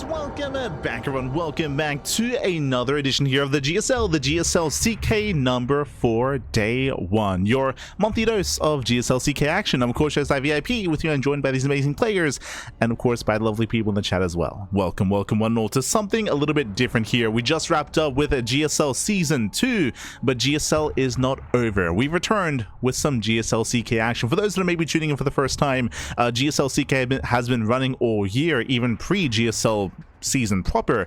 And welcome back, everyone. Welcome back to another edition here of the GSL CK number 4 Day 1, your monthly dose of GSL CK action. I'm of course SOOP with you and joined by these amazing players and of course by lovely people in the chat as well. Welcome one and all to something a little bit different here. We just wrapped up with a GSL Season 2, but GSL is not over. We've returned with some GSL CK action. For those that are maybe tuning in for the first time, GSL CK has been running all year, even pre-GSL season proper,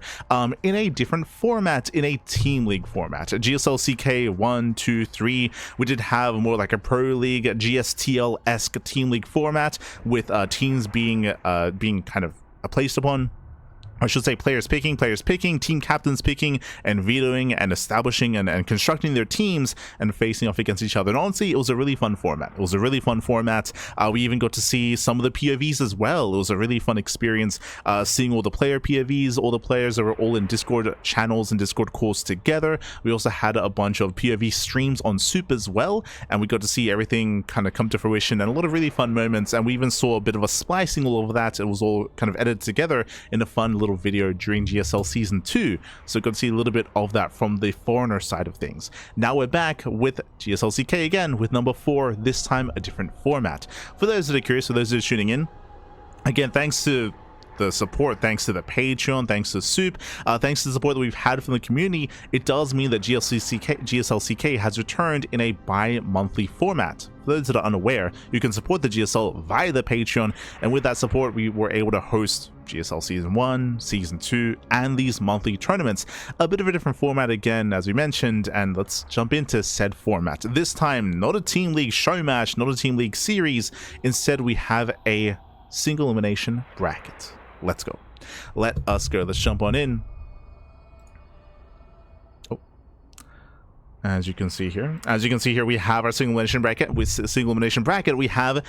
in a different format, in a team league format. GSL CK 1, 2, 3, we did have more like a pro league GSTL-esque team league format with teams being kind of placed upon. I should say players picking, team captains picking, and vetoing, and establishing and constructing their teams and facing off against each other. And honestly, it was a really fun format. We even got to see some of the POVs as well. It was a really fun experience seeing all the player POVs, all the players that were all in Discord channels and Discord calls together. We also had a bunch of POV streams on SOOP as well, and we got to see everything kind of come to fruition and a lot of really fun moments. And we even saw a bit of a splicing all of that. It was all kind of edited together in a fun little video during GSL Season 2, so got to see a little bit of that from the foreigner side of things. Now we're back with GSL CK again with number 4, this time a different format. For those that are curious, for those that are tuning in, again, thanks to the support, thanks to the Patreon, thanks to SOOP, thanks to the support that we've had from the community, it does mean that GSL CK has returned in a bi-monthly format. For those that are unaware, you can support the GSL via the Patreon, and with that support we were able to host GSL Season 1, Season 2, and these monthly tournaments. A bit of a different format again, as we mentioned, and let's jump into said format. This time, not a team league show match, not a team league series, instead we have a single elimination bracket. Let's go. Let us go. Let's jump on in. Oh. As you can see here, we have our single elimination bracket. With single elimination bracket, we have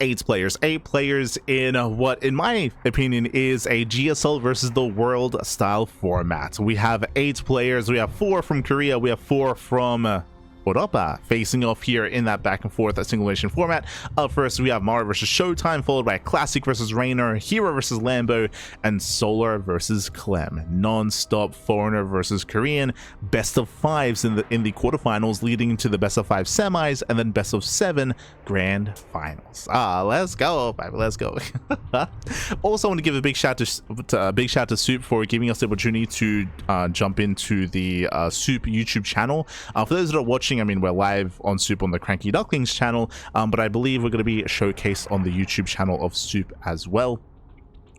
8 players. 8 players in what, in my opinion, is a GSL versus the world style format. We have 8 players. We have 4 from Korea. We have 4 from Europa facing off here in that back and forth single elimination format. Up first, we have Maru versus ShoWTimE, followed by Classic versus Reynor, Hero versus Lambo, and Solar versus Clem. Non-stop foreigner versus Korean. Best of 5s in the quarterfinals, leading into the best of 5 semis, and then best of 7 grand finals. Let's go, baby, let's go. Also, I want to give a big shout to SOOP for giving us the opportunity to jump into the SOOP YouTube channel. For those that are watching, I mean, we're live on SOOP on the CranKy Ducklings channel, but I believe we're going to be showcased on the YouTube channel of SOOP as well.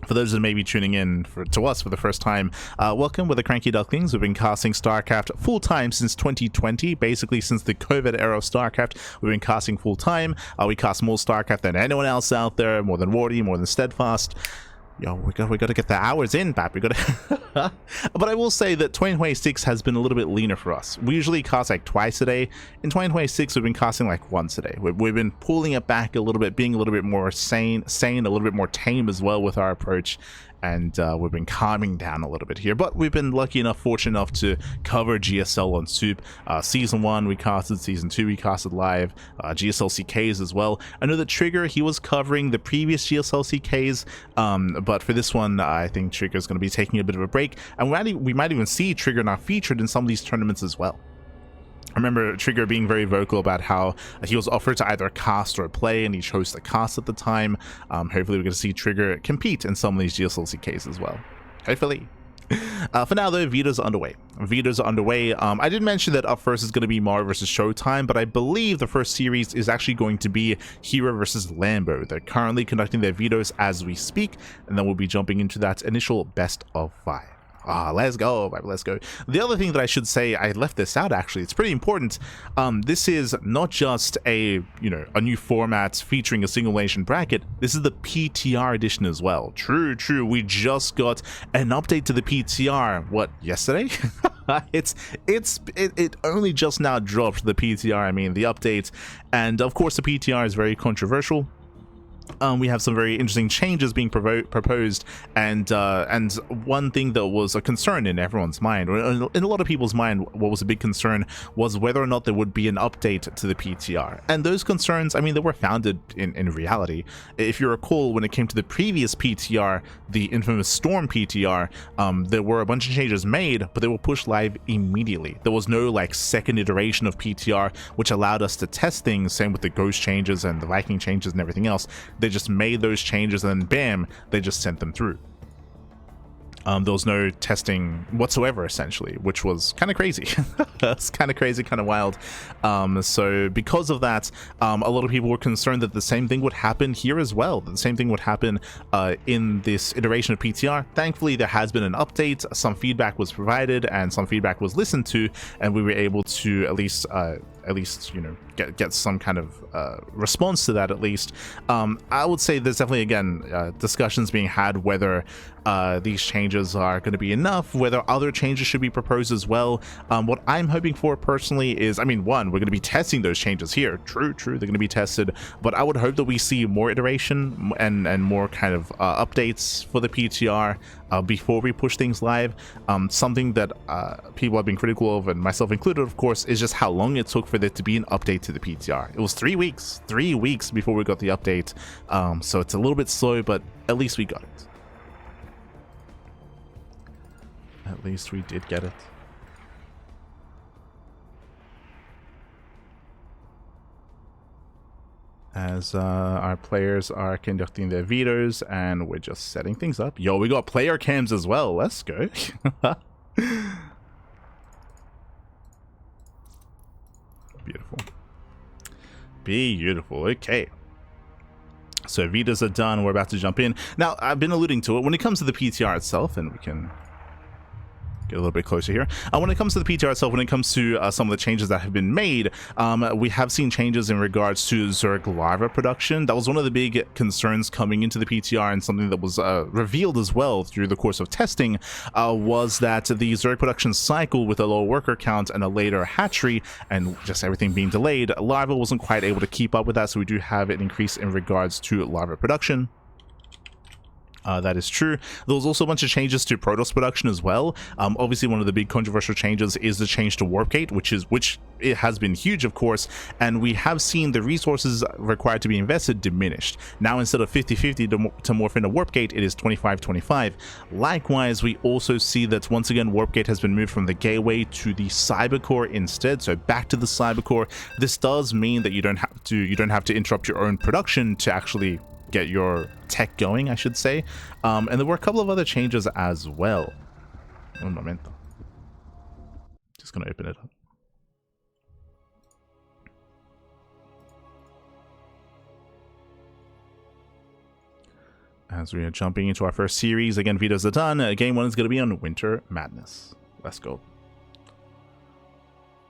For those that may be tuning in to us for the first time, welcome with the CranKy Ducklings. We've been casting StarCraft full-time since 2020, basically since the COVID era of StarCraft. We've been casting full-time. We cast more StarCraft than anyone else out there, more than Wardy, more than Steadfast. Yo, we got to get the hours in, Pap. We got to. But I will say that 2026 has been a little bit leaner for us. We usually cast like twice a day. In 2026, we've been casting like once a day. We've been pulling it back a little bit, being a little bit more sane, a little bit more tame as well with our approach. And we've been calming down a little bit here, but we've been lucky enough, fortunate enough to cover GSL on SOOP. Season 1 we casted, Season 2 we casted live, GSL CKs as well. I know that Trigger, he was covering the previous GSL CKs, but for this one I think Trigger is going to be taking a bit of a break, and we might even see Trigger now featured in some of these tournaments as well. I remember Trigger being very vocal about how he was offered to either cast or play, and he chose to cast at the time. Hopefully we're going to see Trigger compete in some of these GSL CKs as well. Hopefully. For now though, vetoes are underway. I did mention that up first is going to be Maru versus ShoWTimE, but I believe the first series is actually going to be Hero versus Lambo. They're currently conducting their vetoes as we speak, and then we'll be jumping into that initial best of 5. Let's go, baby, let's go. The other thing that I should say, I left this out actually, it's pretty important. This is not just a new format featuring a single elimination bracket. This is the PTR edition as well. True. We just got an update to the PTR. What, yesterday? It only just now dropped, the PTR. I mean, the update, and of course the PTR is very controversial. we have some very interesting changes being proposed, and one thing that was a concern in everyone's mind, or in a lot of people's mind, what was a big concern was whether or not there would be an update to the PTR. And those concerns, I mean, they were founded in reality. If you recall, when it came to the previous PTR, the infamous Storm PTR, there were a bunch of changes made, but they were pushed live immediately. There was no like second iteration of PTR, which allowed us to test things. Same with the Ghost changes and the Viking changes and everything else. They just made those changes and then bam, they just sent them through. There was no testing whatsoever, essentially, which was kind of crazy. It's kind of crazy, kind of wild. So because of that, a lot of people were concerned that the same thing would happen here as well. That the same thing would happen in this iteration of PTR. Thankfully, there has been an update. Some feedback was provided and some feedback was listened to, and we were able to at least you know, get some kind of response to that. At least I would say there's definitely, again, discussions being had whether these changes are going to be enough, whether other changes should be proposed as well. What I'm hoping for personally is, I mean, one, we're going to be testing those changes here. True, they're going to be tested, but I would hope that we see more iteration and more kind of updates for the PTR before we push things live. Something that people have been critical of, and myself included, of course, is just how long it took for there to be an update to the PTR. It was 3 weeks before we got the update. So it's a little bit slow, but at least we got it. At least we did get it. As our players are conducting their vetoes and we're just setting things up. Yo, we got player cams as well. Let's go. Beautiful. Beautiful. Okay. So vetoes are done. We're about to jump in. Now, I've been alluding to it. When it comes to the PTR itself, and we can get a little bit closer here. When it comes to the PTR itself, when it comes to some of the changes that have been made, we have seen changes in regards to Zerg larva production. That was one of the big concerns coming into the PTR, and something that was revealed as well through the course of testing, was that the Zerg production cycle, with a lower worker count and a later hatchery, and just everything being delayed, larva wasn't quite able to keep up with that, so we do have an increase in regards to larva production. That is true. There was also a bunch of changes to Protoss production as well. Obviously, one of the big controversial changes is the change to Warp Gate, which it has been huge, of course, and we have seen the resources required to be invested diminished. Now, instead of 50-50 to morph into Warp Gate, it is 25-25. Likewise, we also see that once again, Warp Gate has been moved from the gateway to the Cyber Core instead, so back to the Cyber Core. This does mean that you don't have to interrupt your own production to actually get your tech going, I should say. And there were a couple of other changes as well. Un momento. Just gonna open it up. As we are jumping into our first series, again, vetoes are done. Game 1 is going to be on Winter Madness. Let's go.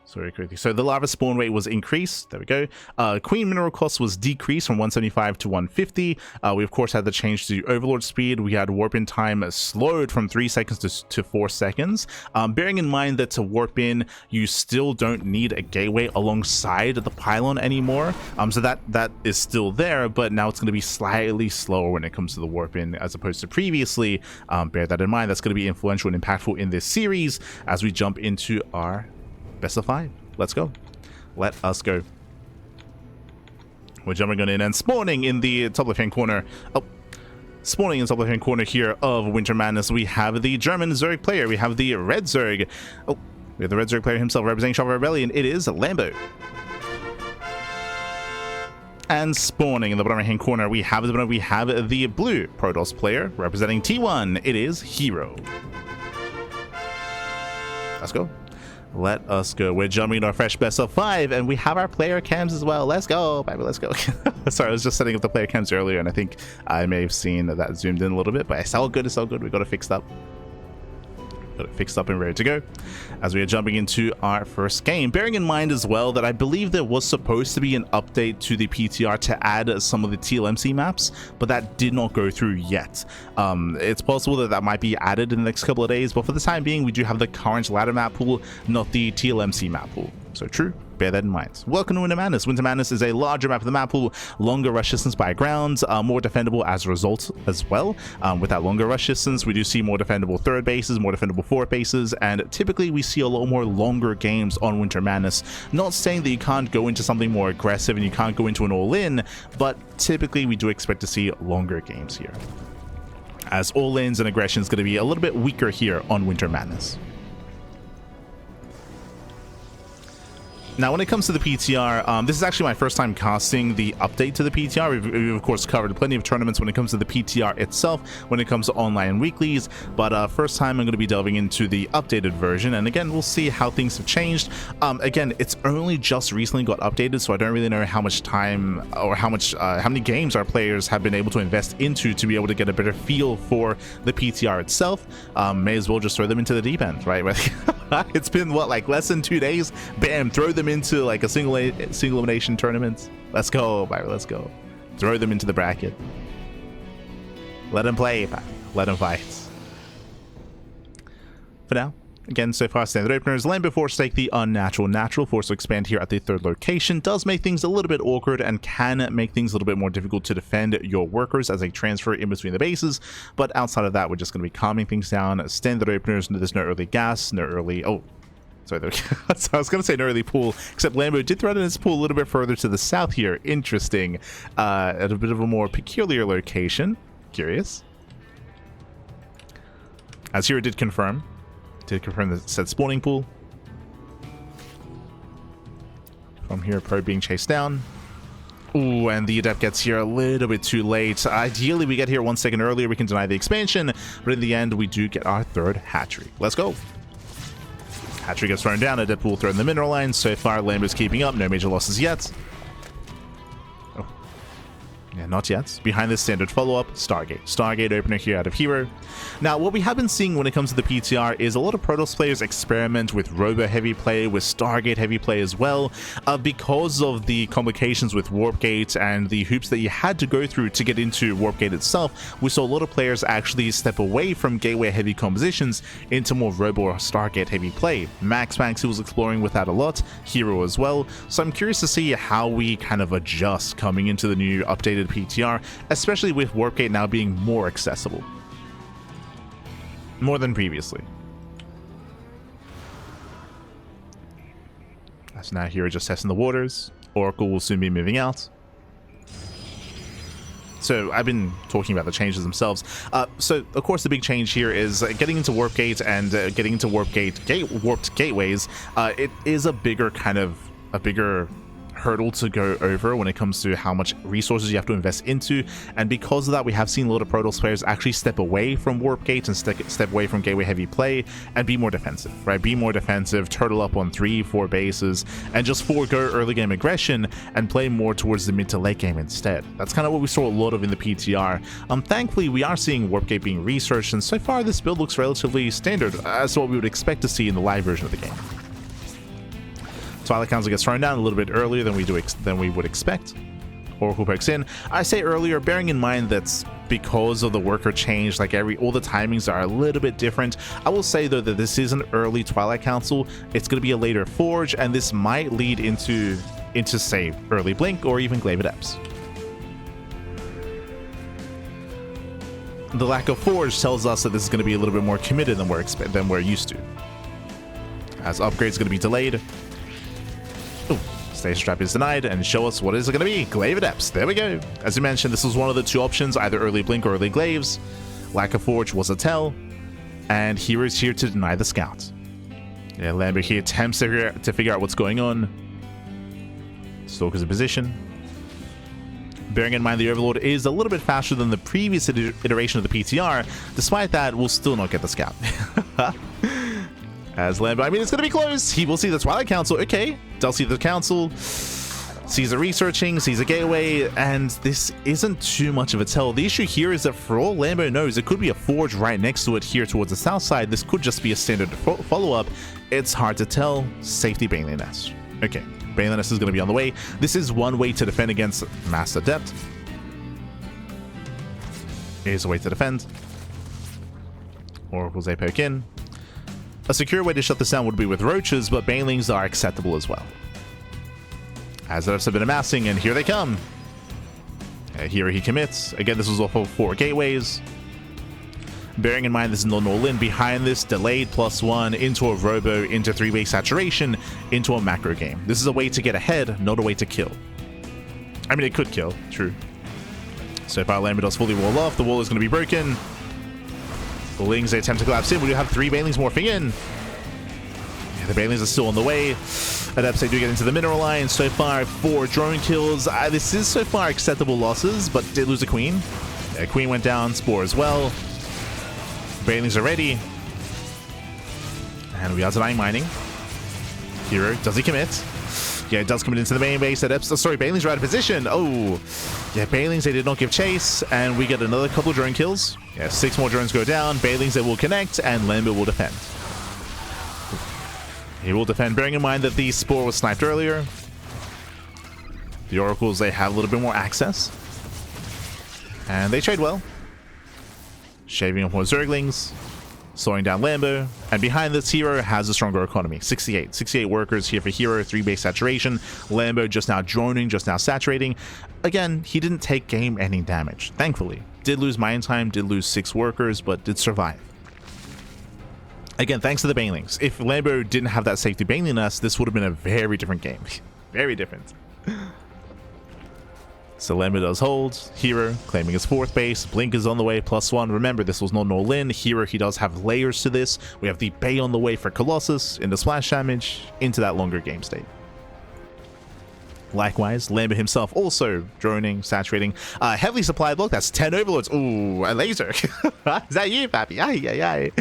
Sorry, quickly. So the larva spawn rate was increased. There we go. Queen mineral cost was decreased from 175 to 150. We of course had the change to overlord speed. We had warp in time slowed from 3 seconds to 4 seconds. Bearing in mind that to warp in, you still don't need a gateway alongside the pylon anymore. So that is still there, but now it's going to be slightly slower when it comes to the warp in as opposed to previously. Bear that in mind. That's going to be influential and impactful in this series as we jump into our best of 5. Let's go. Let us go. We're jumping on in and spawning in the top left hand corner. Spawning in the top left hand corner here of Winter Madness, we have the German Zerg player. We have the Red Zerg. We have the Red Zerg player himself representing Shovel Rebellion. It is Lambo. And spawning in the bottom right hand corner, we have the blue Protoss player representing T1. It is Hero. Let's go. Let us go. We're jumping into our fresh best of 5, and we have our player cams as well. Let's go, baby. Let's go. Sorry, I was just setting up the player cams earlier, and I think I may have seen that zoomed in a little bit, but it's all good. It's all good. We got it fixed up. Got it fixed up and ready to go as we are jumping into our first game. Bearing in mind as well that I believe there was supposed to be an update to the PTR to add some of the TLMC maps, but that did not go through yet. It's possible that might be added in the next couple of days, but for the time being, we do have the current ladder map pool, not the TLMC map pool. So true. Bear that in mind. Welcome to Winter Madness. Winter Madness is a larger map of the map pool, longer rush distance by ground, more defendable as a result as well. With that longer rush distance, we do see more defendable third bases, more defendable fourth bases, and typically we see a lot more longer games on Winter Madness. Not saying that you can't go into something more aggressive and you can't go into an all-in, but typically we do expect to see longer games here, as all-ins and aggression is going to be a little bit weaker here on Winter Madness. Now, when it comes to the PTR, this is actually my first time casting the update to the PTR. We've of course covered plenty of tournaments when it comes to the PTR itself, when it comes to online weeklies, but first time I'm going to be delving into the updated version, and again, we'll see how things have changed. Again, it's only just recently got updated, so I don't really know how much time or how many games our players have been able to invest into to be able to get a better feel for the PTR itself. May as well just throw them into the deep end, right? It's been, what, like less than 2 days? Bam, throw them into like a single elimination tournament. Let's go, Byron, let's go. Throw them into the bracket. Let them play, let them fight. For now, again, so far standard openers, Lambo forced to take the unnatural natural, forced to expand here at the third location, does make things a little bit awkward and can make things a little bit more difficult to defend your workers as they transfer in between the bases, but outside of that, we're just going to be calming things down. Standard openers, there's no early gas, no early... Oh, sorry, so I was going to say no early pool, except Lambo did throw in his pool a little bit further to the south here. Interesting. At a bit of a more peculiar location. Curious. As Hero did confirm the said spawning pool. From here, Pro being chased down. Ooh, and the Adept gets here a little bit too late. Ideally, we get here 1 second earlier, we can deny the expansion, but in the end, we do get our third hatchery. Let's go. Hatchery gets thrown down, Adept will throw in the mineral line. So far, Lambo's keeping up, no major losses yet. Oh. Yeah, not yet. Behind this standard follow-up, Stargate. Stargate opener here out of Hero. Now, what we have been seeing when it comes to the PTR is a lot of Protoss players experiment with Robo-heavy play, with Stargate-heavy play as well. Because of the complications with Warp Gate and the hoops that you had to go through to get into Warp Gate itself, we saw a lot of players actually step away from Gateway-heavy compositions into more Robo or Stargate-heavy play. Max was exploring with that a lot, Hero as well. So I'm curious to see how we kind of adjust coming into the new updated PTR, especially with Warp Gate now being more accessible. More than previously. As now Hero just testing the waters. Oracle will soon be moving out. So I've been talking about the changes themselves. So of course the big change here is getting into Warp Gate and getting into Warped gateways. It is a bigger hurdle to go over when it comes to how much resources you have to invest into, and because of that we have seen a lot of Protoss players actually step away from Warp Gate and step away from gateway heavy play and be more defensive, right? Be more defensive, turtle up on 3-4 bases, and just forego early game aggression and play more towards the mid to late game instead. That's kind of what we saw a lot of in the PTR. Thankfully we are seeing Warp Gate being researched, and so far this build looks relatively standard as to what we would expect to see in the live version of the game. Twilight Council gets thrown down a little bit earlier than we would expect. Oracle pokes in. I say earlier, bearing in mind that because of the worker change, like all the timings are a little bit different. I will say though that this is an early Twilight Council. It's going to be a later Forge, and this might lead into say early Blink or even Glaive Adepts. The lack of Forge tells us that this is going to be a little bit more committed than we're used to, as upgrades going to be delayed. Ooh, Stage Trap is denied, and show us what is it going to be. Glaive Adepts. There we go. As you mentioned, this was one of the two options, either early Blink or early Glaives. Lack of Forge was a tell, and Hero's here to deny the Scout. Yeah, Lambo here attempts to figure out what's going on. Stalker's in position. Bearing in mind the Overlord is a little bit faster than the previous iteration of the PTR, despite that, we'll still not get the Scout. As Lambo, I mean, it's going to be close. He will see the Twilight Council. Okay, does see the Council. Sees a researching, sees a gateway, and this isn't too much of a tell. The issue here is that for all Lambo knows, it could be a Forge right next to it here towards the south side. This could just be a standard follow-up. It's hard to tell. Safety Baneling Nest. Okay, Baneling Nest is going to be on the way. This is one way to defend against Mass Adept. Here's a way to defend. Oracle's a poke in. A secure way to shut this down would be with roaches, but banelings are acceptable as well. as the Adepts have been amassing, and here they come. Here he commits. Again, this was off of 4 gateways. Bearing in mind this is not an all-in, behind this, delayed +1 into a robo, into 3-way saturation, into a macro game. This is a way to get ahead, not a way to kill. I mean, it could kill, true. So if our Lambo does fully wall off, the wall is going to be broken. The Lings, they attempt to collapse in. We do have 3 Banelings morphing in. Yeah, the Banelings are still on the way. Adepts, they do get into the mineral line. So far, 4 drone kills. This is so far acceptable losses, but did lose a Queen. Yeah, Queen went down, Spore as well. Banelings are ready. And we are denying mining. Hero, does he commit? Yeah, it does commit into the main base. Sorry, Banelings are out of position. Oh, yeah, Banelings, they did not give chase. And we get another couple of drone kills. Yeah, 6 more drones go down. Banelings, they will connect. And Lambo will defend. He will defend, bearing in mind that the Spore was sniped earlier. The Oracles, they have a little bit more access. And they trade well. Shaving off more Zerglings, slowing down Lambo, and behind this, Hero has a stronger economy. 68 workers here for Hero, 3 base saturation. Lambo just now droning, just now saturating. Again, he didn't take game ending damage, thankfully. Did lose mine time, did lose 6 workers, but did survive. Again, thanks to the Banelings. If Lambo didn't have that safety Baneliness, this would have been a very different game. Very different. So Lambo does hold. Hero claiming his 4th base. Blink is on the way, +1. Remember, this was not an all-in. Hero, he does have layers to this. We have the Bay on the way for Colossus, into splash damage, into that longer game state. Likewise, Lambo himself also droning, saturating. Heavily supplied block, that's 10 overlords. Ooh, a laser. Is that you, Pappy? Ay, ay, ay.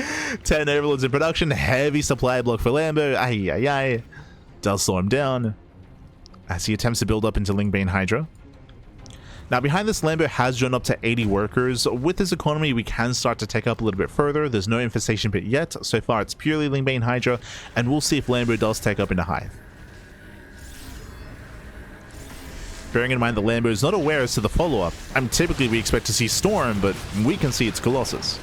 10 overlords in production. Heavy supply block for Lambo. Ay, ay, ay. Does slow him down as he attempts to build up into Lingbane Hydra. Now, behind this, Lambo has drawn up to 80 workers. With this economy, we can start to take up a little bit further. There's no infestation pit yet. So far, it's purely Lingbane Hydra, and we'll see if Lambo does take up into Hive. Bearing in mind the Lambo is not aware as to the follow-up. Typically, we expect to see Storm, but we can see it's Colossus.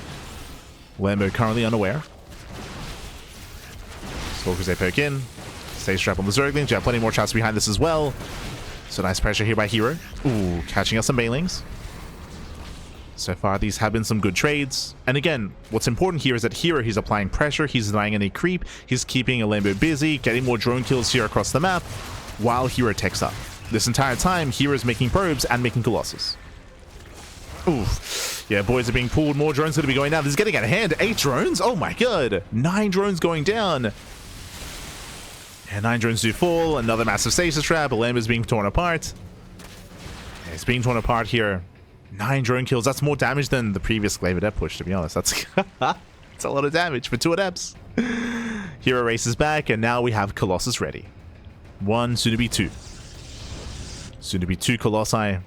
Lambo currently unaware. Stalkers, they poke in. Stay strapped on the Zerglings. You have plenty more traps behind this as well. So nice pressure here by Hero. Ooh, catching us some Banelings. So far, these have been some good trades. And again, what's important here is that Hero, he's applying pressure. He's denying any creep. He's keeping a Lambo busy, getting more drone kills here across the map, while Hero takes up. This entire time, Hero is making probes and making Colossus. Oof. Yeah, boys are being pulled. More drones going to be going down. This is getting out of hand. 8 drones? Oh my god. 9 drones going down. And 9 drones do fall. Another massive stasis trap. Lambo's being torn apart. It's being torn apart here. 9 drone kills. That's more damage than the previous Glaive Adept push, to be honest. That's a lot of damage for 2 Adepts. Hero races back, and now we have Colossus ready. 1, soon to be 2. Soon to be 2 Colossi.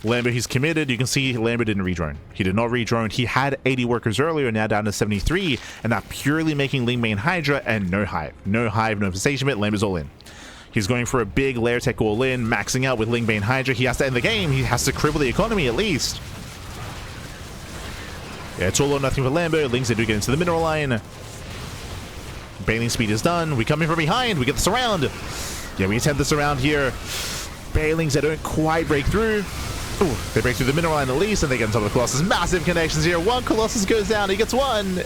Lambo, he's committed. You can see Lambo didn't redrone. He did not redrone. He had 80 workers earlier, now down to 73, and that purely making Lingbane Hydra and no Hive. No Hive, no infestation pit. Lambo's all in. He's going for a big layer tech all in, maxing out with Lingbane Hydra. He has to end the game. He has to cripple the economy at least. Yeah, it's all or nothing for Lambo. Lings, they do get into the mineral line. Baneling speed is done. We come in from behind. We get the surround. Yeah, we attempt the surround here. Banelings, they don't quite break through. Ooh, they break through the mineral line at least, and they get on top of the Colossus. Massive connections here. 1 Colossus goes down. He gets 1.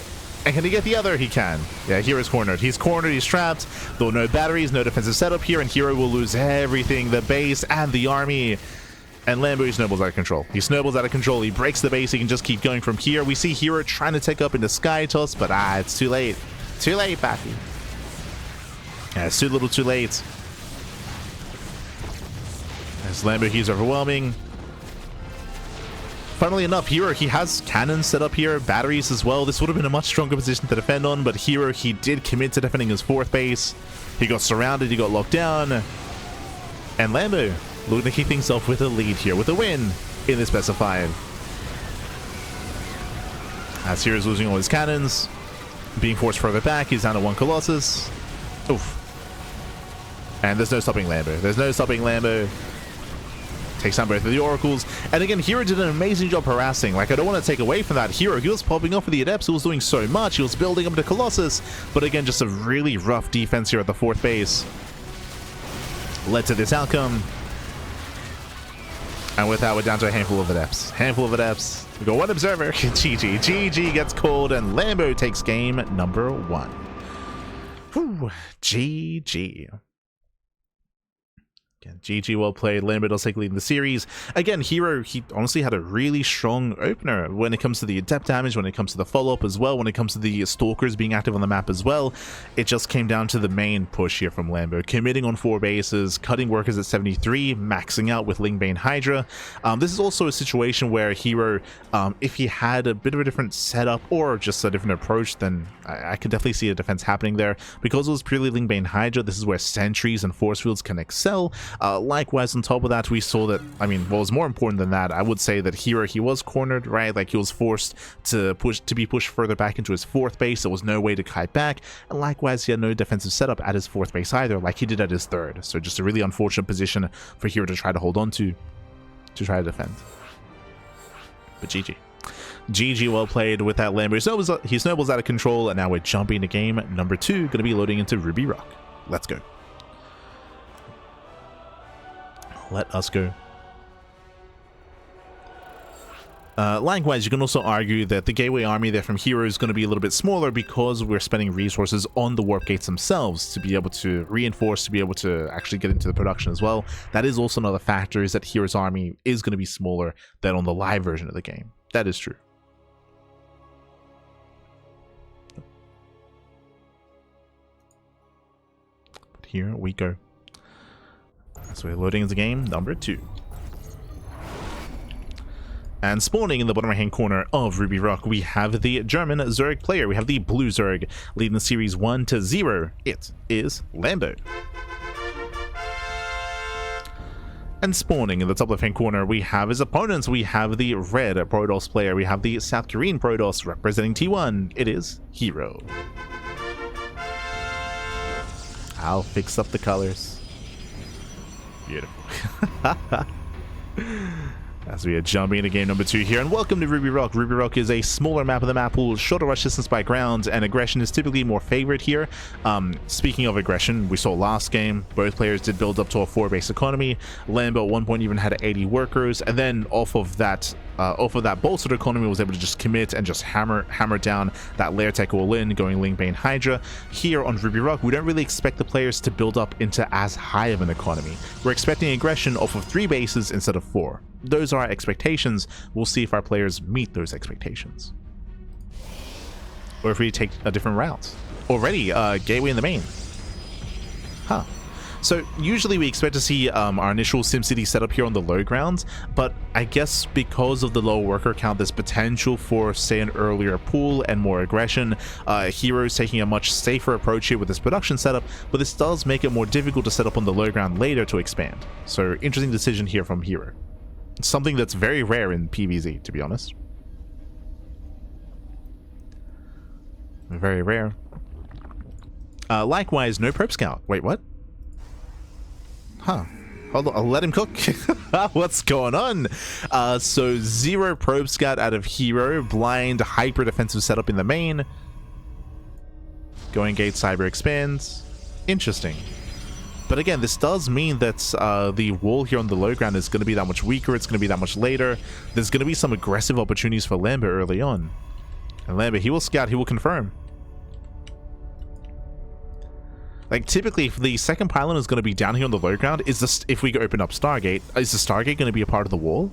And can he get the other? He can. Yeah, Hero's cornered. He's cornered. He's trapped. Though no batteries, no defensive setup here, and Hero will lose everything. The base and the army. And Lambo, he snowballs out of control. He snowballs out of control. He breaks the base. He can just keep going from here. We see Hero trying to take up into Sky Toss, but it's too late. Too late, Pappy. Yeah, it's too little too late. As Lambo, he's overwhelming. Funnily enough, Hero, he has cannons set up here, batteries as well. This would have been a much stronger position to defend on, but Hero, he did commit to defending his 4th base. He got surrounded, he got locked down. And Lambo looking to keep things off with a lead here, with a win in this best of 5. As Hero's losing all his cannons, being forced further back, he's down to 1 Colossus. Oof. And there's no stopping Lambo. There's no stopping Lambo. Takes down both of the Oracles. And again, Hero did an amazing job harassing. Like, I don't want to take away from that. Hero, he was popping off for the Adepts. He was doing so much. He was building up to Colossus. But again, just a really rough defense here at the 4th base. led to this outcome. And with that, we're down to a handful of adepts. We got one observer. GG. GG gets called, and Lambo takes game number 1. Whew. GG. Again, GG, well played. Lambo does take lead in the series. Again, Hero, he honestly had a really strong opener when it comes to the adept damage, when it comes to the follow-up as well, when it comes to the stalkers being active on the map as well. It just came down to the main push here from Lambo, committing on 4 bases, cutting workers at 73, maxing out with Lingbane Hydra. This is also a situation where Hero, if he had a bit of a different setup or just a different approach, then I could definitely see a defense happening there. Because it was purely Lingbane Hydra, this is where sentries and force fields can excel. Likewise, on top of that, we saw that, I mean, what was more important than that, I would say that Hero, he was cornered, right? Like, he was forced to be pushed further back into his 4th base. There was no way to kite back, and likewise, he had no defensive setup at his 4th base either, like he did at his 3rd. So just a really unfortunate position for Hero to try to hold on to try to defend. But GG. GG, well played with that Lambo. He snowballs out of control, and now we're jumping to game number 2, going to be loading into Ruby Rock. Let's go. Let us go. Likewise, you can also argue that the gateway army there from Hero is going to be a little bit smaller because we're spending resources on the warp gates themselves to be able to reinforce, to be able to actually get into the production as well. That is also another factor, is that Hero's army is going to be smaller than on the live version of the game. That is true. But here we go. So we're loading into game number 2. And spawning in the bottom right-hand corner of Ruby Rock, we have the German Zerg player. We have the blue Zerg leading the series 1-0. It is Lambo. And spawning in the top left-hand corner, we have his opponents. We have the red Protoss player. We have the South Korean Protoss representing T1. It is Hero. I'll fix up the colors. Beautiful. As we are jumping into game number 2 here, and welcome to Ruby Rock. Ruby Rock is a smaller map of the map pool, shorter rush distance by ground, and aggression is typically more favored here. Speaking of aggression, we saw last game, both players did build up to a 4-base economy. Lambo at one point even had 80 workers, and then off of that bolstered economy was able to just commit and just hammer down that layer tech all in, going Lingbane Hydra. Here on Ruby Rock, we don't really expect the players to build up into as high of an economy. We're expecting aggression off of 3 bases instead of 4. Those are our expectations. We'll see if our players meet those expectations, or if we take a different route. Already, gateway in the main. Huh. So usually we expect to see our initial SimCity setup here on the low grounds, but I guess because of the low worker count, there's potential for, say, an earlier pool and more aggression. Hero's taking a much safer approach here with this production setup, but this does make it more difficult to set up on the low ground later to expand. So interesting decision here from Hero. Something that's very rare in PvZ, to be honest. Very rare. Likewise, no Probe Scout. Wait, what? Huh. Hold on, I'll let him cook. What's going on? So 0 Probe Scout out of Hero. Blind hyper defensive setup in the main. Going gate cyber expands. Interesting. But again, this does mean that the wall here on the low ground is going to be that much weaker. It's going to be that much later. There's going to be some aggressive opportunities for Lambo early on. And Lambo, he will scout, he will confirm. Like, typically, if the second pylon is going to be down here on the low ground, if we open up Stargate, is the Stargate going to be a part of the wall?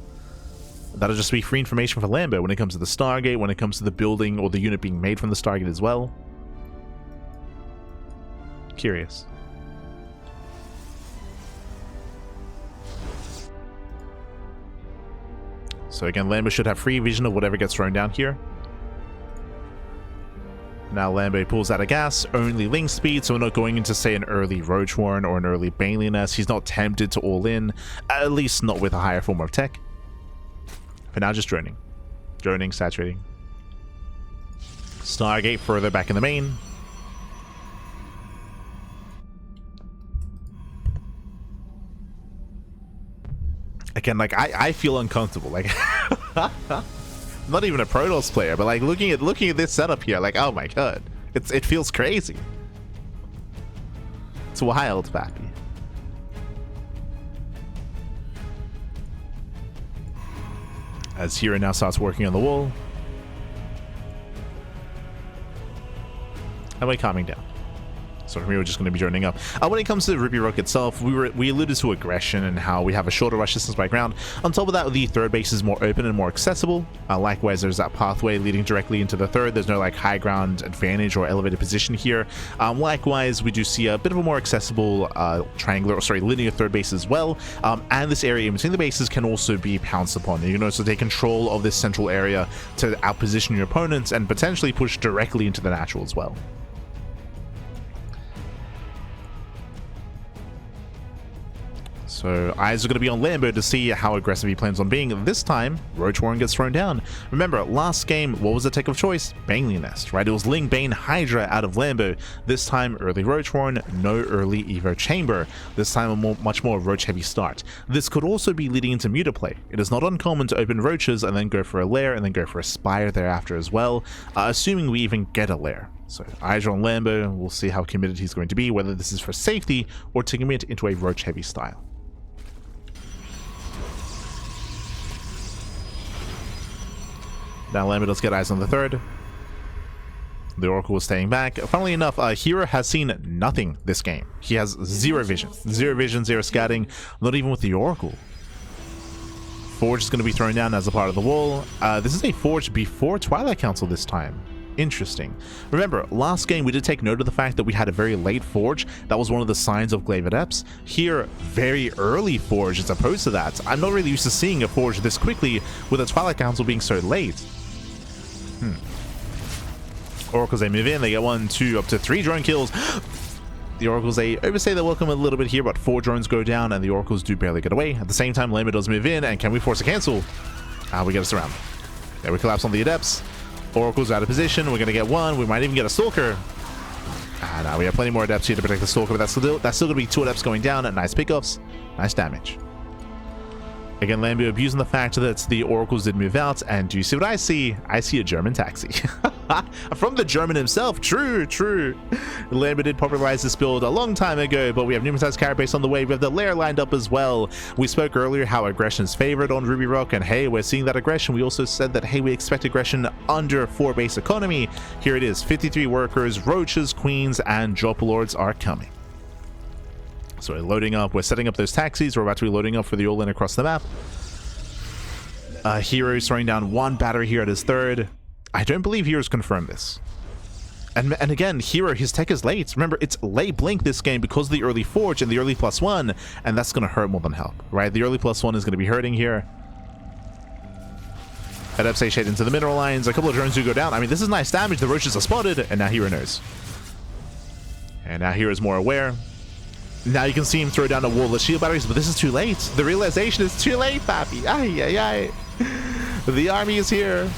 That'll just be free information for Lambo when it comes to the Stargate, when it comes to the building or the unit being made from the Stargate as well. Curious. So again, Lambo should have free vision of whatever gets thrown down here. Now Lambo pulls out of gas, only link speed, so we're not going into, say, an early Roach Warren or an early Baneliness. He's not tempted to all in, at least not with a higher form of tech. For now, just droning. Droning, saturating. Stargate further back in the main. Again, like, I feel uncomfortable. Like, not even a Protoss player, but like looking at this setup here, like, oh my god, it feels crazy. It's wild, Pappy. As Hero now starts working on the wall. And we're calming down. So from here, we're just going to be joining up. When it comes to Ruby Rock itself, we alluded to aggression and how we have a shorter rush distance by ground. On top of that, the third base is more open and more accessible. Likewise, there's that pathway leading directly into the third. There's no like high ground advantage or elevated position here. Likewise, we do see a bit of a more accessible linear third base as well. And this area in between the bases can also be pounced upon. You can also take control of this central area to outposition your opponents and potentially push directly into the natural as well. So eyes are going to be on Lambo to see how aggressive he plans on being. This time, Roach Warren gets thrown down. Remember, last game, what was the tech of choice? Baneley Nest, right? It was Ling, Bane, Hydra out of Lambo. This time, early Roach Warren, no early Evo Chamber. This time, a much more Roach heavy start. This could also be leading into Muta play. It is not uncommon to open Roaches and then go for a Lair and then go for a Spire thereafter as well, assuming we even get a Lair. So eyes are on Lambo. We'll see how committed he's going to be, whether this is for safety or to commit into a Roach heavy style. Now Lambo does get eyes on the third. The Oracle is staying back. Funnily enough, Hero has seen nothing this game. He has zero vision. Zero vision, zero scouting, not even with the Oracle. Forge is going to be thrown down as a part of the wall. This is a Forge before Twilight Council this time. Interesting. Remember, last game we did take note of the fact that we had a very late Forge. That was one of the signs of Glaive Adepts. Here, very early Forge as opposed to that. I'm not really used to seeing a Forge this quickly with a Twilight Council being so late. Oracles, they move in, they get 1, 2, up to 3 drone kills. The Oracles, they overstay their welcome a little bit here, but 4 drones go down and the Oracles do barely get away. At the same time, Lambo does move in, and can we force a cancel? We get a surround. There we collapse on the Adepts. Oracle's out of position, we're going to get 1, we might even get a Stalker. No, we have plenty more Adepts here to protect the Stalker, but that's still going to be 2 Adepts going down, and nice pickoffs, nice damage. Again, Lambo abusing the fact that the Oracles did move out, and do you see what I see? I see a German taxi. From the German himself, true. Lambo did popularize this build a long time ago, but we have Pneumatized Carapace on the way. We have the Lair lined up as well. We spoke earlier how aggression is favored on Ruby Rock, and hey, we're seeing that aggression. We also said that, hey, we expect aggression under 4 base economy. Here it is, 53 workers, Roaches, Queens, and Drop Lords are coming. So we're loading up, we're setting up those taxis, we're about to be loading up for the all-in across the map. Hero is throwing down 1 battery here at his third. I don't believe Hero's confirmed this. And again, Hero, his tech is late. Remember, it's late blink this game because of the early Forge and the early +1, and that's going to hurt more than help, right? The early +1 is going to be hurting here. Adepts shade into the mineral lines, a couple of drones do go down. I mean, this is nice damage, the Roaches are spotted, and now Hero knows. And now Hero's more aware. Now you can see him throw down a wall of shield batteries, but this is too late. The realization is too late, papi. Ay. The army is here.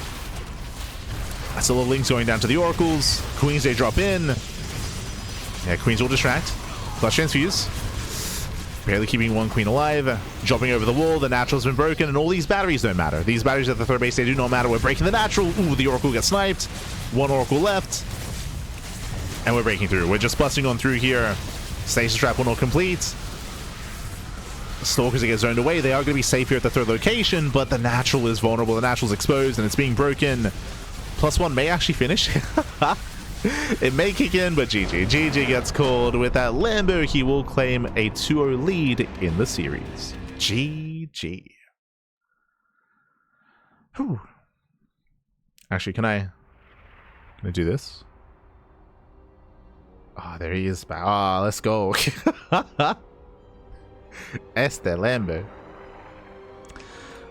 That's a little links going down to the Oracles. Queens, they drop in. Yeah, Queens will distract. Flash Transfuse. Barely keeping 1 Queen alive. Jumping over the wall. The natural's been broken, and all these batteries don't matter. These batteries at the third base, they do not matter. We're breaking the natural. Ooh, the Oracle gets sniped. 1 Oracle left. And we're breaking through. We're just busting on through here. Stasis trap will not complete. Stalkers get zoned away. They are going to be safe here at the third location, but the natural is vulnerable. The natural's exposed and it's being broken. +1 may actually finish. It may kick in, but GG. GG gets called. With that Lambo, he will claim a 2-0 lead in the series. GG. Whew. Actually, can I do this? Oh, there he is. Ah, let's go. Este Lambo.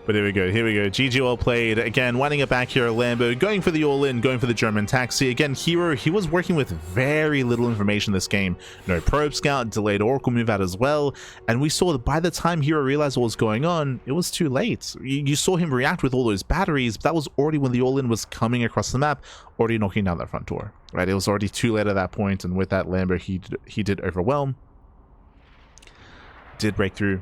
But here we go. GG well played. Again, winding it back here, Lambo going for the all-in, going for the German taxi. Again, Hero, he was working with very little information this game. No probe scout, delayed Oracle move out as well. And we saw that by the time Hero realized what was going on, it was too late. You saw him react with all those batteries, but that was already when the all-in was coming across the map, already knocking down that front door. Right? It was already too late at that point, and with that Lambo, he did overwhelm. Did break through.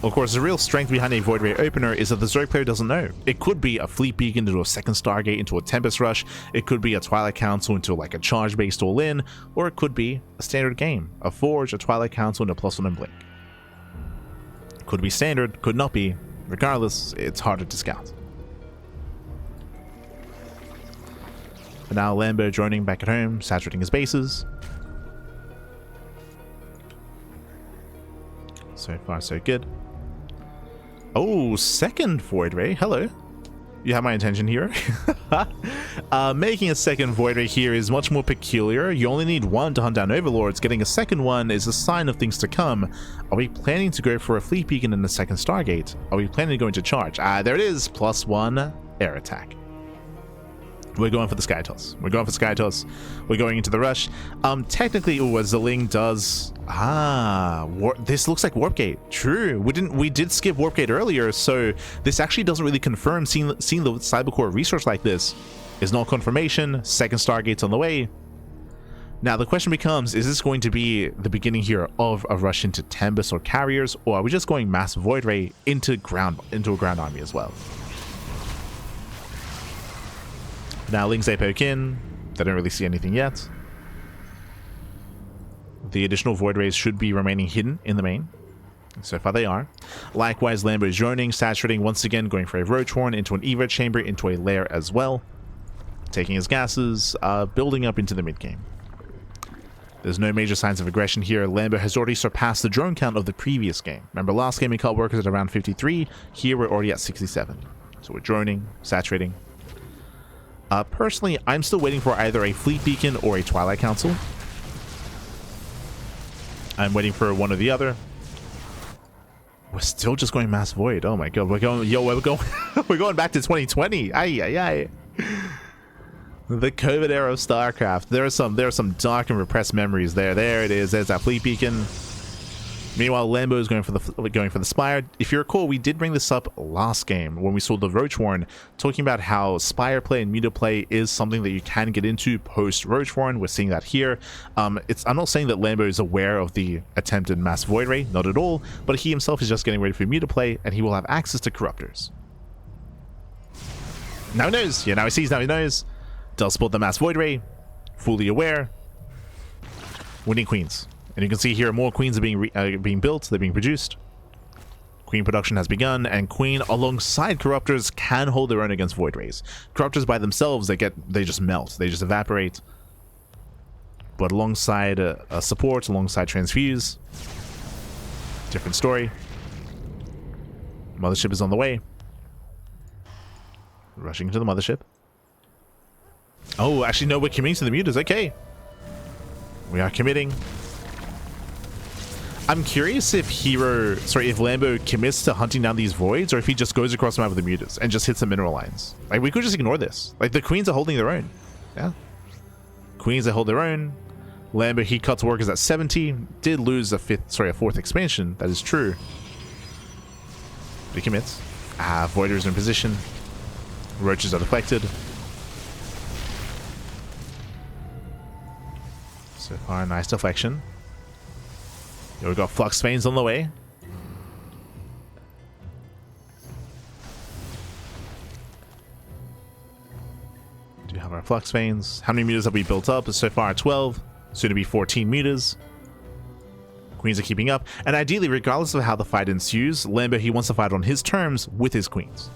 Of course, the real strength behind a Void Ray opener is that the Zerg player doesn't know. It could be a Fleet Beacon into a second Stargate into a Tempest Rush, it could be a Twilight Council into like a charge-based all-in, or it could be a standard game, a Forge, a Twilight Council, and a +1 and Blink. Could be standard, could not be. Regardless, it's harder to scout. But now Lambo joining back at home, saturating his bases. So far, so good. Oh, second Void Ray. Hello. You have my attention here. Making a second Void Ray here is much more peculiar. You only need one to hunt down Overlords. Getting a second one is a sign of things to come. Are we planning to go for a Fleet Beacon in the second Stargate? Are we planning to go into charge? There it is. +1 air attack. We're going for the Sky Toss. We're going for Sky Toss. We're going into the rush. Technically, as the Ling does... this looks like Warp Gate. True. We did skip Warp Gate earlier, so this actually doesn't really confirm. Seeing the Cybercore research like this is not confirmation. Second Stargate's on the way. Now, the question becomes, is this going to be the beginning here of a rush into Tempest or Carriers, or are we just going mass Void Ray into a ground army as well? Now, Lings they poke in. They don't really see anything yet. The additional Void Rays should be remaining hidden in the main. So far they are. Likewise, Lambo is joining, saturating once again, going for a Roach Horn into an Evo Chamber, into a lair as well. Taking his gases, building up into the mid-game. There's no major signs of aggression here. Lambo has already surpassed the drone count of the previous game. Remember, last game he caught workers at around 53. Here we're already at 67. So we're droning, saturating. Personally, I'm still waiting for either a Fleet Beacon or a Twilight Council. I'm waiting for one or the other. We're still just going mass Void. Oh my god, we're going we're going back to 2020. Ay. The COVID era of StarCraft. There are some dark and repressed memories there. There it is. There's that Fleet Beacon. Meanwhile, Lambo is going for the Spire. If you recall, we did bring this up last game when we saw the Roach Warren, talking about how Spire play and Muta play is something that you can get into post Roach Warren. We're seeing that here. I'm not saying that Lambo is aware of the attempted mass Void Ray, not at all, but he himself is just getting ready for Muta play, and he will have access to Corruptors. Now he knows. Yeah, now he sees, now he knows. Does spot the mass Void Ray. Fully aware. Winning Queens. And you can see here more Queens are being built, they're being produced. Queen production has begun, and Queen alongside Corruptors can hold their own against Void Rays. Corruptors by themselves, they just melt, they just evaporate. But alongside a support, alongside Transfuse, different story. Mothership is on the way. Rushing into the Mothership. Oh, actually no, we're committing to the Mutas, okay. We are committing. I'm curious if Lambo commits to hunting down these Voids, or if he just goes across the map with the Mutas and just hits the mineral lines. Like, we could just ignore this. Like, the Queens are holding their own. Yeah. Queens that hold their own. Lambo, he cuts workers at 70. Did lose a fourth expansion. That is true. But he commits. Voiders in position. Roaches are deflected. So far, nice deflection. Here we got Flux Veins on the way. Do you have our Flux Veins? How many meters have we built up? So far 12. Soon to be 14 meters. Queens are keeping up. And ideally, regardless of how the fight ensues, Lambo, he wants to fight on his terms with his Queens.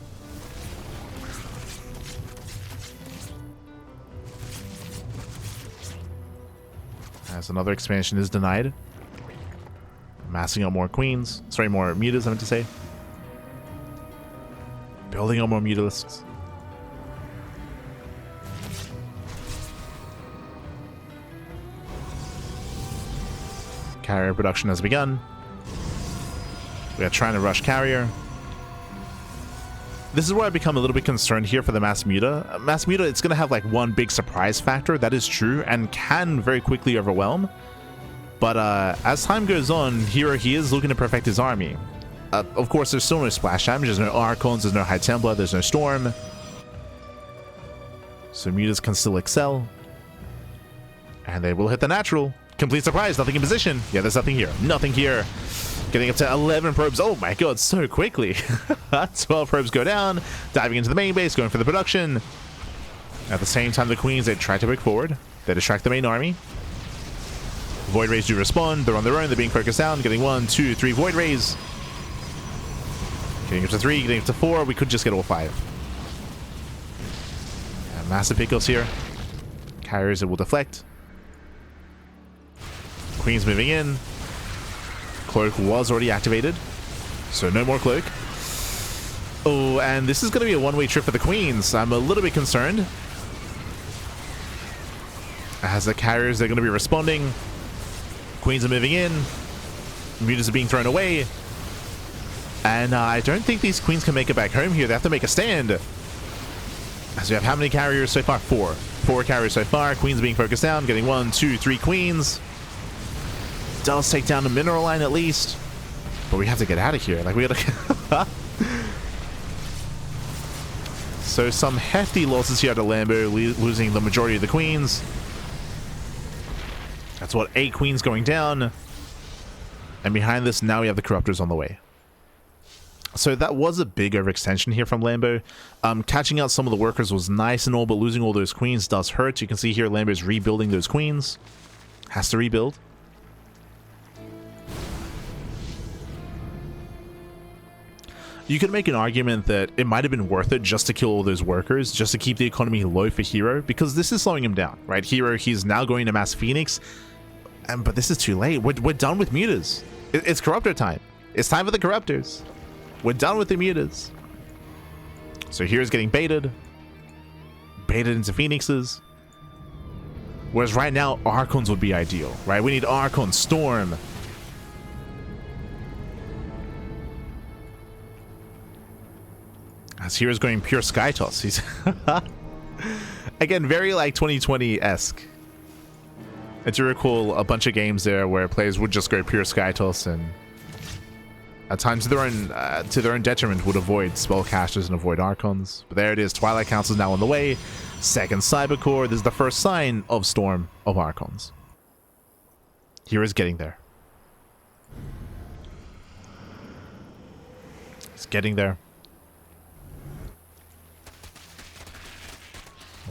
As another expansion is denied. Massing up more Queens. Sorry, more Mutas, I meant to say. Building up more Mutalisks. Carrier production has begun. We are trying to rush Carrier. This is where I become a little bit concerned here for the Mass Muta. Mass Muta, it's going to have like one big surprise factor. That is true, and can very quickly overwhelm. But as time goes on, here he is looking to perfect his army. Of course, there's still no splash damage, there's no Archons, there's no High Templar, there's no Storm. So Mutas can still excel. And they will hit the natural. Complete surprise, nothing in position. Yeah, there's nothing here. Nothing here. Getting up to 11 probes. Oh my god, so quickly. 12 probes go down, diving into the main base, going for the production. At the same time, the queens, they try to break forward. They distract the main army. Void Rays do respond. They're on their own. They're being focused down. Getting 1, 2, 3 Void Rays. Getting up to 3, getting up to 4. We could just get all 5. Massive pickles here. Carriers that will deflect. Queen's moving in. Cloak was already activated, so no more cloak. Oh, and this is going to be a one-way trip for the queens. I'm a little bit concerned. As the carriers, they're going to be responding. Queens are moving in. Mutas are being thrown away. And I don't think these queens can make it back home here. They have to make a stand. As we have how many carriers so far? 4. 4 carriers so far. Queens being focused down. Getting 1, 2, 3 queens. Does take down the mineral line at least. But we have to get out of here. Like, we gotta... So some hefty losses here to Lambo, losing the majority of the queens. That's what, 8 queens going down. And behind this, now we have the Corruptors on the way. So that was a big overextension here from Lambo. Catching out some of the workers was nice and all, but losing all those queens does hurt. You can see here Lambo's rebuilding those queens. Has to rebuild. You could make an argument that it might have been worth it just to kill all those workers, just to keep the economy low for Hero, because this is slowing him down, right? Hero, he's now going to mass Phoenix, but this is too late. We're done with mutas. It's Corruptor time. It's time for the Corruptors. We're done with the mutas. So Hero's getting baited into Phoenixes. Whereas right now, Archons would be ideal, right? We need Archon, Storm. As Hero's going pure Sky Toss. He's again, very like 2020-esque. I do recall a bunch of games there where players would just go pure Sky Toss and at times to their own detriment would avoid spellcasters and avoid Archons. But there it is, Twilight Council is now on the way. Second Cybercore. This is the first sign of Storm of Archons. Hero's getting there. He's getting there.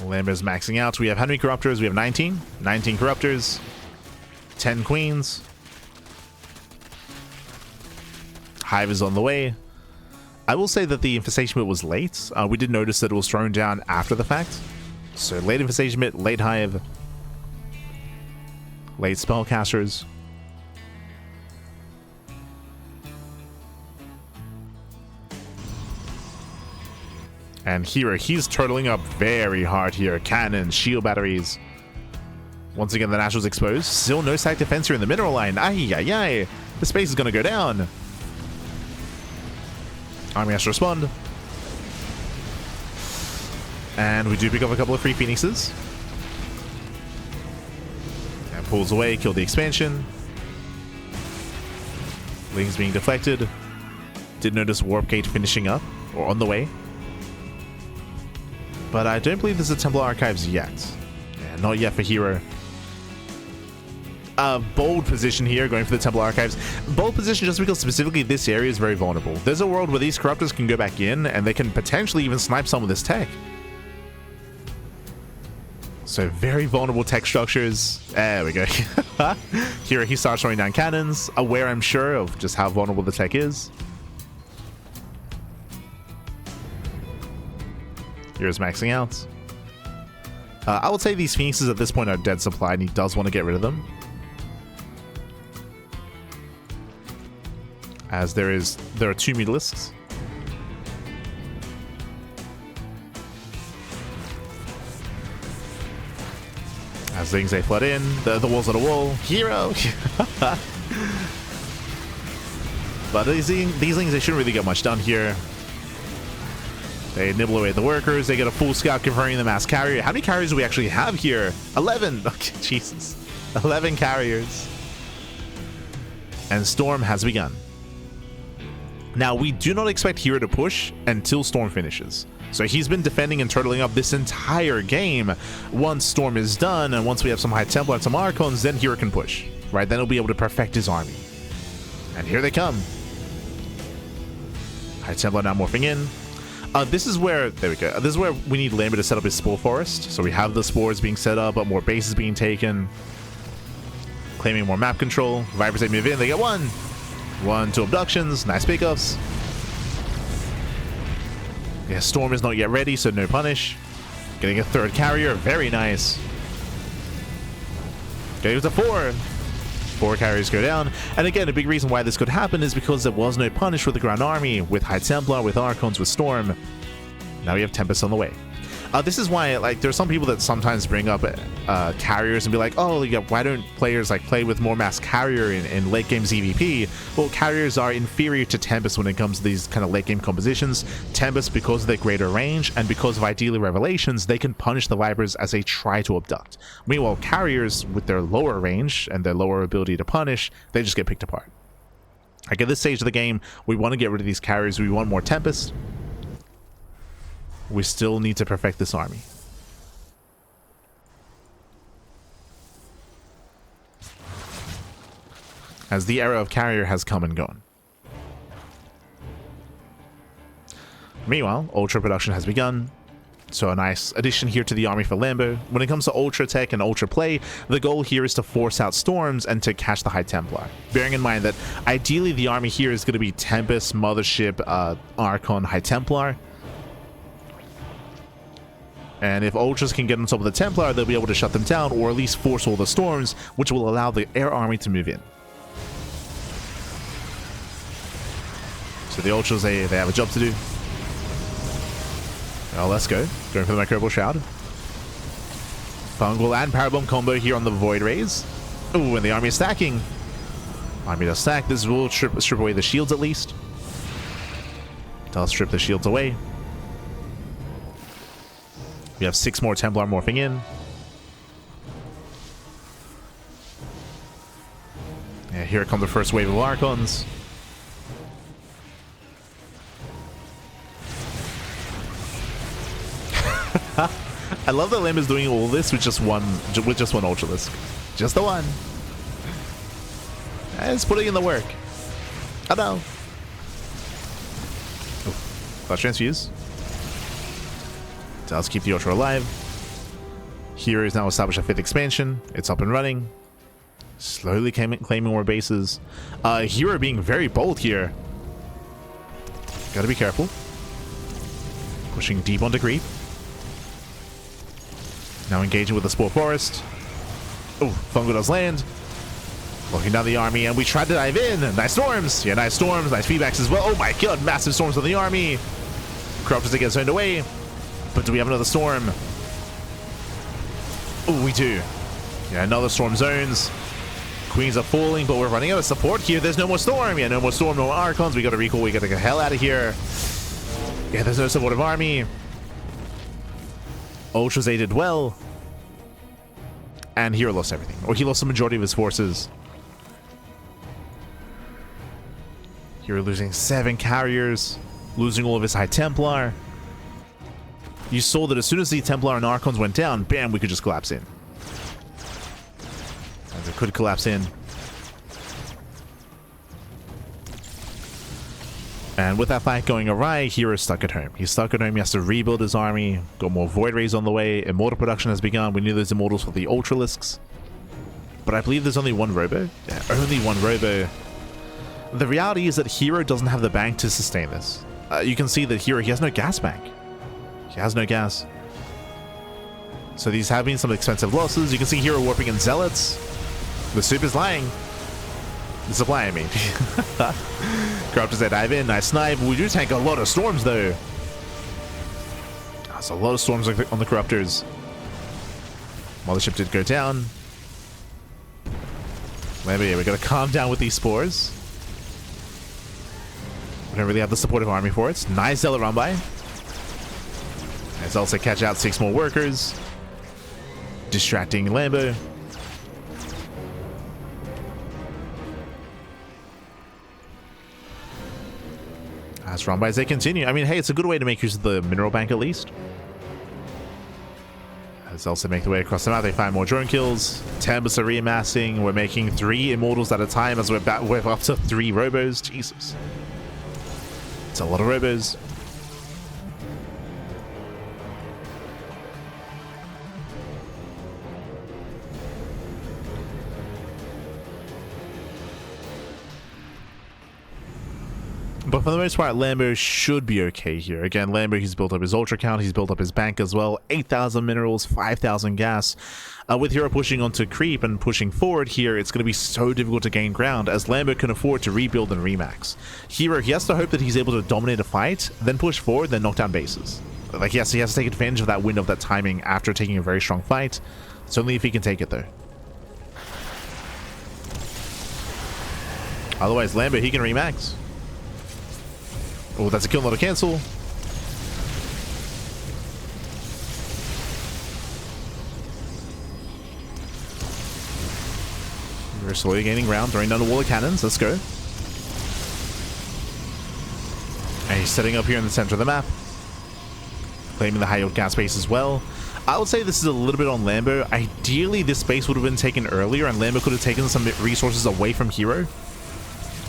Lambo's maxing out. We have how many Corruptors? We have 19. 19 Corruptors. 10 Queens. Hive is on the way. I will say that the Infestation Bit was late. We did notice that it was thrown down after the fact. So late Infestation Bit, late Hive. Late Spellcasters. And Hero, he's turtling up very hard here. Cannons, shield batteries. Once again, the Natural's exposed. Still no stack defense here in the mineral line. Ay, ay, ay. The space is going to go down. Army has to respond. And we do pick up a couple of free Phoenixes. And pulls away, kill the expansion. Lings being deflected. Did notice Warp Gate finishing up, or on the way. But I don't believe there's a Templar Archives yet. Yeah, not yet for Hero. Bold position here, going for the Templar Archives. Bold position just because specifically this area is very vulnerable. There's a world where these Corruptors can go back in and they can potentially even snipe some of this tech. So very vulnerable tech structures. There we go. Hero, he starts throwing down cannons, aware, I'm sure, of just how vulnerable the tech is. Hero's maxing out. I would say these Phoenixes at this point are dead supply, and he does want to get rid of them. As there are 2 Mutalisks. As things they flood in, the walls on the wall. Hero! But these things, they shouldn't really get much done here. They nibble away at the workers. They get a full scout confirming the mass carrier. How many carriers do we actually have here? 11! Okay, Jesus. 11 carriers. And Storm has begun. Now, we do not expect Hero to push until Storm finishes. So he's been defending and turtling up this entire game. Once Storm is done, and once we have some High Templar and some Archons, then Hero can push. Right? Then he'll be able to perfect his army. And here they come. High Templar now morphing in. This is where, there we go. This is where we need Lambo to set up his spore forest. So we have the spores being set up, but more bases being taken. Claiming more map control. Vipers, they move in, they get 1, 2 abductions, nice pickups. Yeah, Storm is not yet ready, so no punish. Getting a 3rd carrier, very nice. Getting to 4. 4 carriers go down. And again, a big reason why this could happen is because there was no punish with the Ground Army, with High Templar, with Archons, with Storm. Now we have Tempest on the way. This is why, like, there's some people that sometimes bring up carriers and be like, oh, yeah, why don't players like play with more mass carrier in late game ZVP? Well, carriers are inferior to Tempest when it comes to these kind of late game compositions. Tempest, because of their greater range and because of ideally Revelations, they can punish the Vipers as they try to abduct. Meanwhile, carriers with their lower range and their lower ability to punish, they just get picked apart. Like, at this stage of the game, we want to get rid of these carriers. We want more Tempest. We still need to perfect this army. As the era of carrier has come and gone. Meanwhile, Ultra production has begun. So a nice addition here to the army for Lambo. When it comes to Ultra Tech and Ultra Play, the goal here is to force out Storms and to catch the High Templar. Bearing in mind that ideally the army here is going to be Tempest, Mothership, Archon, High Templar. And if Ultras can get on top of the Templar, they'll be able to shut them down, or at least force all the Storms, which will allow the air army to move in. So the Ultras, they have a job to do. Well, let's go. Going for the Microbial Shroud. Fungal and Parabomb combo here on the Void Rays. Oh, and the army is stacking. Army does stack. This will strip away the shields at least. Does strip the shields away. We have 6 more Templar morphing in. Yeah, here comes the first wave of Archons. I love that Lamb is doing all this with just one Ultralisk. Just the one. It's putting in the work. Oh no. Oh, flash transfuse. Does keep the Ultra alive. Here is now established a 5th expansion. It's up and running. Slowly claiming more bases. Hero being very bold here. Gotta be careful. Pushing deep onto creep. Now engaging with the Spore Forest. Oh, Fungal does land. Looking down the army, and we tried to dive in. Nice Storms. Yeah, nice Storms. Nice feedbacks as well. Oh my god, massive Storms on the army. Corruptors to get zoned away. But do we have another Storm? Oh, we do. Yeah, another Storm zones. Queens are falling, but we're running out of support here. There's no more Storm. Yeah, no more Storm, no more Archons. We got to recall. We got to get the hell out of here. Yeah, there's no supportive army. Ultras did well. And Hero lost everything. Or he lost the majority of his forces. Hero losing 7 carriers. Losing all of his High Templar. You saw that as soon as the Templar and Archons went down, bam, we could just collapse in. And they could collapse in. And with that fight going awry, Hero's stuck at home. He's stuck at home, he has to rebuild his army, got more Void Rays on the way, Immortal production has begun, we knew there's Immortals for the Ultralisks. But I believe there's only one Robo. Yeah, only one Robo. The reality is that Hero doesn't have the bank to sustain this. You can see that Hero, he has no gas bank. He has no gas. So these have been some expensive losses. You can see Hero warping in Zealots. The SOOP is lying. The supply, I mean. Corruptors, they dive in. Nice snipe. We do tank a lot of Storms, though. That's a lot of Storms on the Corruptors. Mothership did go down. Maybe we gotta calm down with these spores. We don't really have the supportive army for it. Nice Zealot run by. Let's also catch out 6 more workers. Distracting Lambo. As run by as they continue. I mean, hey, it's a good way to make use of the mineral bank at least. As also make the way across the map, they find more drone kills. Tempest are reamassing. We're making 3 Immortals at a time as we're up to 3 Robos. Jesus. It's a lot of Robos. But for the most part, Lambo should be okay here. Again, Lambo, he's built up his ultra count, he's built up his bank as well. 8,000 minerals, 5,000 gas. With Hero pushing onto creep and pushing forward here, it's going to be so difficult to gain ground as Lambo can afford to rebuild and remax. Hero, he has to hope that he's able to dominate a fight, then push forward, then knock down bases. Like, yes, he has to take advantage of that window of that timing after taking a very strong fight. It's only if he can take it, though. Otherwise, Lambo, he can remax. Oh, that's a kill, not a cancel. We're slowly gaining ground, throwing down the wall of cannons. Let's go. And he's setting up here in the center of the map, claiming the high yield gas base as well. I would say this is a little bit on Lambo. Ideally, this base would have been taken earlier, and Lambo could have taken some resources away from Hero.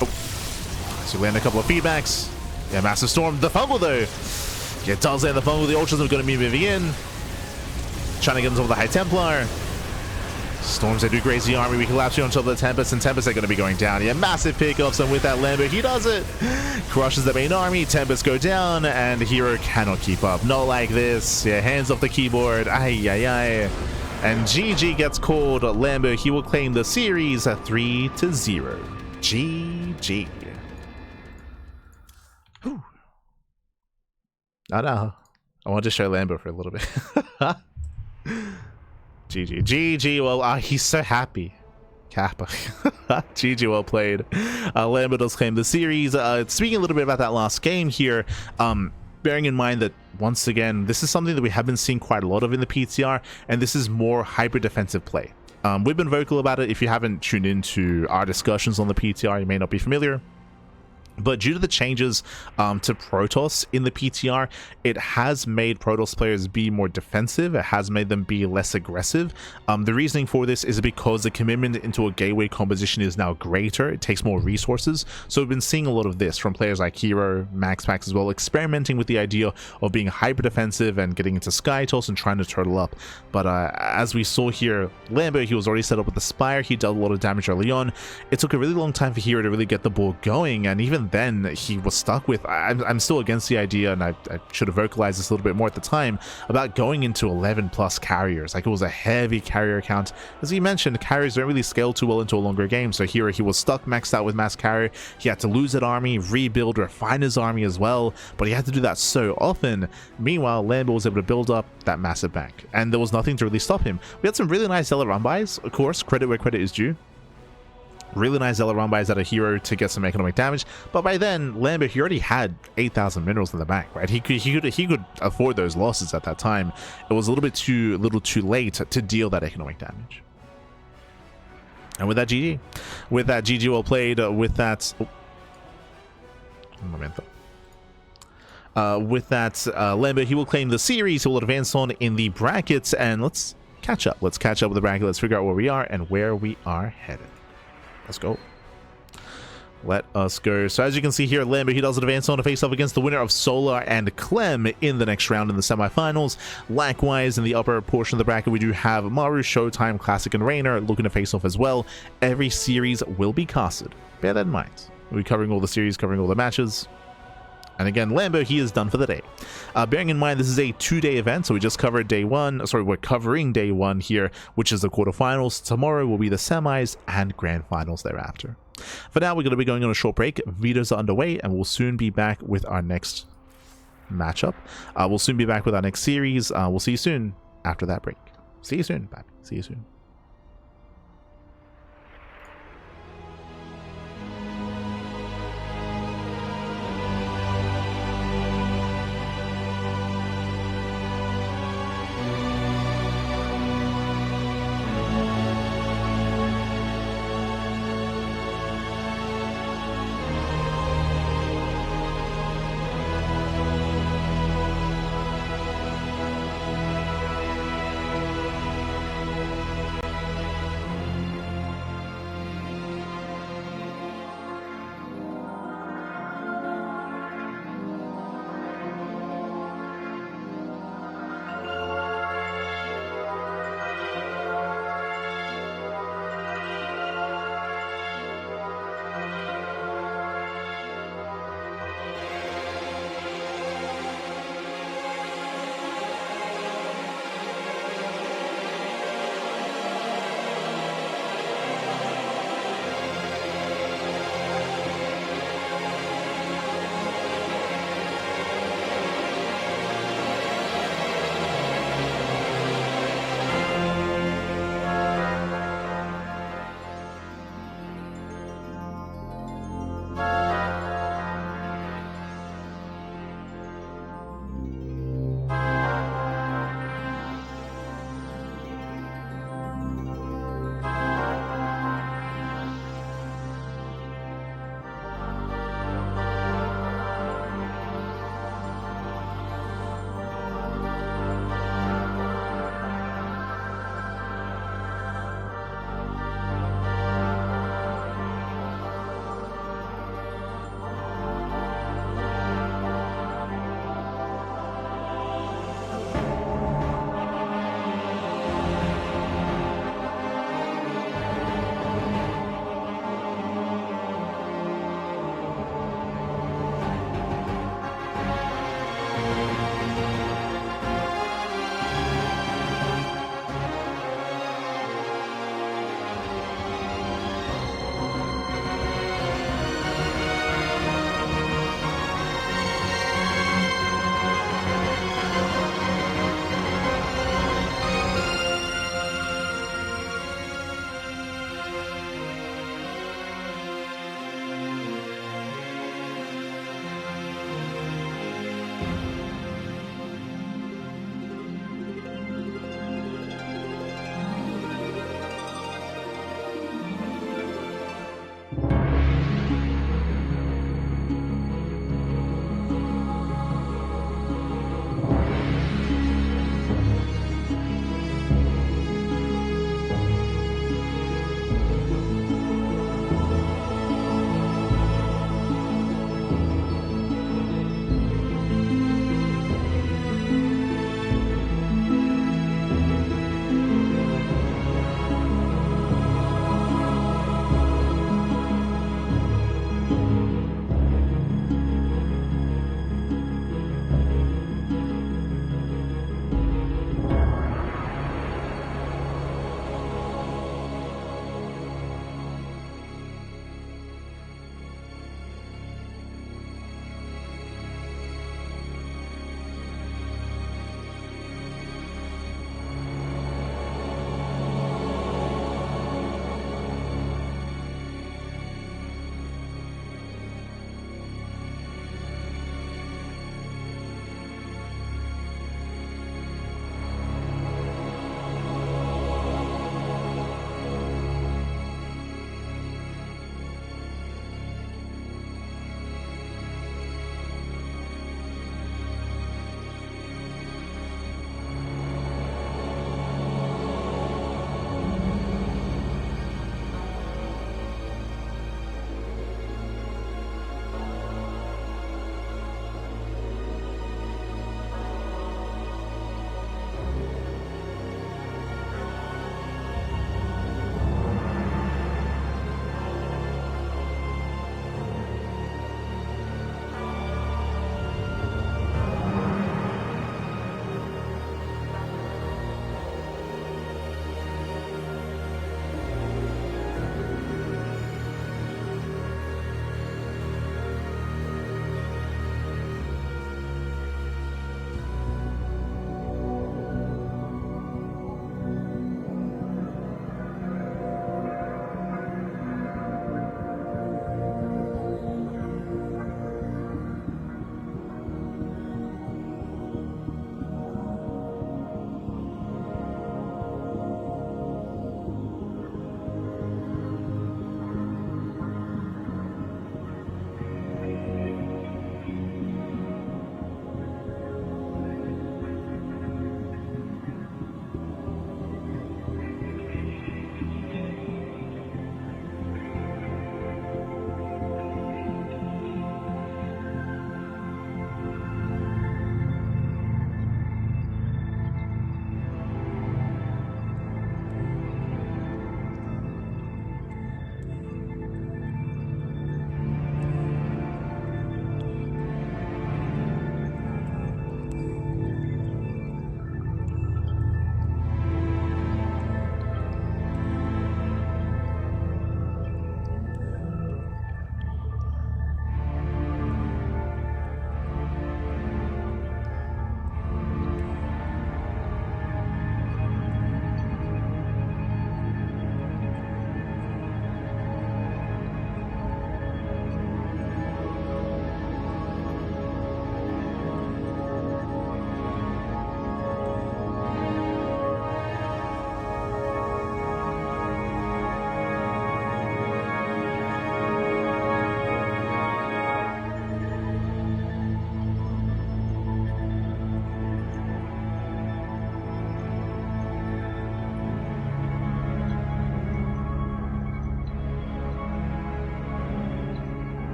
Oh. So we land a couple of feedbacks. Yeah, massive storm. The fumble, though. Yeah, it does land the fumble. The Ultras are going to be moving in. Trying to get into the High Templar. Storms, they do graze the army. We collapse you on top of the Tempest, and Tempest are going to be going down. Yeah, massive pickups, and with that Lambo, he does it. Crushes the main army. Tempest go down, and Hero cannot keep up. Not like this. Yeah, hands off the keyboard. Ay, ay, ay. And GG gets called. Lambo, he will claim the series 3-0. GG. Oh no, I want to show Lambo for a little bit. GG. GG, well, he's so happy. Kappa. GG, well played. Lambo does claim the series. Speaking a little bit about that last game here, bearing in mind that, once again, this is something that we have been seeing quite a lot of in the PTR, and this is more hyper-defensive play. We've been vocal about it. If you haven't tuned into our discussions on the PTR, you may not be familiar. But due to the changes to Protoss in the PTR, it has made Protoss players be more defensive. It has made them be less aggressive. The reasoning for this is because the commitment into a gateway composition is now greater. It takes more resources. So we've been seeing a lot of this from players like Hero, MaxPax as well, experimenting with the idea of being hyper defensive and getting into Sky Toss and trying to turtle up. But as we saw here, Lambo, he was already set up with the Spire. He dealt a lot of damage early on. It took a really long time for Hero to really get the ball going, and even then he was stuck with, I'm still against the idea, and I should have vocalized this a little bit more at the time, about going into 11 plus carriers. Like, it was a heavy carrier count. As he mentioned, carriers don't really scale too well into a longer game, so here he was stuck maxed out with mass carrier. He had to lose that army, rebuild, refine his army as well, but he had to do that so often. Meanwhile, Lambo was able to build up that massive bank, and there was nothing to really stop him. We had some really nice Zealot run-bys, of course, credit where credit is due. Really nice Zealot run-bys at a Hero to get some economic damage, but by then Lambo, he already had 8,000 minerals in the bank, right? He could afford those losses at that time. It was a little too late to deal that economic damage. And with that GG, well played. With that, Lambo, he will claim the series. He will advance on in the brackets, and let's catch up. Let's catch up with the bracket. Let's figure out where we are and where we are headed. Let's go. Let us go. So as you can see here, Lambo, he does advance on to face off against the winner of Solar and Clem in the next round in the semifinals. Likewise, in the upper portion of the bracket, we do have Maru, ShoWTimE, Classic, and Reynor looking to face off as well. Every series will be casted. Bear that in mind. We'll be covering all the series, covering all the matches. And again, Lambo, he is done for the day. Bearing in mind, this is a 2-day event, so we just covered day one. Sorry, we're covering day one here, which is the quarterfinals. Tomorrow will be the semis and grand finals thereafter. For now, we're going to be going on a short break. Videos are underway, and we'll soon be back with our next matchup. We'll soon be back with our next series. We'll see you soon after that break. See you soon. Bye. See you soon.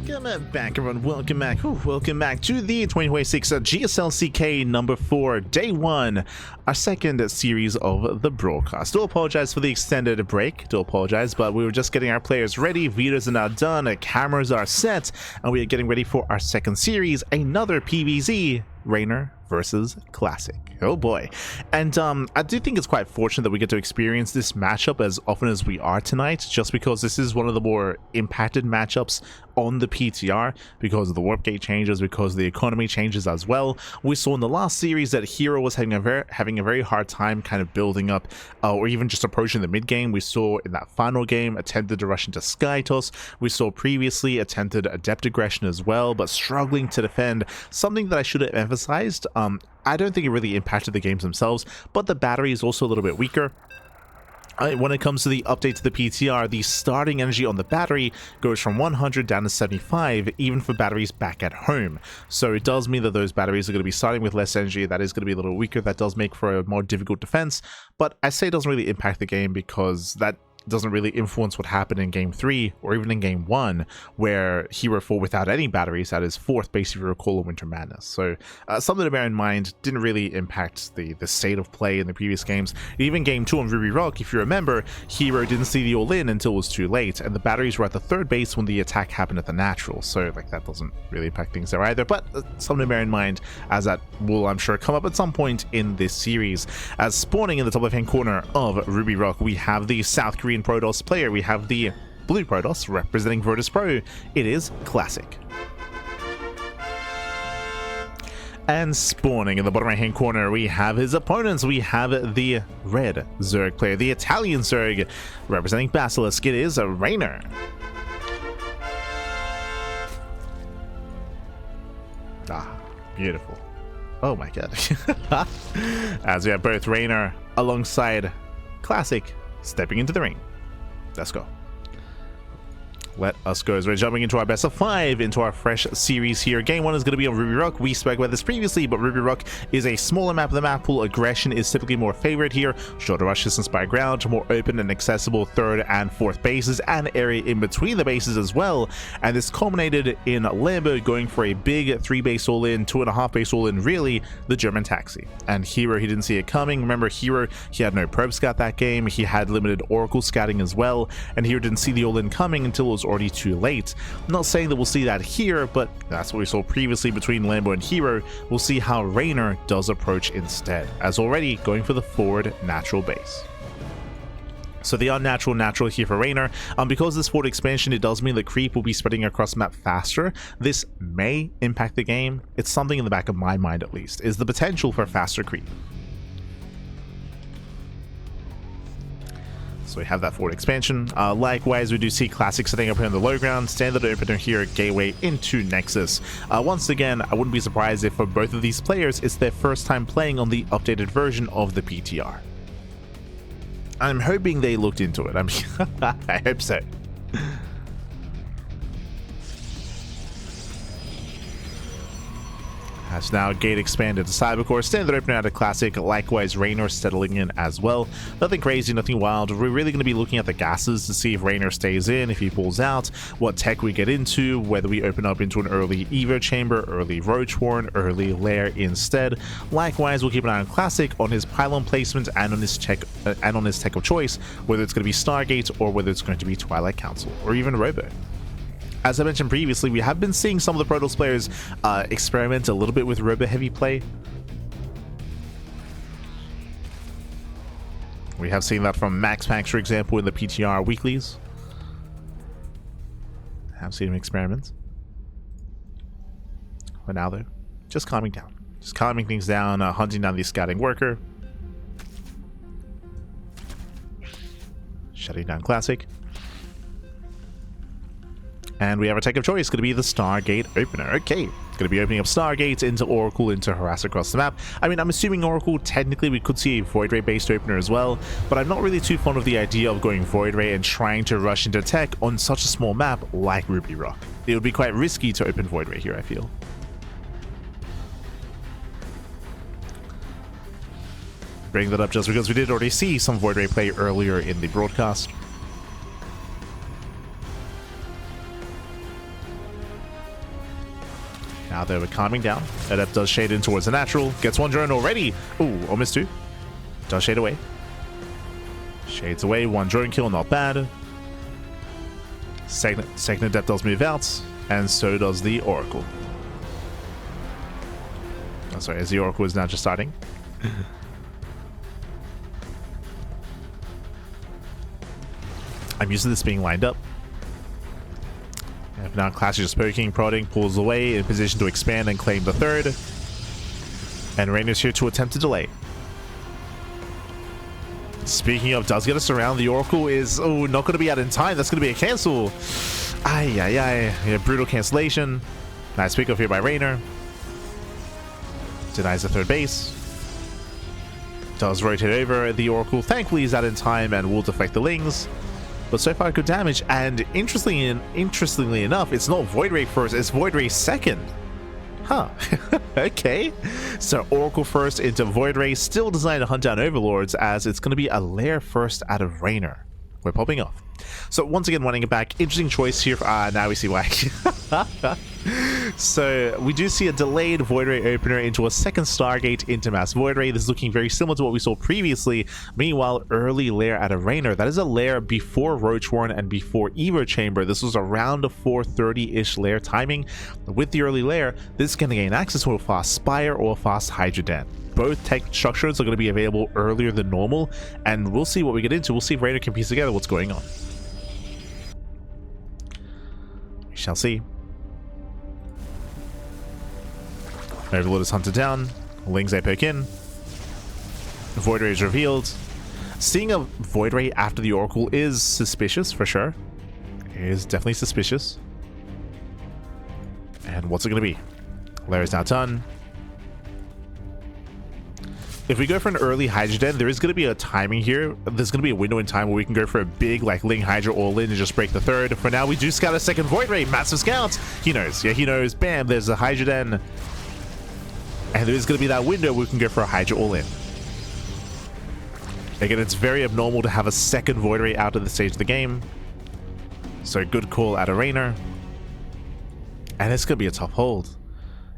Welcome back, everyone. Welcome back. Welcome back to the 2026 GSL CK number 4, day 1, our second series of the broadcast. Do apologize for the extended break. Do apologize, but we were just getting our players ready. Vitas are now done. Cameras are set, and we are getting ready for our second series, another PvZ, Reynor versus Classic. Oh boy. And I do think it's quite fortunate that we get to experience this matchup as often as we are tonight, just because this is one of the more impacted matchups on the PTR because of the warp gate changes, because the economy changes as well. We saw in the last series that Hero was having a very hard time kind of building up or even just approaching the mid game. We saw in that final game attempted to rush into Skytos. We saw previously attempted adept aggression as well, but struggling to defend. Something that I should have emphasized, I don't think it really impacted the games themselves, but the battery is also a little bit weaker. When it comes to the update to the PTR, the starting energy on the battery goes from 100 down to 75, even for batteries back at home. So it does mean that those batteries are going to be starting with less energy. That is going to be a little weaker. That does make for a more difficult defense, but I say it doesn't really impact the game because that doesn't really influence what happened in game 3 or even in game 1, where Hero fought without any batteries at his 4th base, if you recall, in Winter Madness. So something to bear in mind. Didn't really impact the state of play in the previous games. Even game 2 on Ruby Rock, if you remember, Hero didn't see the all-in until it was too late, and the batteries were at the 3rd base when the attack happened at the natural. So like that doesn't really impact things there either, but something to bear in mind, as that will, I'm sure, come up at some point in this series. As spawning in the top left-hand corner of Ruby Rock, we have the South Korean Protoss player. We have the blue Protoss representing Virtus Pro. It is Classic. And spawning in the bottom right hand corner, we have his opponents. We have the red Zerg player, the Italian Zerg representing Basilisk. It is a Reynor. Ah, beautiful. Oh my god. As we have both Reynor alongside Classic stepping into the ring. Let's go. Let us go as we're jumping into our best of 5 into our fresh series here. Game 1 is going to be on Ruby Rock. We spoke about this previously, but Ruby Rock is a smaller map of the map pool. Aggression is typically more favored here. Shorter rush distance by ground, more open and accessible 3rd and 4th bases, and area in between the bases as well. And this culminated in Lambo going for a big 3 base all in, 2.5 base all in, really the German taxi. And Hero, he didn't see it coming. Remember, Hero, he had no probe scout that game. He had limited oracle scouting as well, and Hero didn't see the all in coming until it was already too late. I'm not saying that we'll see that here, but that's what we saw previously between Lambo and Hero. We'll see how Reynor does approach instead, as already going for the forward natural base. So the unnatural natural here for Reynor. Because this forward expansion, it does mean that creep will be spreading across the map faster. This may impact the game. It's something in the back of my mind, at least, is the potential for faster creep. So we have that forward expansion. Likewise, we do see Classic setting up here on the low ground, standard opener here at Gateway into Nexus. Once again, I wouldn't be surprised if for both of these players, it's their first time playing on the updated version of the PTR. I'm hoping they looked into it. I mean, I hope so. Has now gate expanded to Cybercore, standard opener out of Classic. Likewise, Reynor settling in as well. Nothing crazy, nothing wild. We're really going to be looking at the gases to see if Reynor stays in, if he pulls out, what tech we get into, whether we open up into an early Evo chamber, early Roach Warren, early Lair instead. Likewise, we'll keep an eye on Classic, on his pylon placement, and on his tech of choice, whether it's going to be Stargate or whether it's going to be Twilight Council or even Robo. As I mentioned previously, we have been seeing some of the Protoss players experiment a little bit with robo-heavy play. We have seen that from Max Pax, for example, in the PTR weeklies. Have seen him experiment. But now, though, just calming down. Just calming things down, hunting down the scouting worker. Shutting down Classic. And we have a tech of choice, going to be the Stargate opener. Okay, it's going to be opening up Stargates into Oracle, into Harass across the map. I mean, I'm assuming Oracle, technically we could see a Void Ray based opener as well, but I'm not really too fond of the idea of going Void Ray and trying to rush into tech on such a small map like Ruby Rock. It would be quite risky to open Void Ray here, I feel. Bring that up just because we did already see some Void Ray play earlier in the broadcast. Now they were calming down. Adept does shade in towards the natural. Gets one drone already. Ooh, almost two. Does shade away. Shades away. One drone kill, not bad. Second Adept does move out. And so does the Oracle. Oh, sorry, as the Oracle is now just starting. I'm used to this being lined up. And now Classic just poking, prodding, pulls away in position to expand and claim the third. And Reynor's here to attempt to delay. Speaking of, does get us around. The Oracle is, oh, not going to be out in time. That's going to be a cancel. Ay, ay, ay. Yeah, brutal cancellation. Nice pick off here by Reynor. Denies the third base. Does rotate over. The Oracle thankfully is out in time and will deflect the Lings. But so far good damage, and interestingly enough, it's not Void Ray first, it's Void Ray second. Huh. Okay. So Oracle first into Void Ray, still designed to hunt down Overlords, as it's going to be a Lair first out of Reynor. We're popping off. So once again, running it back. Interesting choice here. Now we see why. So we do see a delayed Void Ray opener into a second Stargate into Mass Void Ray. This is looking very similar to what we saw previously. Meanwhile, early Lair out of Reynor. That is a Lair before Roach Warren and before Evo Chamber. This was around a 4:30-ish Lair timing. With the early Lair, this is going to gain access to a fast Spire or a fast Hydra Den. Both tech structures are going to be available earlier than normal, and we'll see what we get into. We'll see if Reynor can piece together what's going on. We shall see. Overlord is hunted down. Lings they poke in. Void Ray is revealed. Seeing a Void Ray after the Oracle is suspicious for sure. It is definitely suspicious. And what's it going to be? Lair is now done. If we go for an early Hydra Den, there is going to be a timing here. There's going to be a window in time where we can go for a big, like, Ling Hydra all in and just break the third. For now, we do scout a second Void Ray. Massive scout. He knows. Yeah, he knows. Bam, there's a Hydra Den. And there is going to be that window where we can go for a Hydra all in. Again, it's very abnormal to have a second Void Ray out at this stage of the game. So good call out of Reynor. And it's going to be a tough hold.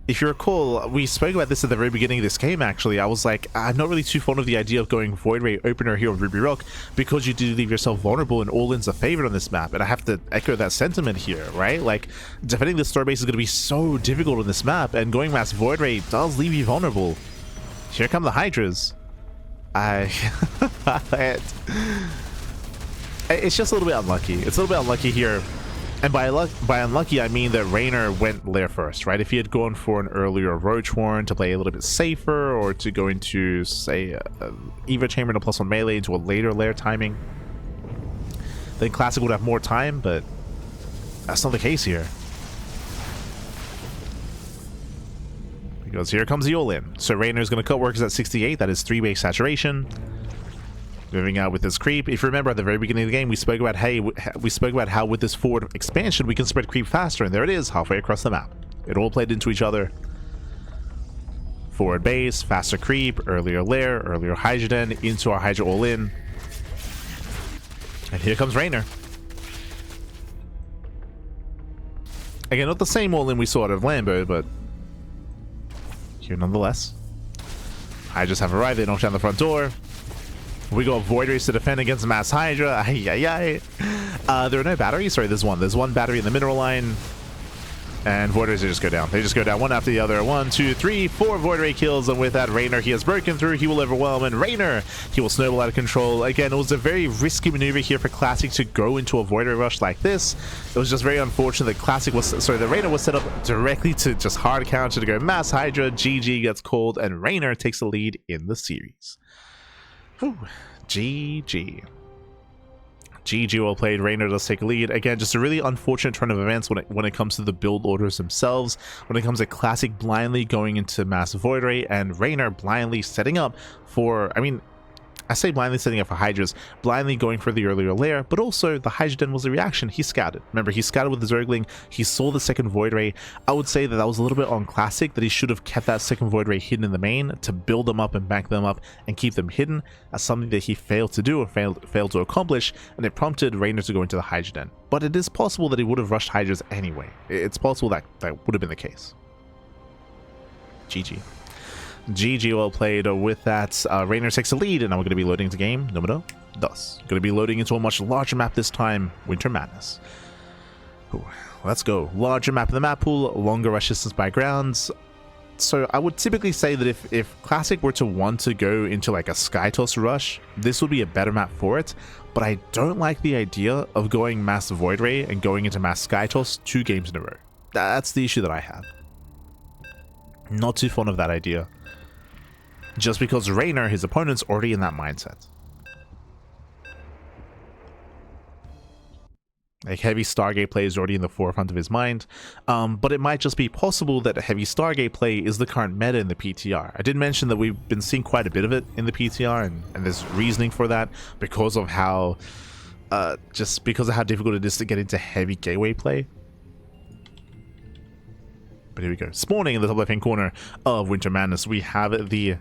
If you recall, we spoke about this at the very beginning of this game, actually. I was like, I'm not really too fond of the idea of going Void Ray opener here on Ruby Rock because you do leave yourself vulnerable and all-ins are favored on this map. And I have to echo that sentiment here, right? Like, defending the store base is going to be so difficult on this map, and going Mass Void Ray does leave you vulnerable. Here come the Hydras. It's just a little bit unlucky. It's a little bit unlucky here. And by unlucky, I mean that Reynor went Lair first, right? If he had gone for an earlier Roach Warren to play a little bit safer, or to go into, say, Evo Chamber and a +1 melee into a later Lair timing, then Classic would have more time, but that's not the case here. Because here comes the all-in. So Reynor's going to cut workers at 68. That is 3 base saturation. Moving out with this creep. If you remember at the very beginning of the game, we spoke about how with this forward expansion we can spread creep faster, and there it is, halfway across the map. It all played into each other. Forward base, faster creep, earlier Lair, earlier Hydra Den, into our Hydra all-in. And here comes Reynor. Again, not the same all-in we saw out of Lambo, but here nonetheless. Hydras have arrived, they knock down the front door. We got Void Rays to defend against Mass Hydra. Ay, ay, ay. There are no batteries. Sorry, there's one. There's one battery in the mineral line. And Void Rays, they just go down. They just go down one after the other. 1, 2, 3, 4 Void Ray kills. And with that, Reynor, he has broken through. He will overwhelm. And Reynor, he will snowball out of control. Again, it was a very risky maneuver here for Classic to go into a Void Ray rush like this. It was just very unfortunate that the Reynor was set up directly to just hard counter to go Mass Hydra. GG gets called. And Reynor takes the lead in the series. Whew. GG. GG well played. Reynor does take a lead. Again, just a really unfortunate turn of events when it comes to the build orders themselves. When it comes to Classic blindly going into Mass Void Ray and Reynor blindly setting up for, I say blindly setting up for Hydras, blindly going for the earlier Lair, but also the Hydra Den was a reaction. He scouted. Remember, he scouted with the Zergling. He saw the second Void Ray. I would say that that was a little bit on Classic, that he should have kept that second Void Ray hidden in the main to build them up and back them up and keep them hidden. As something that he failed to do or failed to accomplish, and it prompted Reynor to go into the Hydra Den. But it is possible that he would have rushed Hydras anyway. It's possible that that would have been the case. GG. GG, well played. With that, Reynor takes the lead, and now we're going to be loading into game numero 2. Going to be loading into a much larger map this time, Winter Madness. Ooh, let's go. Larger map in the map pool, longer rush distance by grounds. So I would typically say that if Classic were to want to go into like a Sky Toss rush, this would be a better map for it. But I don't like the idea of going Mass Void Ray and going into Mass Sky Toss 2 games in a row. That's the issue that I have. Not too fond of that idea. Just because Reynor, his opponent's already in that mindset. Like, heavy Stargate play is already in the forefront of his mind, but it might just be possible that heavy Stargate play is the current meta in the PTR. I did mention that we've been seeing quite a bit of it in the PTR, and there's reasoning for that because of how, just because of how difficult it is to get into heavy gateway play. But here we go. Spawning in the top left-hand corner of Winter Madness, we have the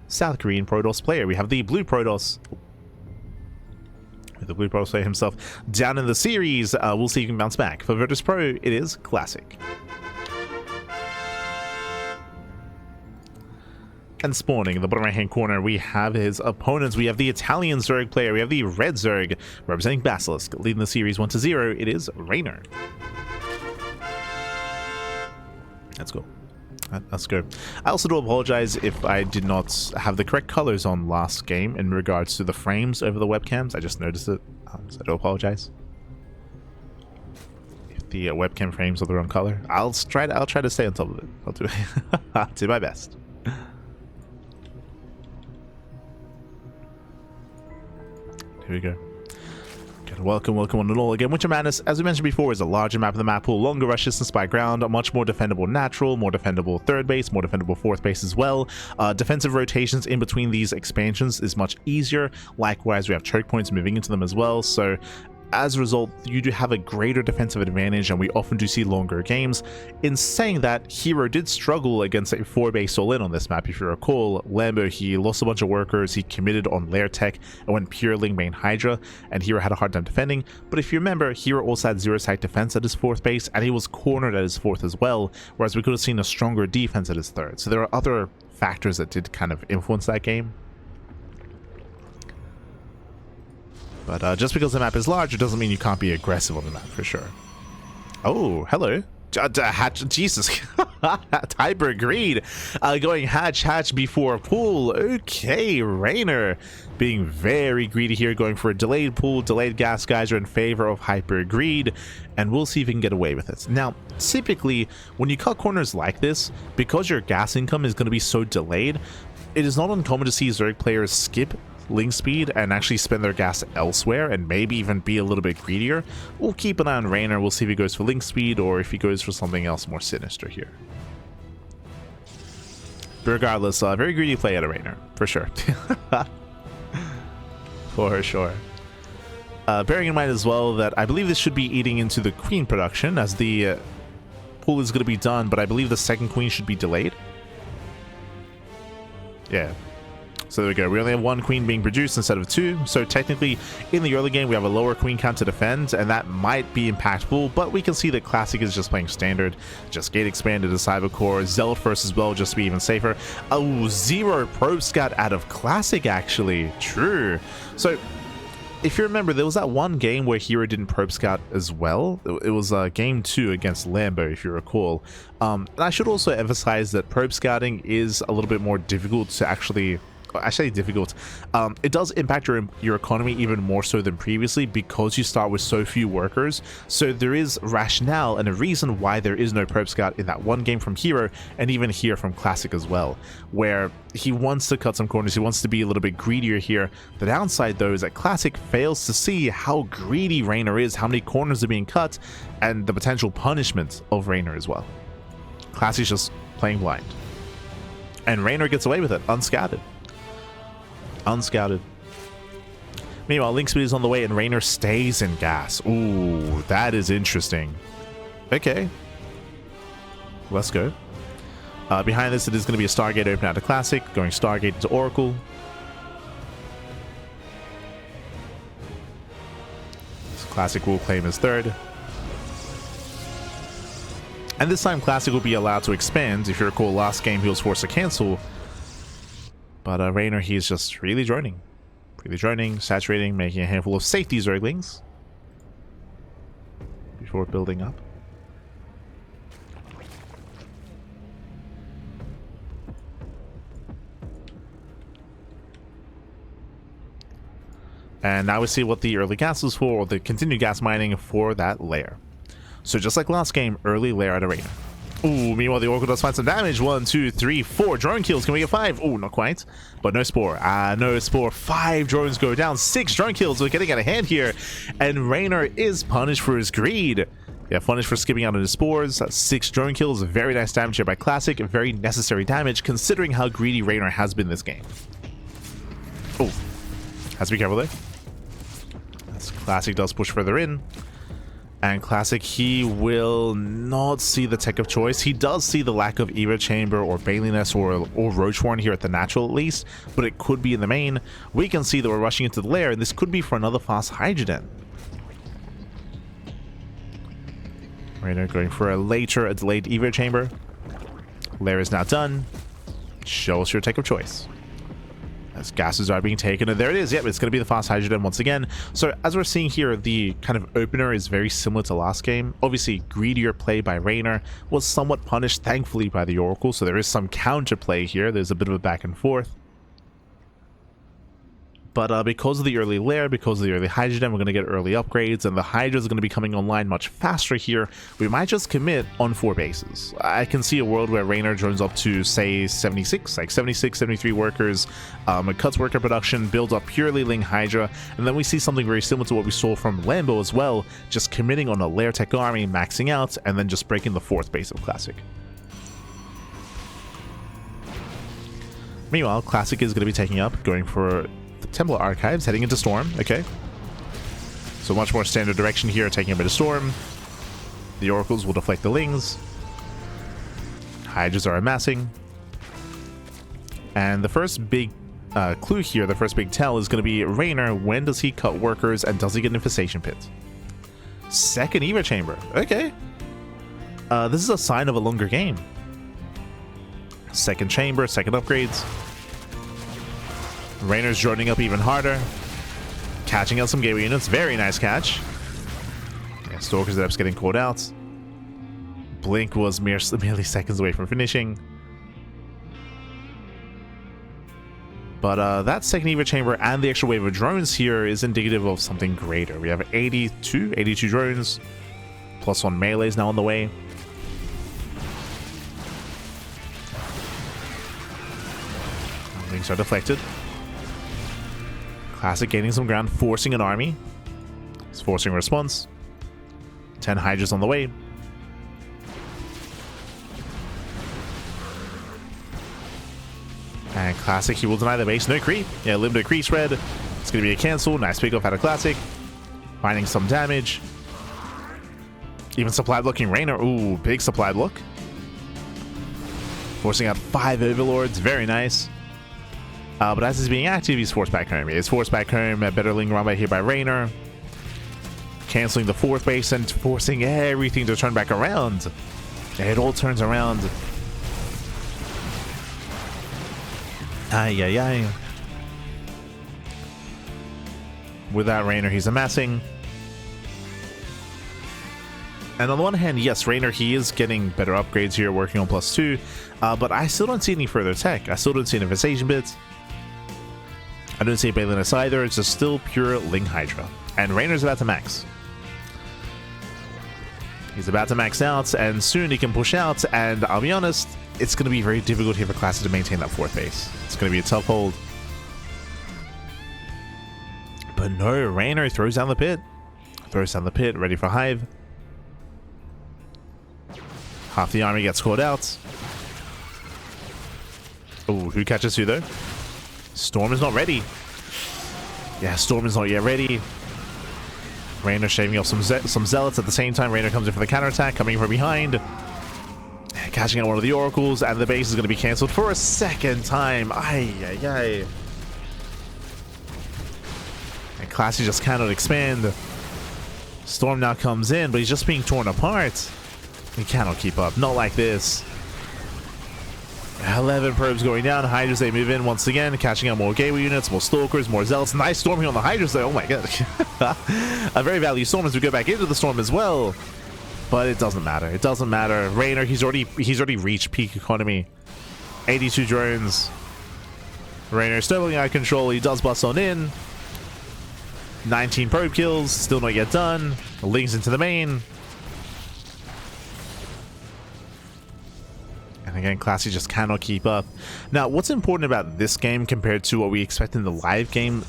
South Korean Protoss player. We have the blue Protoss. The blue Protoss player himself down in the series. We'll see if he can bounce back. For Virtus Pro, it is Classic. And spawning in the bottom right-hand corner, we have his opponents. We have the Italian Zerg player. We have the red Zerg representing Basilisk. Leading the series 1-0, it is Reynor. Let's go. Let's go. I also do apologize if I did not have the correct colors on last game in regards to the frames over the webcams. I just noticed it, so I do apologize. If the webcam frames are the wrong color, I'll try to stay on top of it. I'll do I'll do my best. Here we go. Welcome one and all. Again, Winter Madness, as we mentioned before, is a larger map of the map pool, longer rush distance by ground, a much more defendable natural, more defendable third base, more defendable fourth base as well. Defensive rotations in between these expansions is much easier. Likewise, we have choke points moving into them as well, so as a result, you do have a greater defensive advantage, and we often do see longer games. In saying that, Hero did struggle against a 4-base all-in on this map, if you recall. Lambo, he lost a bunch of workers, he committed on Lair Tech, and went pure Ling main Hydra, and Hero had a hard time defending. But if you remember, Hero also had zero-site defense at his 4th base, and he was cornered at his 4th as well, whereas we could have seen a stronger defense at his 3rd. So there are other factors that did kind of influence that game. But just because the map is larger doesn't mean you can't be aggressive on the map, for sure. Oh, hello. Hatch, Jesus. Typer agreed. Going hatch before pool. Okay, Reynor being very greedy here, going for a delayed pool. Delayed gas guys are in favor of Hyper agreed, and we'll see if we can get away with it. Now, typically, when you cut corners like this, because your gas income is going to be so delayed, it is not uncommon to see Zerg players skip Ling speed and actually spend their gas elsewhere and maybe even be a little bit greedier. We'll keep an eye on Reynor. We'll see if he goes for Ling speed or if he goes for something else more sinister here. But regardless, very greedy play out of Reynor, for sure. For sure. Bearing in mind as well that I believe this should be eating into the queen production, as the pool is going to be done, but I believe the second queen should be delayed. Yeah. So there we go. We only have 1 queen being produced instead of 2. So technically, in the early game, we have a lower queen count to defend, and that might be impactful. But we can see that Classic is just playing standard. Just gate expanded to Cyber Core. Zealot first as well, just to be even safer. Oh, 0 Probe Scout out of Classic, actually. True. So if you remember, there was that one game where Hero didn't Probe Scout as well. It was game 2 against Lambo, if you recall. And I should also emphasize that Probe Scouting is a little bit more difficult to actually difficult. It does impact your economy even more so than previously because you start with so few workers. So there is rationale and a reason why there is no Probe Scout in that one game from Hero, and even here from Classic as well, where he wants to cut some corners, he wants to be a little bit greedier here. The downside though is that Classic fails to see how greedy Reynor is, how many corners are being cut, and the potential punishment of Reynor as well. Classic's just playing blind, and Reynor gets away with it unscouted. Meanwhile, Link speed is on the way and Reynor stays in gas. Ooh, that is interesting. Okay, let's go. Behind this, it is going to be a Stargate open out to Classic, going Stargate into Oracle. So Classic will claim his 3rd. And this time Classic will be allowed to expand. If you recall, last game he was forced to cancel. But Reynor, he's just really droning. Really droning, saturating, making a handful of safety Zerglings before building up. And now we see what the early gas is for, or the continued gas mining for that lair. So just like last game, early lair at Arena. Ooh, meanwhile the Oracle does find some damage. 1, 2, 3, 4 drone kills. Can we get 5? Ooh, not quite. But no Spore. No Spore. 5 drones go down. 6 drone kills. We're getting out of hand here. And Reynor is punished for his greed. Yeah, punished for skipping out on his Spores. 6 drone kills. Very nice damage here by Classic. Very necessary damage considering how greedy Reynor has been this game. Oh, has to be careful there. Classic does push further in, and Classic, he will not see the tech of choice. He does see the lack of Evo Chamber or Bailiness or Roachhorn here at the natural at least, but it could be in the main. We can see that we're rushing into the lair, and this could be for another fast Hydrogen. Reynor going for a delayed Evo Chamber. Lair is now done. Show us your tech of choice. As gases are being taken, and there it is. Yep, it's going to be the fast Hydrogen once again. So as we're seeing here, the kind of opener is very similar to last game. Obviously, greedier play by Reynor was somewhat punished, thankfully, by the Oracle. So there is some counterplay here. There's a bit of a back and forth. But because of the early lair, because of the early Hydrogen, we're going to get early upgrades, and the Hydras are going to be coming online much faster here. We might just commit on 4 bases. I can see a world where Reynor joins up to, say, 76, like 76, 73 workers, it cuts worker production, builds up purely Ling Hydra, and then we see something very similar to what we saw from Lambo as well, just committing on a lair tech army, maxing out, and then just breaking the 4th base of Classic. Meanwhile, Classic is going to be taking up, going for the Templar Archives, heading into Storm. Okay, so much more standard direction here, taking a bit of Storm. The Oracles will deflect the Lings. Hydras are amassing, and the first big clue here, the first big tell, is going to be Reynor. When does he cut workers, and does he get an Infestation Pit? Second Evo Chamber. Okay, this is a sign of a longer game. Second chamber, second upgrades. Reynor's joining up even harder, catching out some gateway units. Very nice catch. Yeah, Stalker's Adept's getting caught out. Blink was merely seconds away from finishing. But that second Evo Chamber and the extra wave of drones here is indicative of something greater. We have 82 drones, plus 1 melee is now on the way. Things are deflected. Classic gaining some ground, forcing an army. He's forcing a response. 10 Hydras on the way. And Classic, he will deny the base. No creep. Yeah, limited creep spread. It's going to be a cancel. Nice pick off out of Classic. Finding some damage. Even supply blocking Reynor. Ooh, big supply block. Forcing out 5 Overlords. Very nice. But as he's being active, he's forced back home. He's forced back home. A better Ling run by here by Reynor. Canceling the 4th base and forcing everything to turn back around. It all turns around. Ay, ay, ay. Without Reynor, he's amassing. And on the one hand, yes, Reynor, he is getting better upgrades here, working on +2. But I still don't see any further tech. I still don't see an Infestation bits. I don't see a Bailiness either. It's just still pure Ling Hydra. And Reynor's about to max. He's about to max out, and soon he can push out. And I'll be honest, it's going to be very difficult here for Classic to maintain that 4th base. It's going to be a tough hold. But no, Reynor throws down the pit. Throws down the pit, ready for Hive. Half the army gets caught out. Oh, who catches who though? Storm is not ready. Yeah, Storm is not yet ready. Reynor shaving off some zealots at the same time. Reynor comes in for the counterattack, coming from behind. Catching out one of the Oracles, and the base is going to be cancelled for a second time. Ay, ay, ay. And Classy just cannot expand. Storm now comes in, but he's just being torn apart. He cannot keep up. Not like this. 11 probes going down. Hydras, they move in once again, catching up more gateway units, more stalkers, more zealots. Nice storming on the Hydras though. Oh my god. A very valuable storm as we go back into the storm as well. But it doesn't matter. It doesn't matter. Reynor, he's already reached peak economy. 82 drones. Reynor still out of control. He does bust on in. 19 probe kills, still not yet done. Links into the main. And again, Classy just cannot keep up. Now, what's important about this game compared to what we expect in the live game,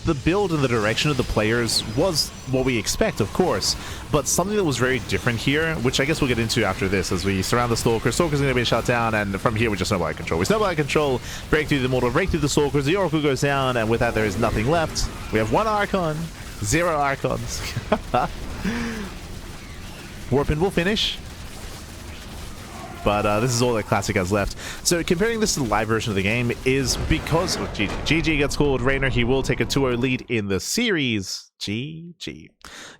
the build and the direction of the players was what we expect, of course, but something that was very different here, which I guess we'll get into after this as we surround the Stalker. Stalker's going to be shut down, and from here we just snowball out of control. We snowball out of control, break through the Mortal, break through the Stalkers, the Oracle goes down, and with that there is nothing left. We have 1 Archon, 0 Archons. Warpin will finish. But this is all that Classic has left. So comparing this to the live version of the game is because GG gets called. Reynor, he will take a 2-0 lead in the series. GG.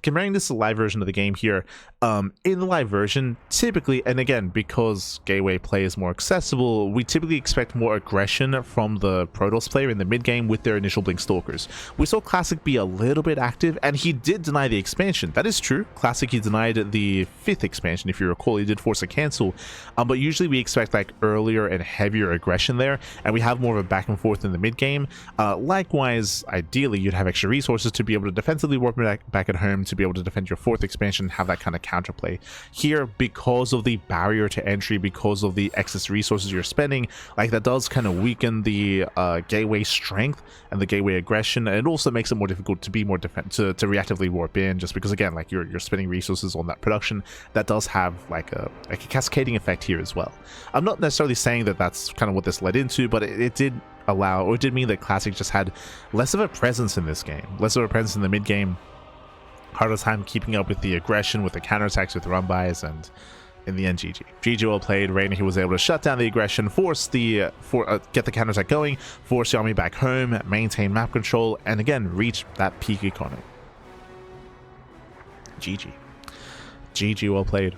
Comparing this to the live version of the game here, in the live version, typically, and again, because gateway play is more accessible, we typically expect more aggression from the Protoss player in the mid game with their initial Blink Stalkers. We saw Classic be a little bit active, and he did deny the expansion. That is true. Classic, he denied the 5th expansion, if you recall. He did force a cancel, but usually we expect like earlier and heavier aggression there, and we have more of a back and forth in the mid game. Likewise, ideally, you'd have extra resources to be able to defensively warp back at home, to be able to defend your 4th expansion and have that kind of counterplay. Here, because of the barrier to entry, because of the excess resources you're spending, like that does kind of weaken the gateway strength and the gateway aggression, and it also makes it more difficult to be more to reactively warp in, just because again, like you're spending resources on that production. That does have like a cascading effect here as well. I'm not necessarily saying that that's kind of what this led into, but it did allow, or it did mean that Classic just had less of a presence in this game, less of a presence in the mid game, harder time keeping up with the aggression, with the counterattacks, with run bys, and in the end, GG well played. Reynor, he was able to shut down the aggression, force the get the counterattack going, force the army back home, maintain map control, and again reach that peak economy. GG well played.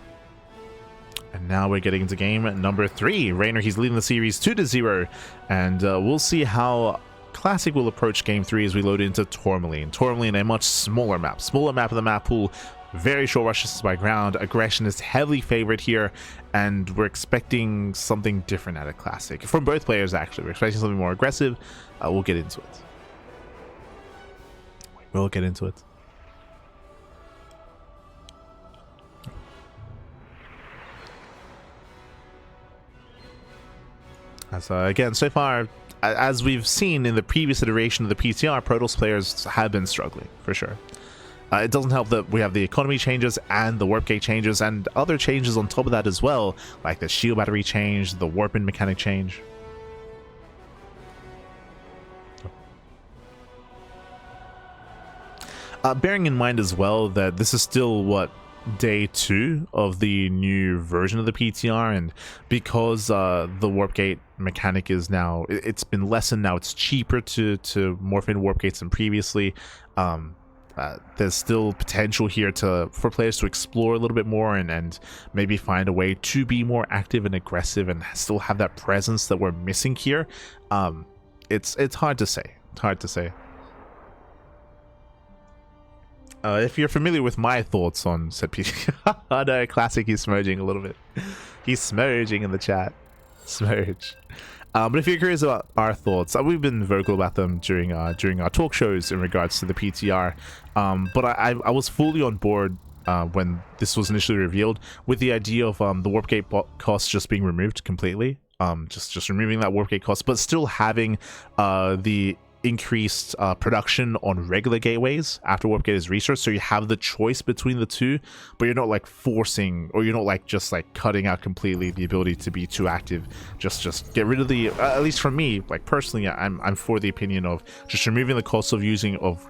And now we're getting into game number 3. Reynor, he's leading the series 2-0, and we'll see how Classic will approach game 3 as we load into Tourmaline. Tourmaline, a much smaller map of the map pool, very short rushes by ground, aggression is heavily favored here, and we're expecting something different out of Classic. From both players, actually. We're expecting something more aggressive. We'll get into it. Again, so far, as we've seen in the previous iteration of the PTR, Protoss players have been struggling, for sure. It doesn't help that we have the economy changes and the warp gate changes and other changes on top of that as well, like the shield battery change, the warp-in mechanic change. Bearing in mind as well that this is still, what, day 2 of the new version of the PTR, and because the warp gate mechanic is now, it's been lessened, now it's cheaper to morph in warp gates than previously. There's still potential here for players to explore a little bit more and maybe find a way to be more active and aggressive and still have that presence that we're missing here. It's hard to say. If you're familiar with my thoughts on set piece, oh no, Classic, he's smudging a little bit. He's smudging in the chat. Smudge. But if you're curious about our thoughts, we've been vocal about them during our talk shows in regards to the PTR. But I was fully on board when this was initially revealed with the idea of the warp gate cost just being removed completely. Just removing that warp gate cost, but still having the increased production on regular gateways after warp gate is researched, so you have the choice between the two, but you're not like forcing, or you're not like just like cutting out completely the ability to be too active. Just get rid of the at least for me, like personally, I'm for the opinion of just removing the cost of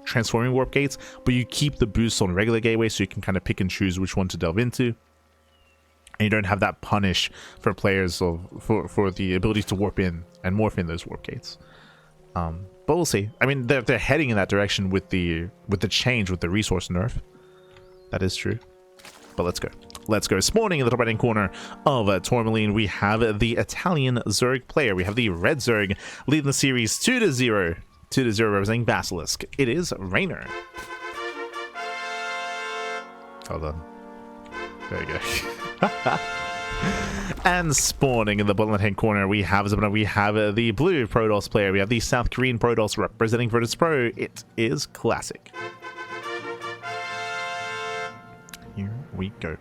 transforming warp gates, but you keep the boost on regular gateways so you can kind of pick and choose which one to delve into, and you don't have that punish for players for the ability to warp in and morph in those warp gates. But we'll see. I mean, they're heading in that direction with the change, with the resource nerf. That is true. But let's go. Let's go. Spawning in the top right-hand corner of Tourmaline, we have the Italian Zerg player. We have the red Zerg leading the series 2-0. 2-0 representing Basilisk. It is Reynor. Hold on. There you go. And spawning in the bottom left-hand corner, we have the blue Protoss player. We have the South Korean Protoss representing Virtus Pro. It is Classic. Here we go.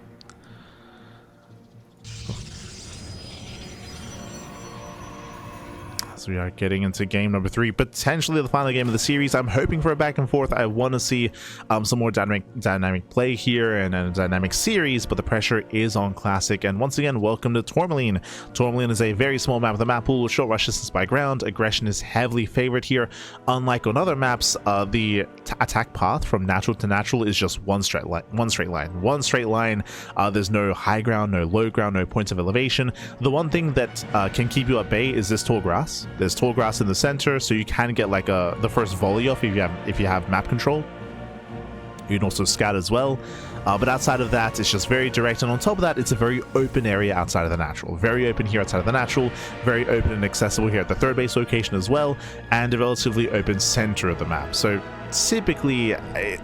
So we are getting into game number 3, potentially the final game of the series. I'm hoping for a back and forth. I want to see some more dynamic play here and a dynamic series, but the pressure is on Classic. And once again, welcome to Tourmaline. Tourmaline is a very small map with a map pool, short rush distance by ground. Aggression is heavily favored here. Unlike on other maps, the attack path from natural to natural is just one straight line. There's no high ground, no low ground, no points of elevation. The one thing that can keep you at bay is this tall grass. There's tall grass in the center, so you can get like the first volley off if you have map control. You can also scout as well, but outside of that, it's just very direct. And on top of that, it's a very open area outside of the natural. Very open here outside of the natural. Very open and accessible here at the third base location as well, and a relatively open center of the map. So typically,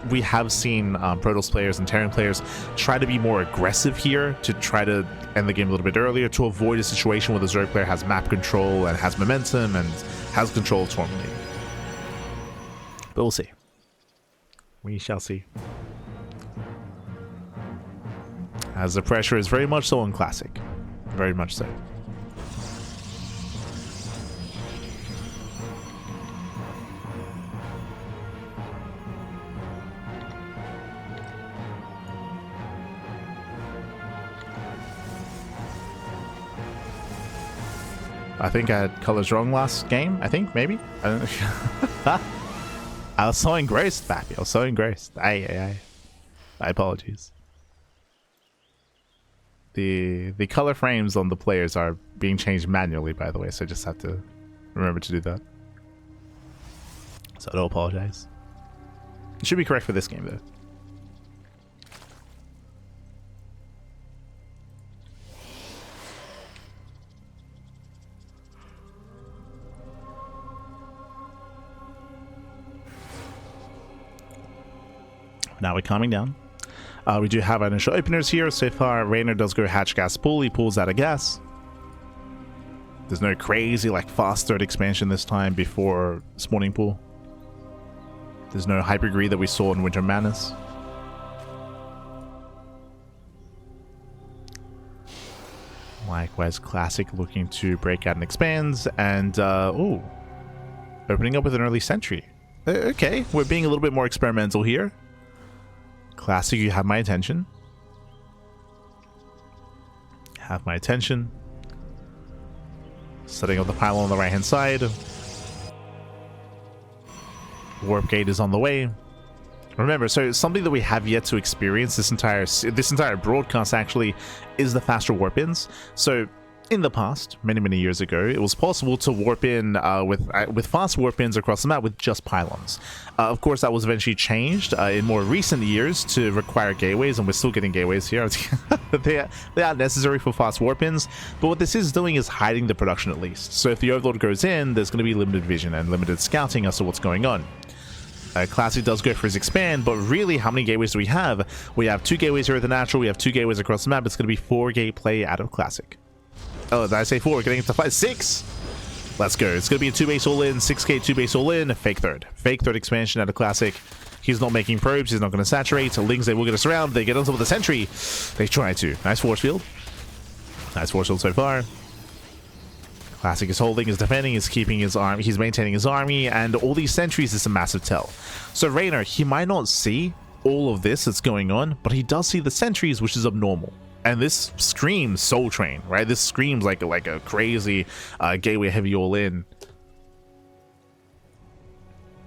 we have seen Protoss players and Terran players try to be more aggressive here to try to end the game a little bit earlier to avoid a situation where the Zerg player has map control and has momentum and has control of Tourmaline. But we'll see. We shall see. As the pressure is very much so on Classic. Very much so. I think I had colors wrong last game. I think, maybe. I don't know. I was so engrossed, Pappy. I was so engrossed. My apologies. The color frames on the players are being changed manually, by the way, so I just have to remember to do that. So I don't apologize. It should be correct for this game, though. Now we're calming down. We do have our initial openers here. So far, Reynor does go hatch gas pool. He pulls out a gas. There's no crazy, like, fast third expansion this time before spawning pool. There's no hypergree that we saw in Winter Madness. Likewise, Classic looking to break out and expands. And, ooh, opening up with an early sentry. Okay, we're being a little bit more experimental here. Classic, you have my attention. Have my attention. Setting up the pylon on the right hand side. Warp gate is on the way. Remember, so something that we have yet to experience this entire broadcast actually is the faster warp ins. So in the past, many years ago, it was possible to warp in with fast warp ins across the map with just pylons. Of course, that was eventually changed in more recent years to require gateways, and we're still getting gateways here. They are necessary for fast warp ins, but what this is doing is hiding the production at least. So if the Overlord goes in, there's going to be limited vision and limited scouting as to what's going on. Classic does go for his expand, but really, how many gateways do we have? We have 2 gateways here at the natural, we have 2 gateways across the map. It's going to be 4 gate play out of Classic. Oh, did I say 4? We're getting into 5. 6! Let's go. It's going to be a 2-base all-in, 6k 2-base all-in, fake third. Fake third expansion out of Classic. He's not making probes, he's not going to saturate. Lings, they will get us around. They get on top of the sentry. They try to. Nice force field. Nice force field so far. Classic is holding, is defending, is keeping his army, he's maintaining his army, and all these sentries is a massive tell. So Reynor, he might not see all of this that's going on, but he does see the sentries, which is abnormal. And this screams Soul Train, right? This screams like a crazy gateway heavy all in.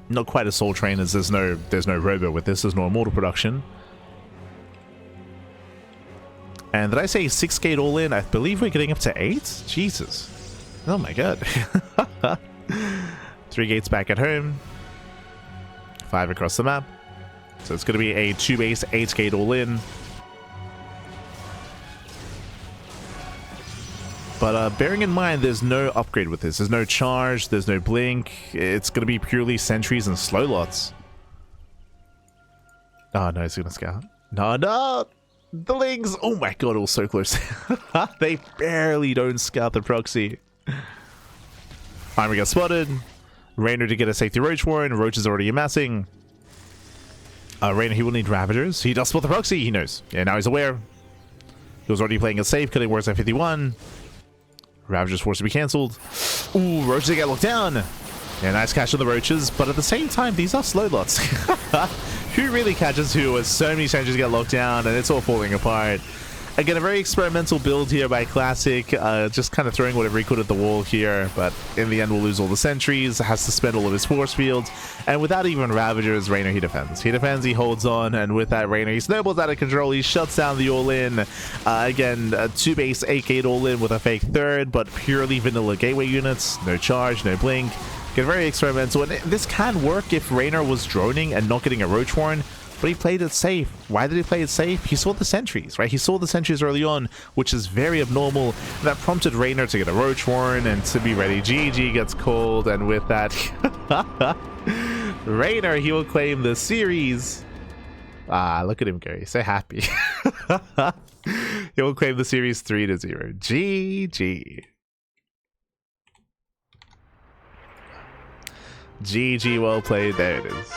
Not quite a Soul Train, as there's no robo with this. There's no immortal production. And did I say 6 gate all in? I believe we're getting up to 8. Jesus, oh my god. 3 gates back at home. 5 across the map. So it's going to be a 2-base 8 gate all in. But bearing in mind, there's no upgrade with this. There's no charge, there's no blink. It's going to be purely sentries and slow lots. Oh, no, he's going to scout. No, no! The Lings! Oh my god, it was so close. They barely don't scout the proxy. Armor got spotted. Reynor to get a safety Roach Warren. Roach is already amassing. Reynor, he will need Ravagers. He does spot the proxy, he knows. Yeah, now he's aware. He was already playing it safe, cutting works at 51. Ravagers forced to be cancelled. Ooh, Roaches get locked down. Yeah, nice catch on the Roaches, but at the same time, these are slow lots. Who really catches who as so many sentries get locked down and it's all falling apart? Again, a very experimental build here by Classic, just kind of throwing whatever he could at the wall here, but in the end we'll lose all the sentries, has to spend all of his force fields, and without even Ravagers, Reynor, he defends. He defends, he holds on, and with that Reynor, he snowballs out of control, he shuts down the all-in. Again, 2 base AK all-in with a fake third, but purely vanilla gateway units, no charge, no blink. Get very experimental, and this can work if Reynor was droning and not getting a Roach Warren. But he played it safe. Why did he play it safe? He saw the sentries, right? He saw the sentries early on, which is very abnormal. That prompted Reynor to get a Roach Warren and to be ready. GG gets called, and with that, Reynor, he will claim the series. Ah, look at him go. He's so happy. He will claim the series 3-0. GG. GG, well played. There it is.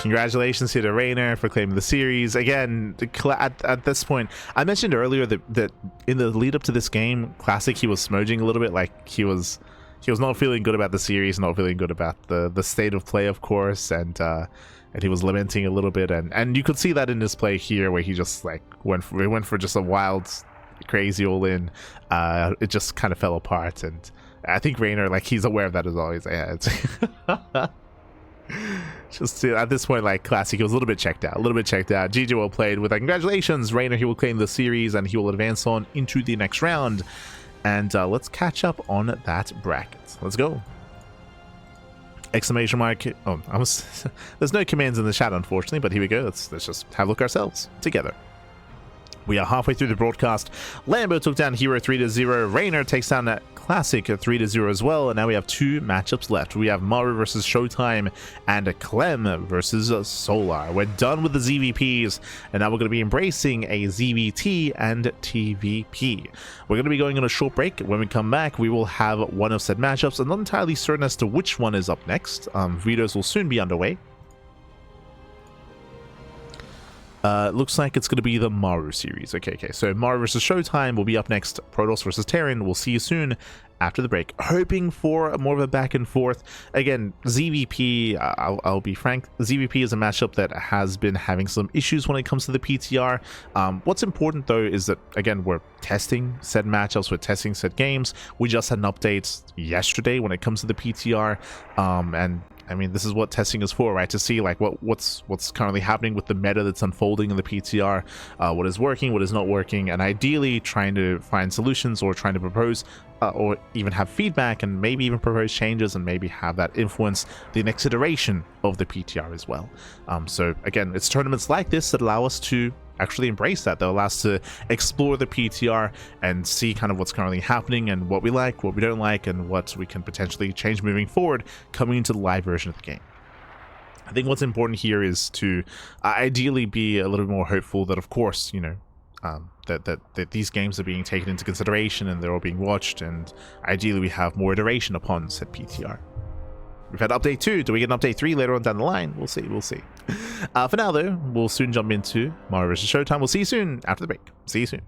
Congratulations to Reynor for claiming the series. Again, at this point, I mentioned earlier that in the lead up to this game, Classic, he was smudging a little bit, like he was not feeling good about the series, not feeling good about the state of play, of course, and he was lamenting a little bit, and you could see that in his play here, where he just like went for just a wild, crazy all in. It just kind of fell apart, and I think Reynor, like, he's aware of that as always. Yeah, it's just at this point, like, Classic, he was a little bit checked out. GG, well played. With that, congratulations, Reynor. He will claim the series and he will advance on into the next round. And let's catch up on that bracket. Let's go. Exclamation mark. Oh, there's no commands in the chat, unfortunately, but here we go. Let's just have a look ourselves together. We are halfway through the broadcast. Lambo took down Hero 3-0. Reynor takes down that Classic 3-0 as well. And now we have 2 matchups left. We have Maru versus ShoWTimE and Clem versus Solar. We're done with the ZVPs, and now we're going to be embracing a ZVT and TVP. We're going to be going on a short break. When we come back, we will have one of said matchups. I'm not entirely certain as to which one is up next. Videos will soon be underway. Looks like it's going to be the Maru series. Okay, so Maru versus ShoWTimE will be up next. Protoss versus Terran. We'll see you soon after the break. Hoping for more of a back and forth. Again, ZVP, I'll be frank, ZVP is a matchup that has been having some issues when it comes to the PTR. What's important, though, is that, again, we're testing said matchups, we're testing said games. We just had an update yesterday when it comes to the PTR, and I mean, this is what testing is for, right? To see like what's currently happening with the meta that's unfolding in the PTR, what is working, what is not working, and ideally trying to find solutions or trying to propose or even have feedback and maybe even propose changes and maybe have that influence the next iteration of the PTR as well. So again, it's tournaments like this that allow us to actually embrace that. They'll allow us to explore the PTR and see kind of what's currently happening and what we like, what we don't like, and what we can potentially change moving forward coming into the live version of the game. I think what's important here is to ideally be a little bit more hopeful that, of course, you know, that these games are being taken into consideration and they're all being watched, and ideally we have more iteration upon said PTR. We've had update 2. Do we get an update 3 later on down the line? We'll see. For now, though, we'll soon jump into Maru vs. ShoWTimE. We'll see you soon after the break. See you soon.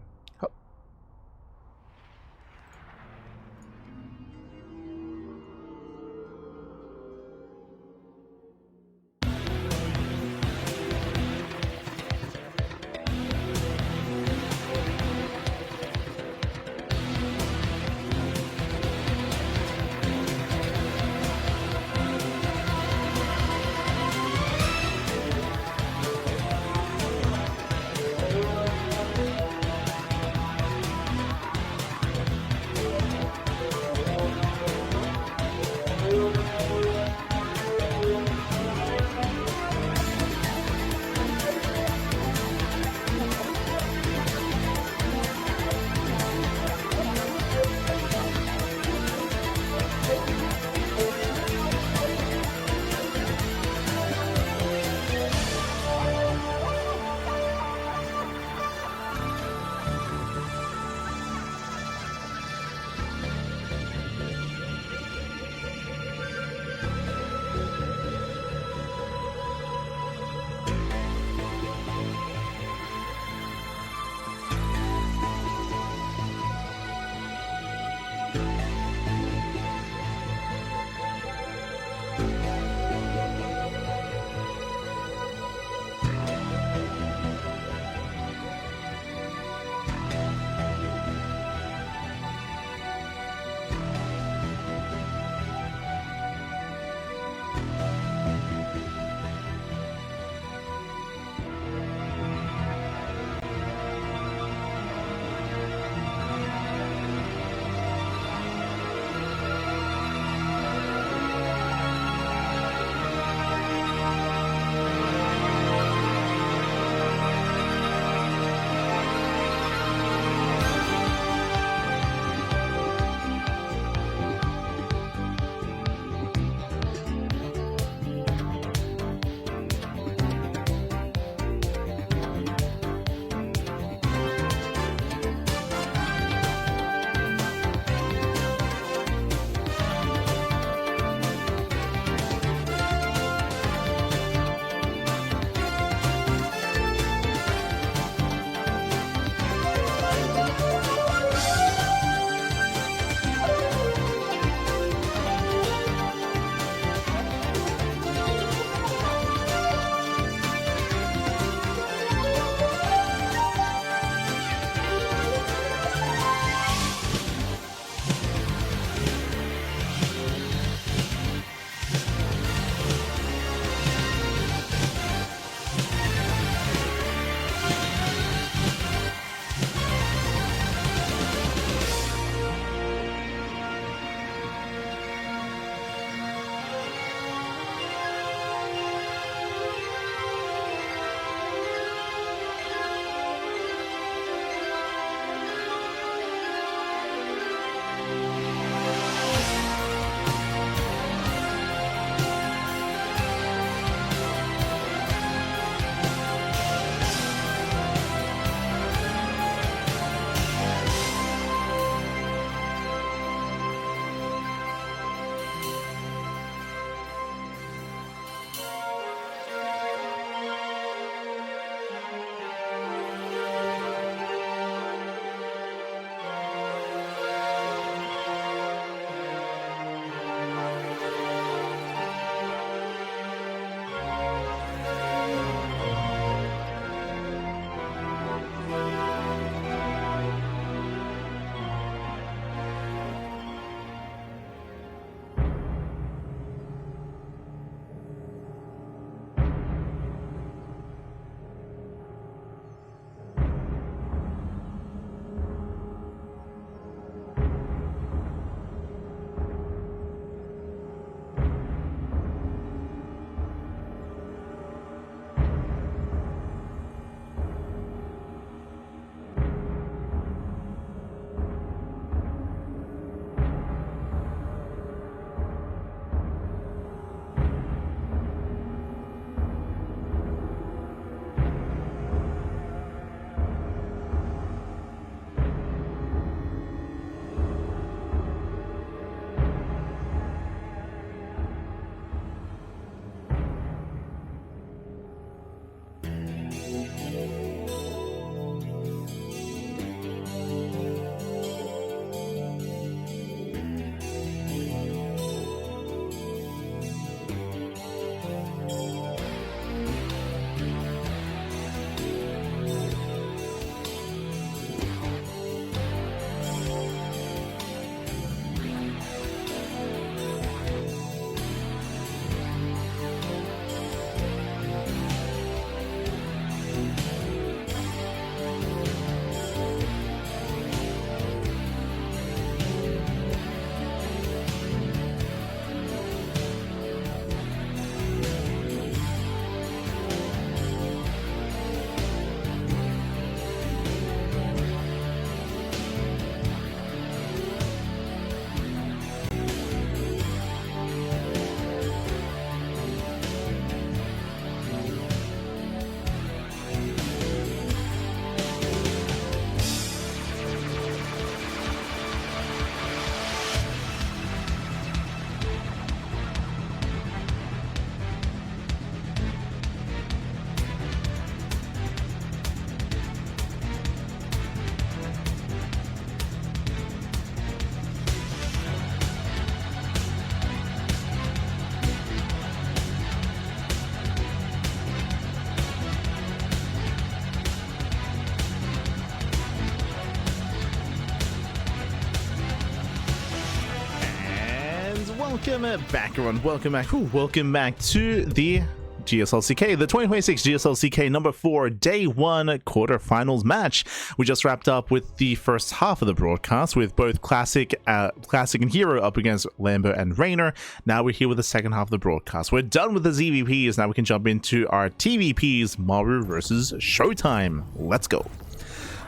welcome back, everyone. Welcome back. Welcome back to the GSL CK, the 2026 GSL CK number 4 Day 1 quarterfinals match. We just wrapped up with the first half of the broadcast with both Classic and Hero up against Lambo and Reynor. Now we're here with the second half of the broadcast. We're done with the ZVPs. Now we can jump into our TVPs, Maru versus ShoWTimE. Let's go.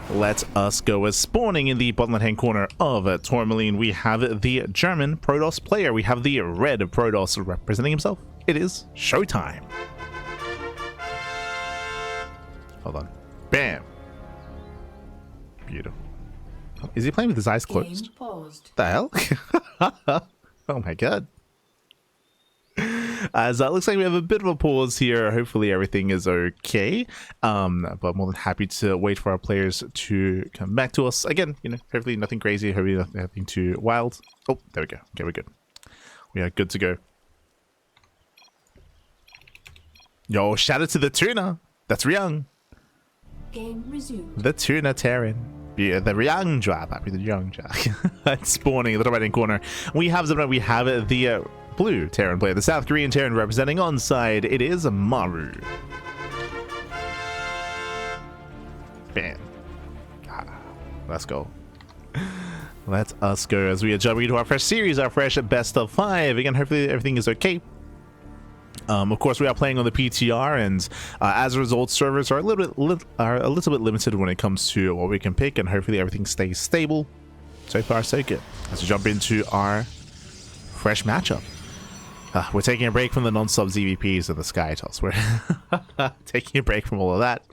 Let us go. As spawning in the bottom left-hand corner of Tourmaline, we have the German Protoss player. We have the red Protoss representing himself. It is ShoWTimE. Hold on. Bam. Beautiful. Is he playing with his eyes closed? The hell? Oh my god. As it looks like we have a bit of a pause here. Hopefully everything is okay. But more than happy to wait for our players to come back to us. Again, you know, hopefully nothing crazy, hopefully nothing too wild. Oh, there we go. Okay, we're good. We are good to go. Yo, shout out to the tuna. That's Ryung. Game resumed. The tuna Terran. Yeah, the Ryung drop. Happy the Ryung drop. It's spawning in the right hand corner. We have the blue Terran player, the South Korean Terran representing on side. It is Maru. Bam. Let's go. Let us go as we are jumping into our fresh series, our fresh best of 5. Again, hopefully everything is okay. Of course, we are playing on the PTR, and as a result, servers are a little bit limited when it comes to what we can pick, and hopefully everything stays stable. So far, so good. Let's jump into our fresh matchup. We're taking a break from the non-sub ZVPs of the Sky Toss. We're taking a break from all of that.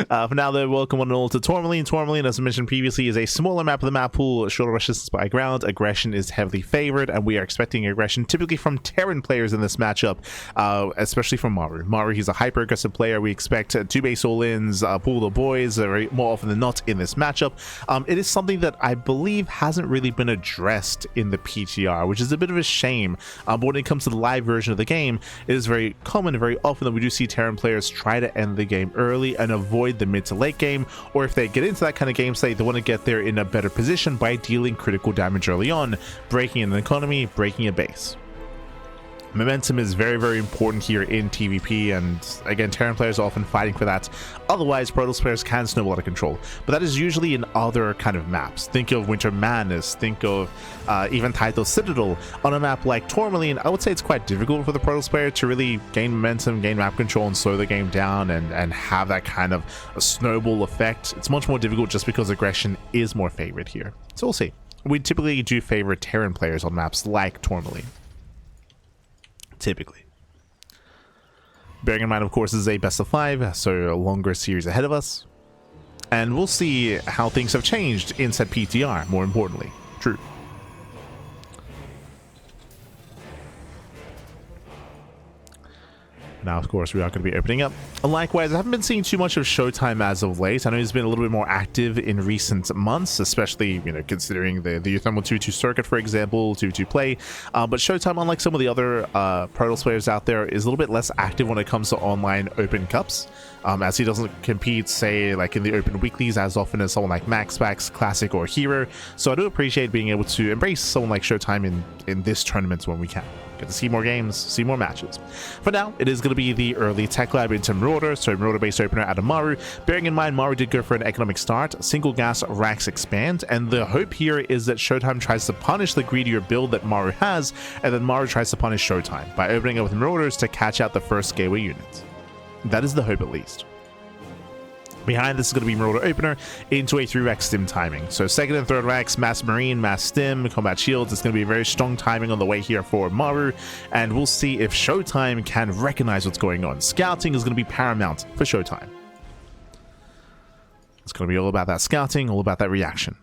For now, though, welcome one and all to Tourmaline. Tourmaline, as I mentioned previously, is a smaller map of the map pool, shorter resistance by ground. Aggression is heavily favored, and we are expecting aggression typically from Terran players in this matchup, especially from Maru. Maru, he's a hyper-aggressive player. We expect 2 base all-ins, pull the boys, more often than not in this matchup. It is something that I believe hasn't really been addressed in the PTR, which is a bit of a shame. But when it comes to the live version of the game, it is very common and very often that we do see Terran players try to end the game early and avoid the mid to late game, or if they get into that kind of game state, they want to get there in a better position by dealing critical damage early on, breaking an economy, breaking a base. Momentum is very, very important here in TVP, and again, Terran players are often fighting for that. Otherwise, Protoss players can snowball out of control, but that is usually in other kind of maps. Think of Winter Madness, think of even Title Citadel. On a map like Tourmaline, I would say it's quite difficult for the Protoss player to really gain momentum, gain map control, and slow the game down and have that kind of a snowball effect. It's much more difficult just because aggression is more favored here. So we'll see. We typically do favor Terran players on maps like Tourmaline. Typically. Bearing in mind, of course, this is a best of 5, so a longer series ahead of us. And we'll see how things have changed in said PTR, more importantly. True. Now, of course, we are going to be opening up. Likewise, I haven't been seeing too much of ShoWTimE as of late. I know he's been a little bit more active in recent months, especially, you know, considering the Thermal 2-2 circuit, for example, 2-2 play. But ShoWTimE, unlike some of the other Protoss players out there, is a little bit less active when it comes to online open cups, as he doesn't compete, say, like in the open weeklies as often as someone like MaxPax, Classic, or Hero. So I do appreciate being able to embrace someone like ShoWTimE in this tournament when we can. Get to see more games, see more matches. For now, it is going to be the early tech lab into Marauder, so Marauder base opener out of Maru. Bearing in mind, Maru did go for an economic start, single gas racks expand, and the hope here is that ShoWTimE tries to punish the greedier build that Maru has, and then Maru tries to punish ShoWTimE by opening up with Marauders to catch out the first gateway unit. That is the hope, at least. Behind this is going to be Marauder opener into a 3-rack stim timing. So second and third racks, mass marine, mass stim, combat shields. It's going to be a very strong timing on the way here for Maru, and we'll see if ShoWTimE can recognize what's going on. Scouting is going to be paramount for ShoWTimE. It's going to be all about that scouting, all about that reaction.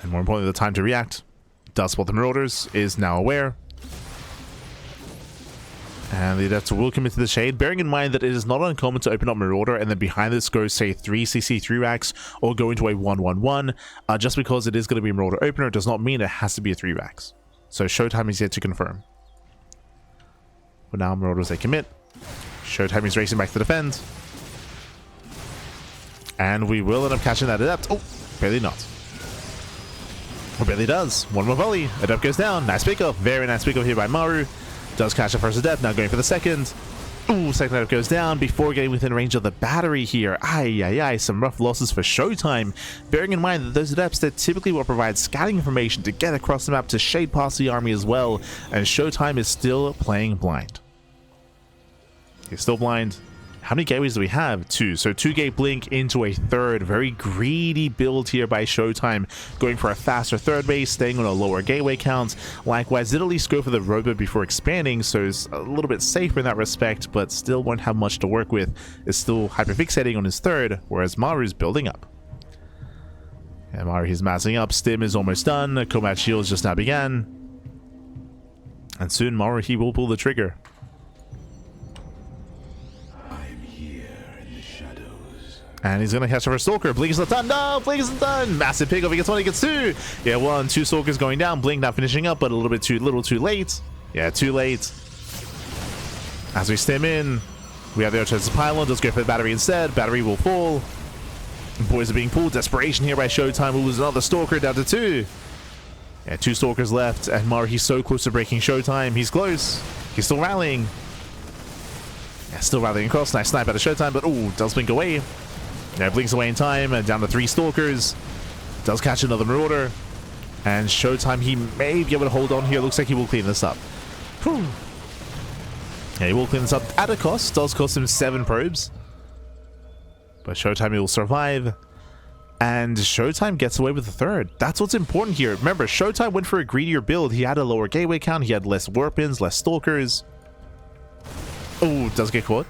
And more importantly, the time to react. Does spot the Marauders, is now aware. And the Adepts will commit to the shade, bearing in mind that it is not uncommon to open up Marauder and then behind this go, say, 3 CC 3 racks or go into a 1-1-1. Just because it is going to be Marauder opener does not mean it has to be a 3 racks. So ShoWTimE is yet to confirm. But now Marauders, they commit. ShoWTimE is racing back to defend. And we will end up catching that Adept. Oh, barely not. It really does. One more volley. Adept goes down. Nice pickup. Very nice pickup here by Maru. Does catch the first adept. Now going for the second. Ooh, second adept goes down before getting within range of the battery here. Ay. Some rough losses for ShoWTimE. Bearing in mind that those adepts, that typically will provide scouting information to get across the map to shade past the army as well. And ShoWTimE is still playing blind. He's still blind. How many gateways do we have? 2. So 2 gate blink into a third. Very greedy build here by ShoWTimE. Going for a faster third base, staying on a lower gateway count. Likewise, did at least go for the robot before expanding, so it's a little bit safer in that respect, but still won't have much to work with. Is still hyperfixating on his third, whereas Maru's building up. And Maru, he's massing up. Stim is almost done. Combat shields just now began. And soon Maru, he will pull the trigger. And he's going to catch our Stalker. Blink is not done. No, Blink isn't done. Massive pickup. He gets 1, he gets 2. Yeah, 1, 2 Stalkers going down. Blink not finishing up, but a little too late. Yeah, too late. As we stem in, we have the Archer's pylon. Does go for the battery instead. Battery will fall. Boys are being pulled. Desperation here by ShoWTimE. Will lose another Stalker down to 2. Yeah, 2 Stalkers left. And Maru, he's so close to breaking ShoWTimE. He's close. He's still rallying. Yeah, still rallying across. Nice snipe out of ShoWTimE, but ooh, does blink away. Yeah, blinks away in time, and down to 3 Stalkers. Does catch another Marauder. And ShoWTimE, he may be able to hold on here. Looks like he will clean this up. Whew. Yeah, he will clean this up at a cost. Does cost him 7 probes. But ShoWTimE will survive. And ShoWTimE gets away with the third. That's what's important here. Remember, ShoWTimE went for a greedier build. He had a lower gateway count. He had less warp-ins, less Stalkers. Oh, does get caught.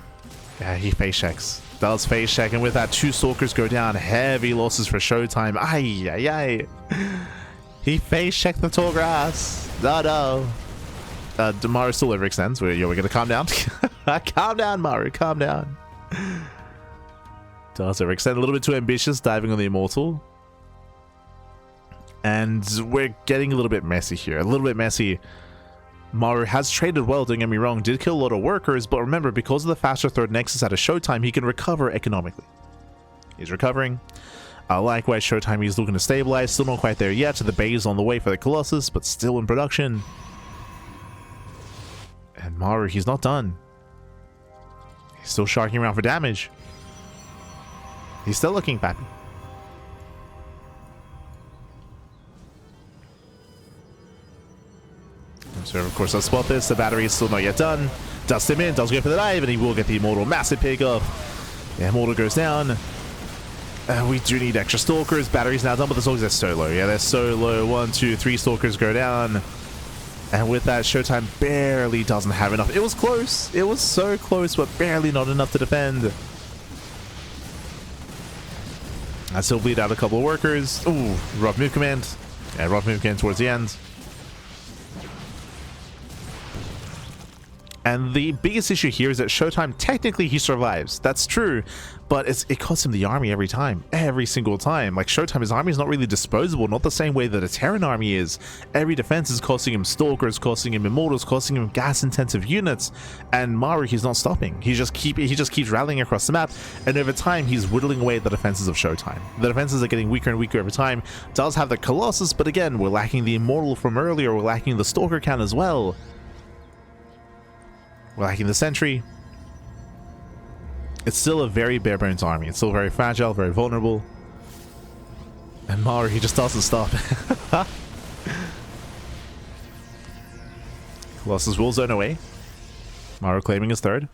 Yeah, he face checks. Does face check, and with that, 2 Stalkers go down. Heavy losses for ShoWTimE. Ay. He face checked the tall grass. No. Maru still overextends. We're gonna calm down. Calm down, Maru. Calm down. Does overextend a little bit too ambitious, diving on the Immortal. And we're getting a little bit messy here. A little bit messy. Maru has traded well, don't get me wrong, did kill a lot of workers, but remember, because of the faster third nexus out of ShoWTimE, he can recover economically. He's recovering. Likewise, ShoWTimE is looking to stabilize, still not quite there yet. The bay is on the way for the Colossus, but still in production. And Maru, he's not done. He's still sharking around for damage. He's still looking pappy. So of course, I'll spot this. The battery is still not yet done. Does him in, does go for the dive, and he will get the Immortal. Massive pickup. Yeah, Immortal goes down. We do need extra Stalkers. Battery's now done, but the Stalkers are so low. Yeah, they're so low. 1, 2, 3 Stalkers go down. And with that, ShoWTimE barely doesn't have enough. It was close. It was so close, but barely not enough to defend. I still bleed out a couple of workers. Ooh, rough move command. Yeah, rough move command towards the end. And the biggest issue here is that ShoWTimE, technically he survives. That's true, but it costs him the army every time. Every single time. Like, ShoWTimE's army is not really disposable, not the same way that a Terran army is. Every defense is costing him Stalkers, costing him Immortals, costing him gas-intensive units. And Maru, he's not stopping. He just keeps rallying across the map, and over time, he's whittling away at the defenses of ShoWTimE. The defenses are getting weaker and weaker over time. Does have the Colossus, but again, we're lacking the Immortal from earlier. We're lacking the Stalker count as well. We're lacking the Sentry. It's still a very bare bones army. It's still very fragile, very vulnerable. And Maru, he just doesn't stop. Colossus will zone away. Maru claiming his third.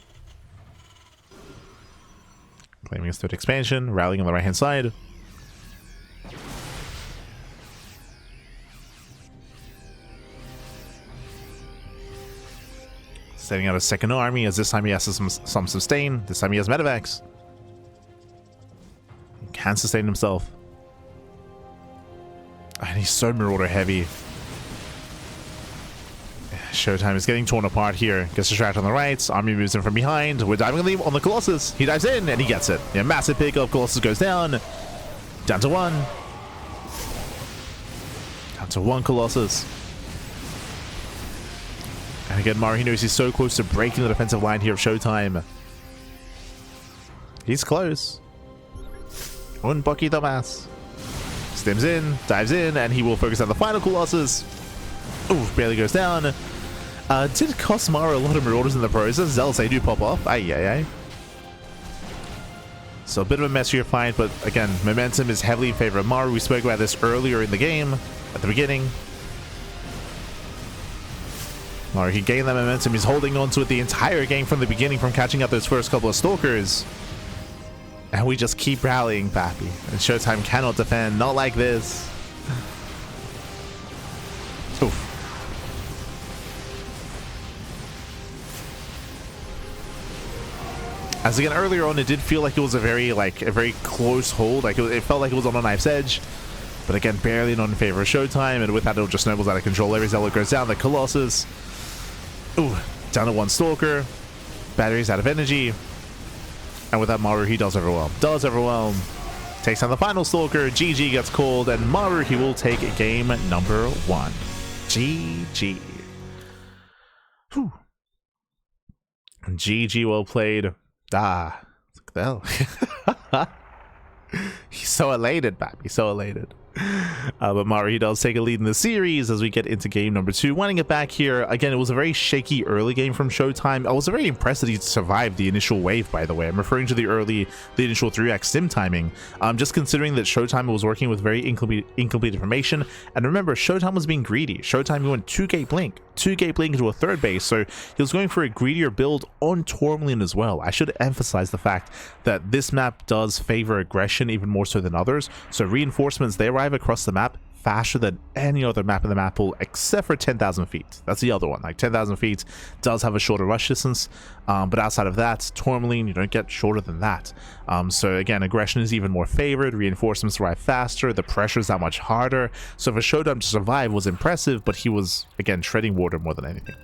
Claiming his third expansion, rallying on the right hand side. Setting out a second army, as this time he has some sustain. This time he has medevacs. He can sustain himself. And he's so Marauder heavy. ShoWTimE is getting torn apart here. Gets distracted on the right. Army moves in from behind. We're diving on the Colossus. He dives in and he gets it. Yeah, massive pickup. Colossus goes down. Down to 1. Down to 1 Colossus. And again, Maru, he knows he's so close to breaking the defensive line here of ShoWTimE. He's close. Un poquito más. Stims in, dives in, and he will focus on the final Colossus. Ooh, barely goes down. Did cost Maru a lot of marauders in the process. Zealots, they do pop off. Aye. So a bit of a messier fight, but again, momentum is heavily in favor of Maru. We spoke about this earlier in the game, at the beginning. Maru, he gained that momentum. He's holding on to it the entire game from the beginning, from catching up those first couple of Stalkers. And we just keep rallying, Pappy. And ShoWTimE cannot defend. Not like this. Oof. As again, earlier on, it did feel like it was a very close hold. Like it felt like it was on a knife's edge. But again, barely not in favor of ShoWTimE. And with that, it just snowballs out of control. Every Zealot goes down. The Colossus. Ooh, down to one Stalker. Battery's out of energy. And with that, Maru, he does overwhelm. Takes down the final Stalker. GG gets called. And Maru, he will take game number 1. GG. Whew. GG, well played. Ah, look at that. He's so elated, Bap. He's so elated. But Maru, he does take a lead in the series as we get into game number 2. Winding it back here, again, it was a very shaky early game from ShoWTimE. I was very impressed that he survived the initial wave, by the way. I'm referring to the initial 3x sim timing. Just considering that ShoWTimE was working with very incomplete information. And remember, ShoWTimE was being greedy. ShoWTimE went 2-gate blink into a third base, so he was going for a greedier build on Tourmaline as well. I should emphasize the fact that this map does favor aggression even more so than others. So reinforcements, they arrive across the map faster than any other map in the map pool except for 10,000 feet. That's the other one. Like 10,000 feet does have a shorter rush distance, but outside of that, Tourmaline, you don't get shorter than that. So again, aggression is even more favored. Reinforcements arrive faster. The pressure is that much harder. So for ShoWTimE to survive was impressive, but he was, again, treading water more than anything.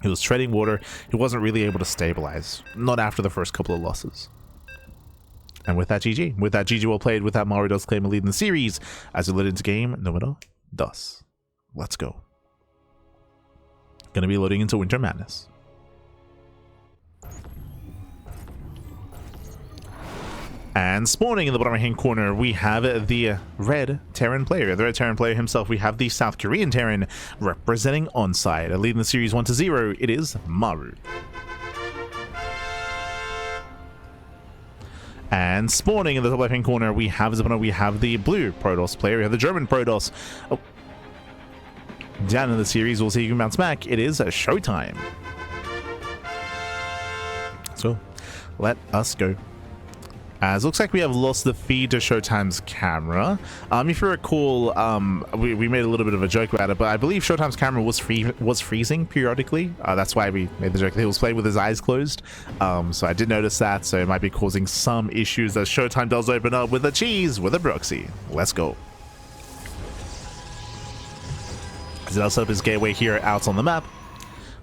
He was treading water. He wasn't really able to stabilize. Not after the first couple of losses. And with that, GG. With that, GG well played. With that, Maru does claim a lead in the series as we lead into game number 2. Let's go. Gonna be loading into Winter Madness. And spawning in the bottom right hand corner, we have the red Terran player. The red Terran player himself, we have the South Korean Terran representing Onside. A lead in the series 1-0. It is Maru. And spawning in the top left hand corner, we have the blue Protoss player. We have the German Protoss. Oh. Down in the series, we'll see who can bounce back. It is ShoWTimE. So let us go. As looks like we have lost the feed to ShoWTimE's camera. If you recall, we made a little bit of a joke about it, but I believe ShoWTimE's camera was freezing periodically. That's why we made the joke that he was playing with his eyes closed. So I did notice that, so it might be causing some issues as ShoWTimE does open up with a cheese with a proxy. Let's go. As it does set up his gateway here out on the map.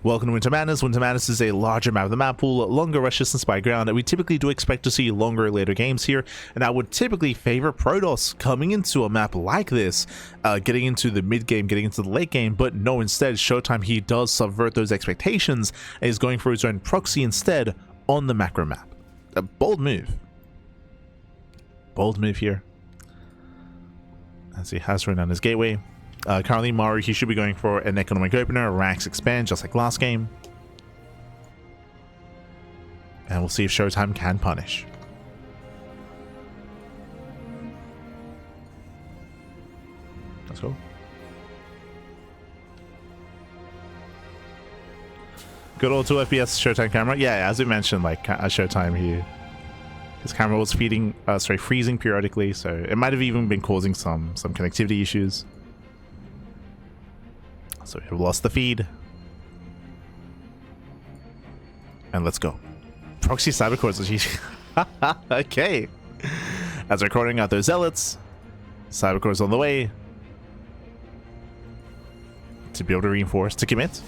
Welcome to Winter Madness. Winter Madness is a larger map of the map pool, longer rush distance by ground, and we typically do expect to see longer later games here, and I would typically favor Protoss coming into a map like this, getting into the mid game, getting into the late game, but no, instead ShoWTimE, he does subvert those expectations and is going for his own proxy instead on the macro map. A bold move. Bold move here. As he has run down his gateway. Currently, Maru, he should be going for an economic opener, ranks expand, just like last game. And we'll see if ShoWTimE can punish. Let's go. Good old 2 FPS ShoWTimE camera. Yeah, as we mentioned, like ShoWTimE, his camera was freezing periodically, so it might have even been causing some connectivity issues. So we have lost the feed. And let's go. Proxy cybercores. Okay. As we're calling out those zealots, cybercores on the way to be able to reinforce, to commit.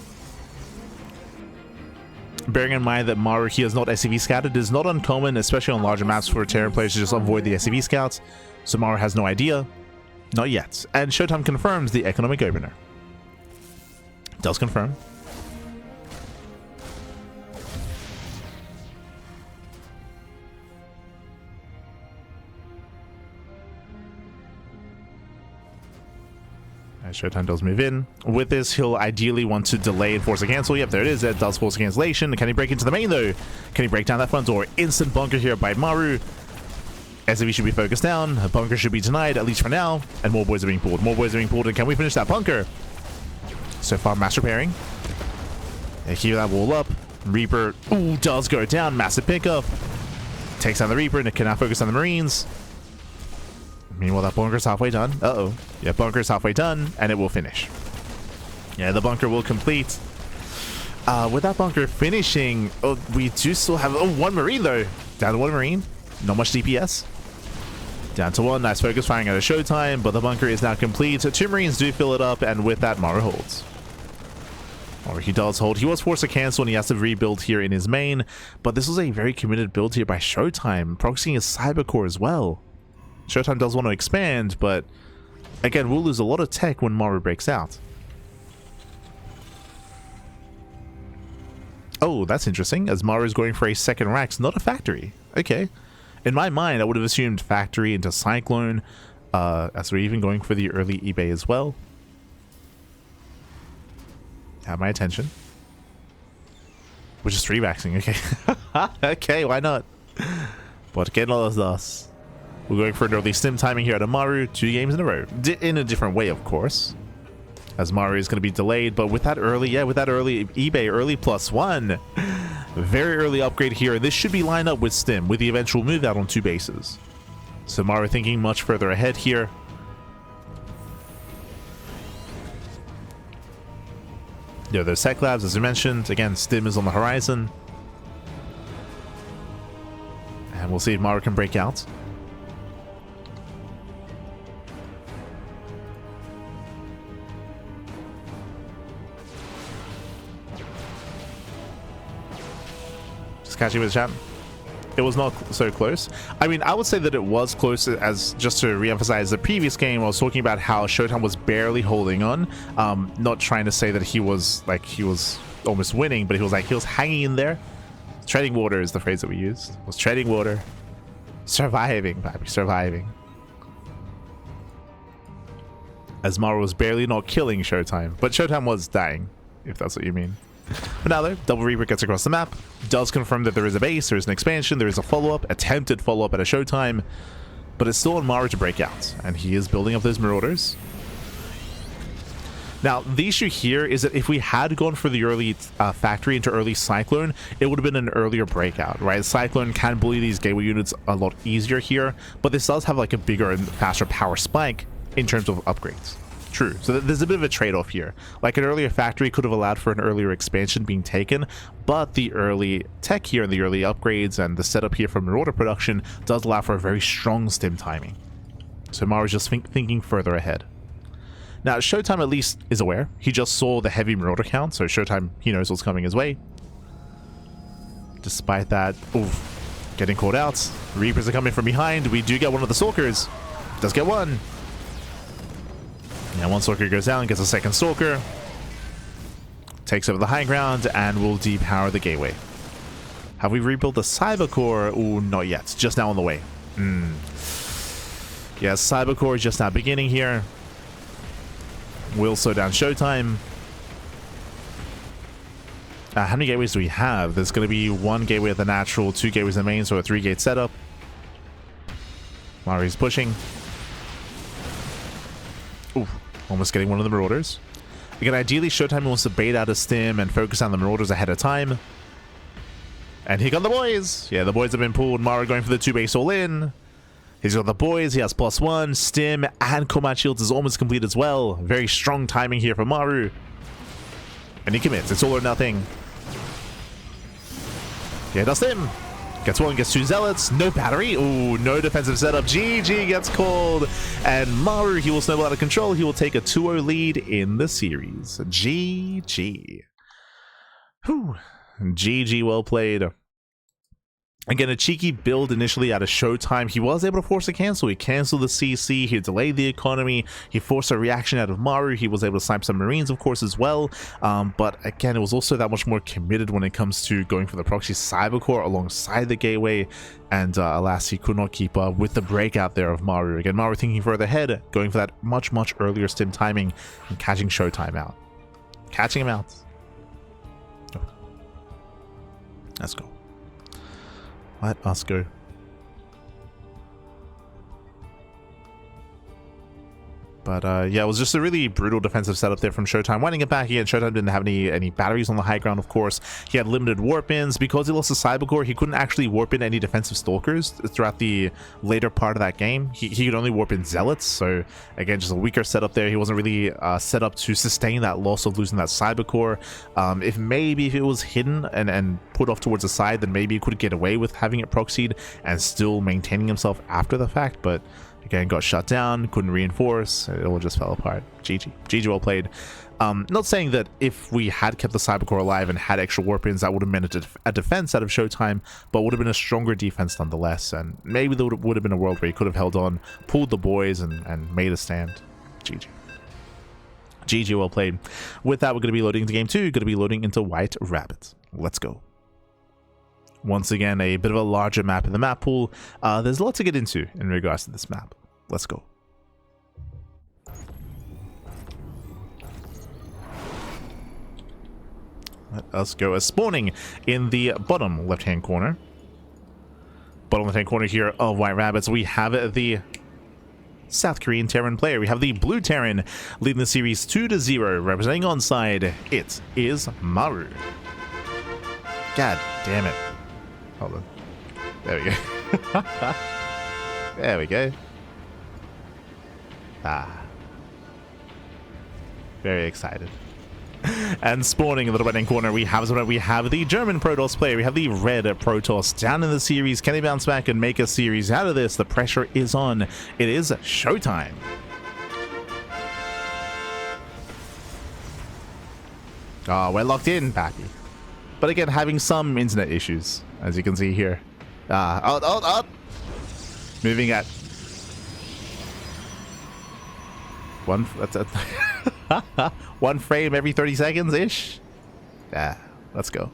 Bearing in mind that Maru, he is not SCV scouted, it is not uncommon, especially on larger maps, for Terran players to just avoid the SCV scouts. So Maru has no idea. Not yet. And ShoWTimE confirms the economic opener. Does confirm. As ShoWTimE does move in. With this, he'll ideally want to delay and force a cancel. Yep, there it is. That does force a cancellation. Can he break into the main, though? Can he break down that front door? Instant bunker here by Maru. SAV should be focused down. A bunker should be denied, at least for now. And more boys are being pulled. More boys are being pulled. And can we finish that bunker? So far, mass repairing. They keep that wall up. Reaper, ooh, does go down. Massive pickup. Takes down the Reaper and it can now focus on the Marines. Meanwhile, that bunker's halfway done. Uh-oh. Yeah, bunker's halfway done, and it will finish. Yeah, the bunker will complete. With that bunker finishing, oh, we do still have one Marine, though. Down to one Marine. Not much DPS. Down to one. Nice focus firing out of ShoWTimE, but the bunker is now complete. So 2 Marines do fill it up, and with that, Maru holds. Or he does hold. He was forced to cancel, and he has to rebuild here in his main, but this was a very committed build here by ShoWTimE, proxying his cyber core as well. ShoWTimE does want to expand, but again, we'll lose a lot of tech when Maru breaks out. Oh, that's interesting, as Maru is going for a second racks, not a factory. Okay. In my mind, I would have assumed factory into Cyclone, as we're even going for the early eBay as well. Have my attention. Which is 3 maxing, okay. Okay, why not? But que no los dos. We're going for an early stim timing here at Maru, 2 games in a row. In a different way, of course. As Maru is going to be delayed, but with that early, yeah, with that early eBay, early +1. Very early upgrade here. This should be lined up with stim, with the eventual move out on 2 bases. So Maru thinking much further ahead here. Yeah, those Tech Labs, as I mentioned. Again, stim is on the horizon. And we'll see if Maru can break out. Catching with the chat. It was not so close. I mean, I would say that it was close, as just to re-emphasize the previous game, I was talking about how ShoWTimE was barely holding on. Not trying to say that he was almost winning, but he was hanging in there. Treading water is the phrase that we used. Was treading water. Surviving, baby, surviving. As Maru was barely not killing ShoWTimE, but ShoWTimE was dying, if that's what you mean. But now though, Double Reaper gets across the map, does confirm that there is a base, there is an expansion, there is a follow-up, attempted follow-up at a ShoWTimE, but it's still on Maru to break out, and he is building up those Marauders. Now, the issue here is that if we had gone for the early factory into early Cyclone, it would have been an earlier breakout, right? Cyclone can bully these gateway units a lot easier here, but this does have like a bigger and faster power spike in terms of upgrades. True. So there's a bit of a trade-off here. Like an earlier factory could have allowed for an earlier expansion being taken, but the early tech here and the early upgrades and the setup here for Marauder production does allow for a very strong stim timing. So Maru's just thinking further ahead. Now, ShoWTimE at least is aware. He just saw the heavy Marauder count, so ShoWTimE, he knows what's coming his way. Despite that, oof, getting caught out. Reapers are coming from behind. We do get one of the Stalkers. Does get one. Yeah, one Stalker goes down, gets a second Stalker. Takes over the high ground, and will depower the gateway. Have we rebuilt the Cyber Core? Ooh, not yet. Just now on the way. Yeah, Cyber Core is just now beginning here. Will slow down ShoWTimE. How many gateways do we have? There's going to be 1 gateway at the natural, 2 gateways in the main, so a 3-gate setup. Maru's pushing. Ooh, almost getting one of the Marauders. Again, ideally, ShoWTimE wants to bait out a stim and focus on the Marauders ahead of time. And here come the boys. Yeah, the boys have been pulled. Maru going for the 2-base all-in. He's got the boys. He has +1. Stim and combat shields is almost complete as well. Very strong timing here for Maru. And he commits. It's all or nothing. Yeah, that's him. Gets 1, gets 2 Zealots. No battery. Ooh, no defensive setup. GG gets called. And Maru, he will snowball out of control. He will take a 2-0 lead in the series. GG. Whew. GG, well played. Again, a cheeky build initially out of ShoWTimE. He was able to force a cancel. He canceled the CC. He delayed the economy. He forced a reaction out of Maru. He was able to snipe some Marines, of course, as well. But again, it was also that much more committed when it comes to going for the proxy cybercore alongside the gateway. And alas, he could not keep up with the breakout there of Maru. Again, Maru thinking further ahead, going for that much earlier stim timing and catching ShoWTimE out. Catching him out. Oh. Let's go. Let us go. But yeah, it was just a really brutal defensive setup there from ShoWTimE. Winding it back again, ShoWTimE didn't have any batteries on the high ground, of course. He had limited warp-ins. Because he lost the cybercore, he couldn't actually warp in any defensive stalkers throughout the later part of that game. He could only warp in zealots, so again, just a weaker setup there. He wasn't really set up to sustain that loss of losing that cybercore. If it was hidden and put off towards the side, then maybe he could get away with having it proxied and still maintaining himself after the fact, but again, got shut down, couldn't reinforce, it all just fell apart. GG well played. Not saying that if we had kept the cybercore alive and had extra warp-ins, that would have meant a defense out of ShoWTimE, but would have been a stronger defense nonetheless, and maybe there would have been a world where he could have held on, pulled the boys, and made a stand. GG well played. With that, we're going to be loading into game 2, going to be loading into White Rabbit. Let's go. Once again, a bit of a larger map in the map pool. There's a lot to get into in regards to this map. Let's go. Let us go. As spawning in the bottom left-hand corner. Bottom left-hand corner here of White Rabbits, we have the South Korean Terran player. We have the blue Terran leading the series 2-0. Representing on side, it is Maru. God damn it. Hold on. There we go. There we go. Very excited. And spawning in the right-hand corner, we have the German Protoss player. We have the red Protoss down in the series. Can he bounce back and make a series out of this? The pressure is on. It is ShoWTimE. Oh, we're locked in, Pappy. But again, having some internet issues, as you can see here. Moving at one frame every 30 seconds ish. Let's go.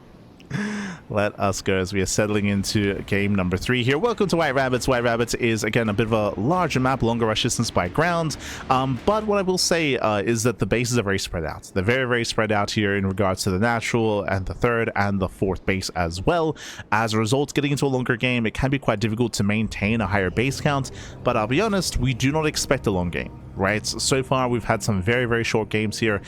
Let us go as we are settling into game number 3 here. Welcome to White Rabbits. White Rabbits is, again, a bit of a larger map, longer rush distance by ground. But what I will say is that the bases are very spread out. They're very spread out here in regards to the natural and the third and the fourth base as well. As a result, getting into a longer game, it can be quite difficult to maintain a higher base count. But I'll be honest, we do not expect a long game. Right, so far we've had some very short games here.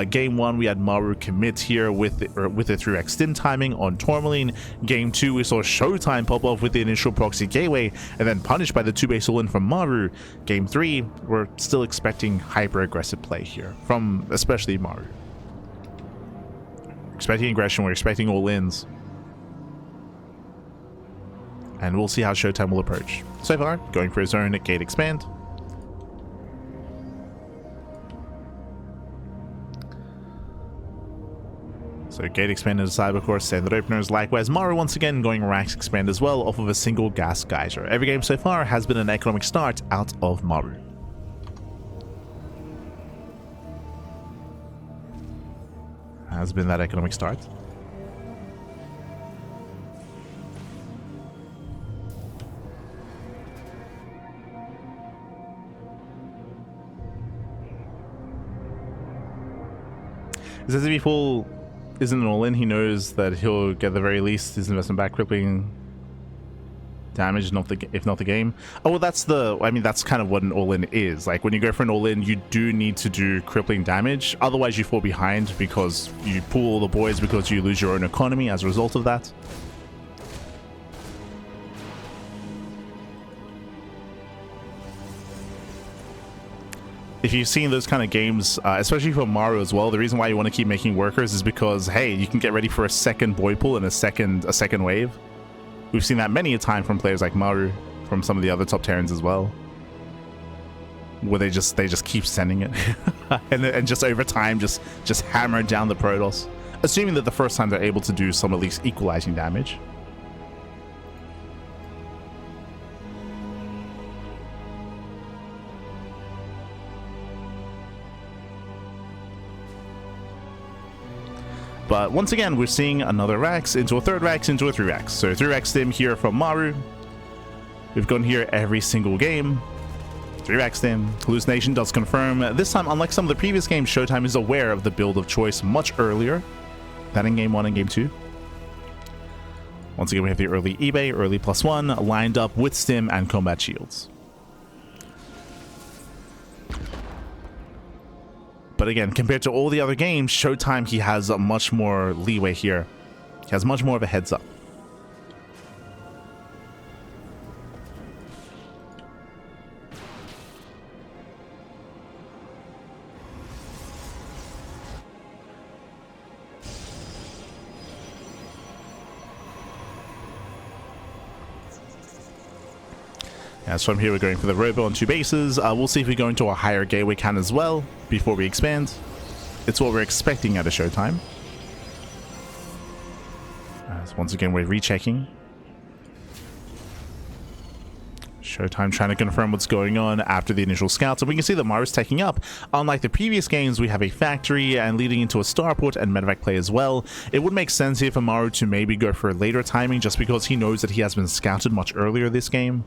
Game 1 we had Maru commit here with the 3x stim timing on Tourmaline. Game 2 we saw ShoWTimE pop off with the initial proxy gateway and then punished by the 2-base all-in from Maru. Game 3 we're still expecting hyper aggressive play here from especially Maru. Expecting aggression, we're expecting all-ins. And we'll see how ShoWTimE will approach. So far, going for his own gate expand. So gate expand into cybercore, standard openers. Likewise, Maru once again going racks expand as well off of a single gas geyser. Every game so far has been an economic start out of Maru. Has been that economic start. It says if he full isn't an all-in, he knows that he'll get the very least his investment back, crippling damage, if not the game. Oh, well, that's kind of what an all-in is. Like, when you go for an all-in, you do need to do crippling damage. Otherwise, you fall behind because you pull all the boys because you lose your own economy as a result of that. If you've seen those kind of games, especially for Maru as well, the reason why you want to keep making workers is because, hey, you can get ready for a second boy pool and a second wave. We've seen that many a time from players like Maru, from some of the other top Terrans as well, where they just keep sending it, and just over time just hammer down the Protoss, assuming that the first time they're able to do some at least equalizing damage. But once again, we're seeing another Rax into a third Rax into a 3 Rax. So 3 Rax stim here from Maru. We've gone here every single game. 3 Rax stim. Hallucination does confirm. This time, unlike some of the previous games, ShoWTimE is aware of the build of choice much earlier than in game 1 and game 2. Once again, we have the early eBay, early +1, lined up with stim and combat shields. But again, compared to all the other games, ShoWTimE, he has a much more leeway here. He has much more of a heads up. As from here, we're going for the robo on 2 bases. We'll see if we go into a higher gateway count as well before we expand. It's what we're expecting out of ShoWTimE. As once again, we're rechecking. ShoWTimE trying to confirm what's going on after the initial scouts. And we can see that Maru's taking up. Unlike the previous games, we have a factory and leading into a starport and medevac play as well. It would make sense here for Maru to maybe go for a later timing just because he knows that he has been scouted much earlier this game.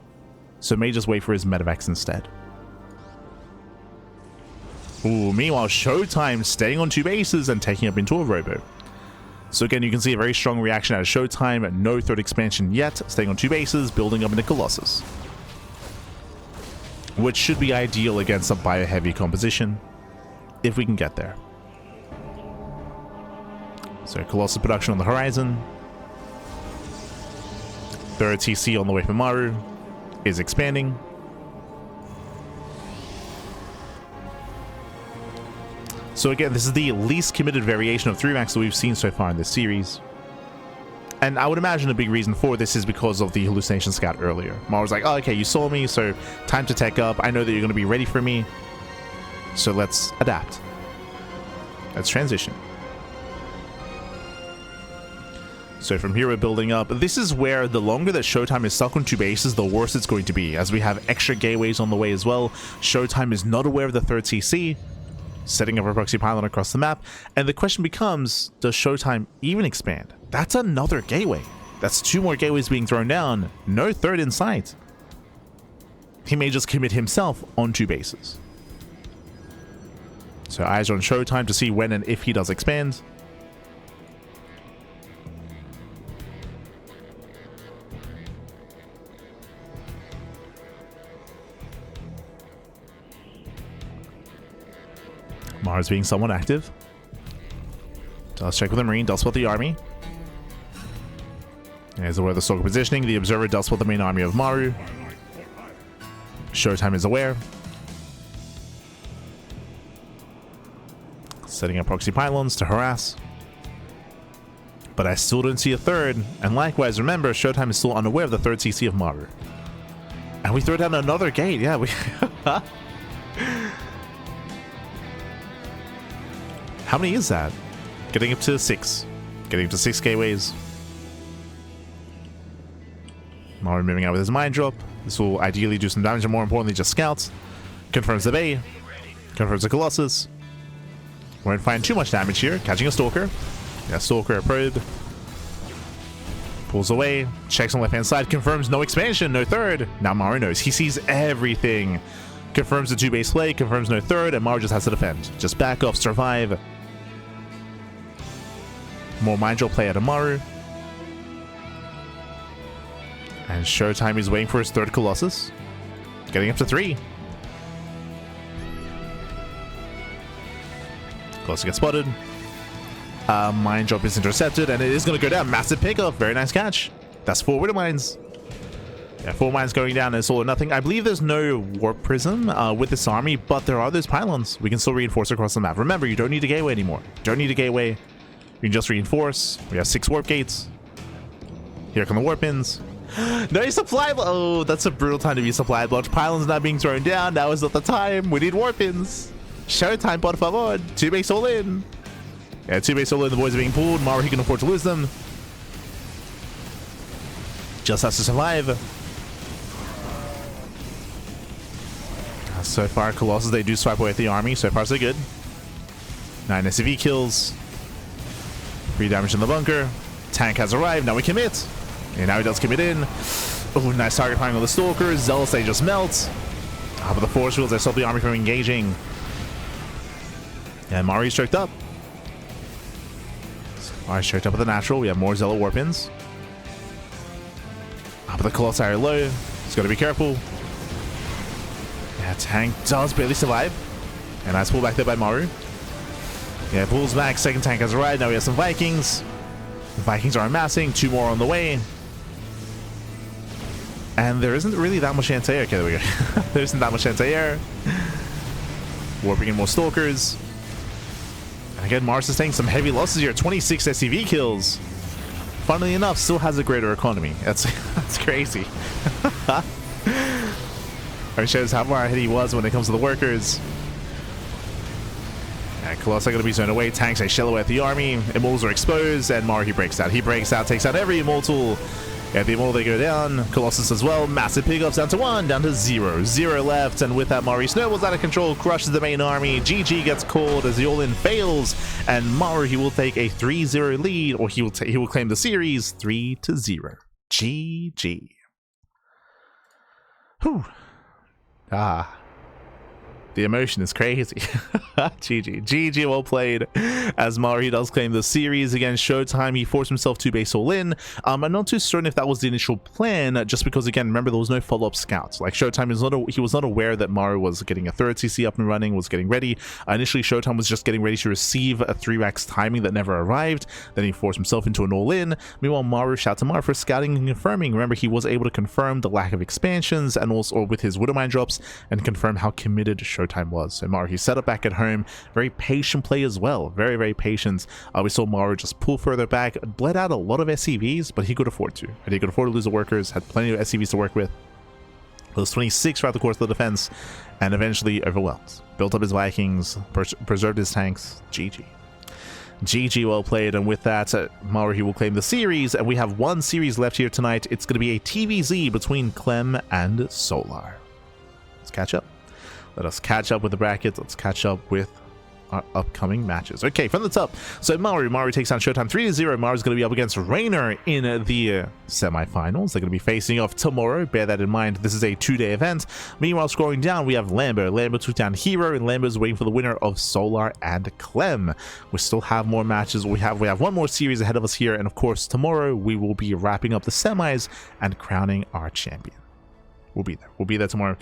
So may just wait for his medevacs instead. Ooh, meanwhile, ShoWTimE staying on 2 bases and taking up into a robo. So again, you can see a very strong reaction out of ShoWTimE. No third expansion yet. Staying on 2 bases, building up into Colossus. Which should be ideal against a bio-heavy composition, if we can get there. So Colossus production on the horizon. Third TC on the way for Maru. Is expanding. So again, this is the least committed variation of 3 Rax that we've seen so far in this series. And I would imagine a big reason for this is because of the hallucination scout earlier. Maru's like, oh, okay, you saw me, so time to tech up. I know that you're going to be ready for me. So let's adapt. Let's transition. So from here, we're building up. This is where the longer that ShoWTimE is stuck on 2 bases, the worse it's going to be, as we have extra gateways on the way as well. ShoWTimE is not aware of the third CC, setting up a proxy pylon across the map. And the question becomes, does ShoWTimE even expand? That's another gateway. That's 2 more gateways being thrown down. No third in sight. He may just commit himself on 2 bases. So eyes on ShoWTimE to see when and if he does expand. Maru's being somewhat active. Does check with the Marine, does spot the army. He's aware of the stalker positioning. The observer does spot the main army of Maru. ShoWTimE is aware. Setting up proxy pylons to harass. But I still don't see a third. And likewise, remember, ShoWTimE is still unaware of the third CC of Maru. And we throw down another gate. Yeah, we... How many is that? Getting up to 6. Getting up to 6 gateways. Maru moving out with his mine drop. This will ideally do some damage and more importantly just scouts. Confirms the Bay. Confirms the Colossus. Won't find too much damage here. Catching a Stalker. Yeah, Stalker, a probe. Pulls away. Checks on left hand side. Confirms no expansion, no third. Now Maru knows. He sees everything. Confirms the 2 base play. Confirms no third. And Maru just has to defend. Just back off, survive. More mine drop play out of Maru. And ShoWTimE is waiting for his third Colossus. Getting up to 3. Colossus gets spotted. Mine drop is intercepted, and it is going to go down. Massive pickup. Very nice catch. That's 4 Widow Mines. Yeah, 4 mines going down, and it's all or nothing. I believe there's no warp prism with this army, but there are those pylons. We can still reinforce across the map. Remember, you don't need a gateway anymore. Don't need a gateway. You can just reinforce. We have 6 warp gates. Here come the warp pins. No supply. Oh, that's a brutal time to be supply blocked. Pylons not being thrown down. Now is not the time. We need warp pins. ShoWTimE, por favor. 2 base all in. Yeah, 2 base all in. The boys are being pulled. Maru, he can afford to lose them. Just has to survive. So far, Colossus, they do swipe away at the army. So far, so good. 9 SCV kills. 3 damage in the bunker. Tank has arrived. Now we commit. And now he does commit in. Oh, nice target firing on the Stalkers. Zealous, they just melt. But the force fields, they stop the army from engaging. And Maru's choked up. Maru's choked up with the natural. We have more Zealot Warpins. But the Colossi are low. He's got to be careful. Yeah, tank does barely survive. And nice pull back there by Maru. Yeah, pulls back. Second tank has arrived. Now we have some Vikings. The Vikings are amassing. 2 more on the way. And there isn't really that much anti-air. Okay, there we go. There isn't that much anti-air. Warping in more Stalkers. And again, Mars is taking some heavy losses here. 26 SCV kills. Funnily enough, still has a greater economy. That's crazy. It shows how far ahead he was when it comes to the workers. And Colossi are going to be zoned away. Tanks, they shell away at the army. Immortals are exposed, and Maru, he breaks out. He breaks out, takes out every Immortal. Yeah, the Immortal, they go down. Colossus as well. Massive pickups down to 1, down to 0. 0 left, and with that, Maru snowballs out of control, crushes the main army. GG gets called as the all-in fails, and Maru, he will take a 3-0 lead, or he will claim the series 3-0. GG. Whew. Ah. The emotion is crazy. GG. GG, well played. As Maru does claim the series against ShoWTimE, he forced himself to base all in. I'm not too certain if that was the initial plan, just because, again, remember, there was no follow-up scouts. Like, ShoWTimE he was not aware that Maru was getting a 3rd CC up and running, was getting ready. Initially, ShoWTimE was just getting ready to receive a 3-rax timing that never arrived. Then he forced himself into an all-in. Meanwhile, Maru, shout to Maru for scouting and confirming. Remember, he was able to confirm the lack of expansions, and also with his Widowmine drops, and confirm how committed ShoWTimE was. So Maru, he set up back at home. Very patient play as well. Very, very patient. We saw Maru just pull further back, bled out a lot of SCVs, but he could afford to. And he could afford to lose the workers, had plenty of SCVs to work with. Those 26 throughout the course of the defense, and eventually overwhelmed. Built up his Vikings, preserved his tanks. GG. GG, well played. And with that, Maru, he will claim the series, and we have 1 series left here tonight. It's going to be a TVZ between Clem and Solar. Let's catch up. Let us catch up with the brackets. Let's catch up with our upcoming matches. Okay, from the top. So Maru takes on ShoWTimE 3-0. Maru's going to be up against Reynor in the semifinals. They're going to be facing off tomorrow. Bear that in mind. This is a 2-day event. Meanwhile, scrolling down, we have Lambo. Lambo took down Hero, and Lambo's waiting for the winner of Solar and Clem. We still have more matches. We have 1 more series ahead of us here, and of course, tomorrow we will be wrapping up the semis and crowning our champion. We'll be there. We'll be there tomorrow.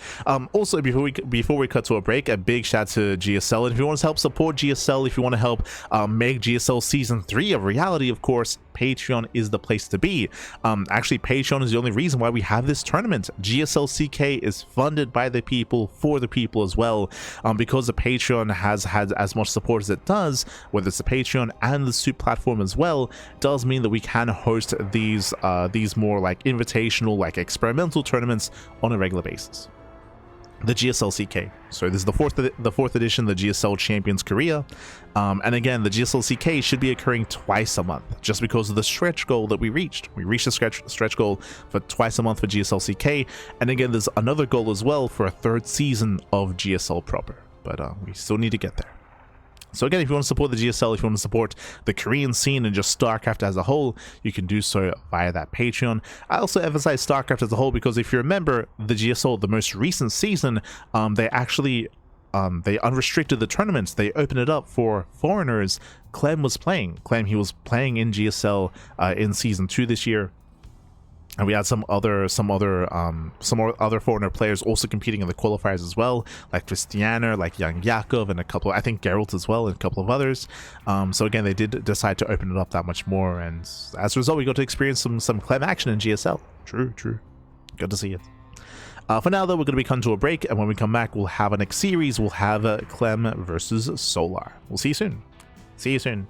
Also, before we cut to a break, a big shout to GSL. And if you want to help support GSL, if you want to help make GSL Season 3 a reality, of course, Patreon is the place to be. Actually, Patreon is the only reason why we have this tournament. GSL CK is funded by the people, for the people as well. Because the Patreon has had as much support as it does, whether it's the Patreon and the SOOP platform as well, does mean that we can host these more like invitational, like experimental tournaments on a regular basis. The GSL CK. So this is the fourth edition, the GSL Champions Korea. And again, the GSL CK should be occurring twice a month, just because of the stretch goal that we reached. We reached the stretch goal for twice a month for GSL CK. And again, there's another goal as well for a 3rd season of GSL proper. But we still need to get there. So again, if you want to support the GSL, if you want to support the Korean scene and just StarCraft as a whole, you can do so via that Patreon. I also emphasize StarCraft as a whole because if you remember the GSL, the most recent season, they actually they unrestricted the tournaments. They opened it up for foreigners. Clem was playing. He was playing in GSL in season 2 this year. And we had some other foreigner players also competing in the qualifiers as well, like Christianer, like Young Yakov, and a couple, I think Geralt as well, and a couple of others. So again, they did decide to open it up that much more, and as a result, we got to experience some Clem action in GSL. True. Good to see it. For now, though, we're going to be coming to a break, and when we come back, we'll have a next series. We'll have Clem versus Solar. We'll see you soon. See you soon.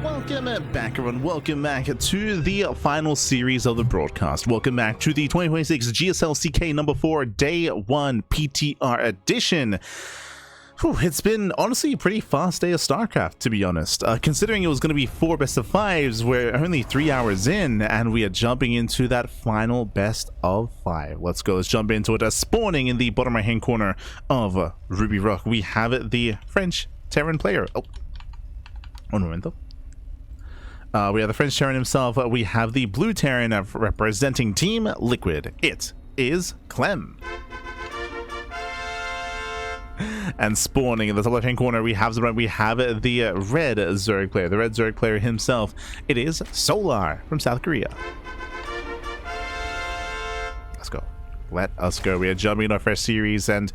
welcome back everyone, welcome back to the final series of the broadcast. Welcome back to the 2026 GSL CK number 4 Day 1 PTR edition. Whew, it's been honestly a pretty fast day of StarCraft, to be honest. Considering it was going to be 4 best of 5s, we're only 3 hours in, and we are jumping into that final best of 5. Let's go, let's jump into it. Spawning in the bottom right hand corner of Ruby Rock, we have the French Terran player. Oh, un momento. We have the French Terran himself. We have the blue Terran representing Team Liquid. It is Clem. And spawning in the top left hand corner, we have the red Zerg player. The red Zerg player himself. It is Solar from South Korea. Let's go. Let us go. We are jumping in our first series, and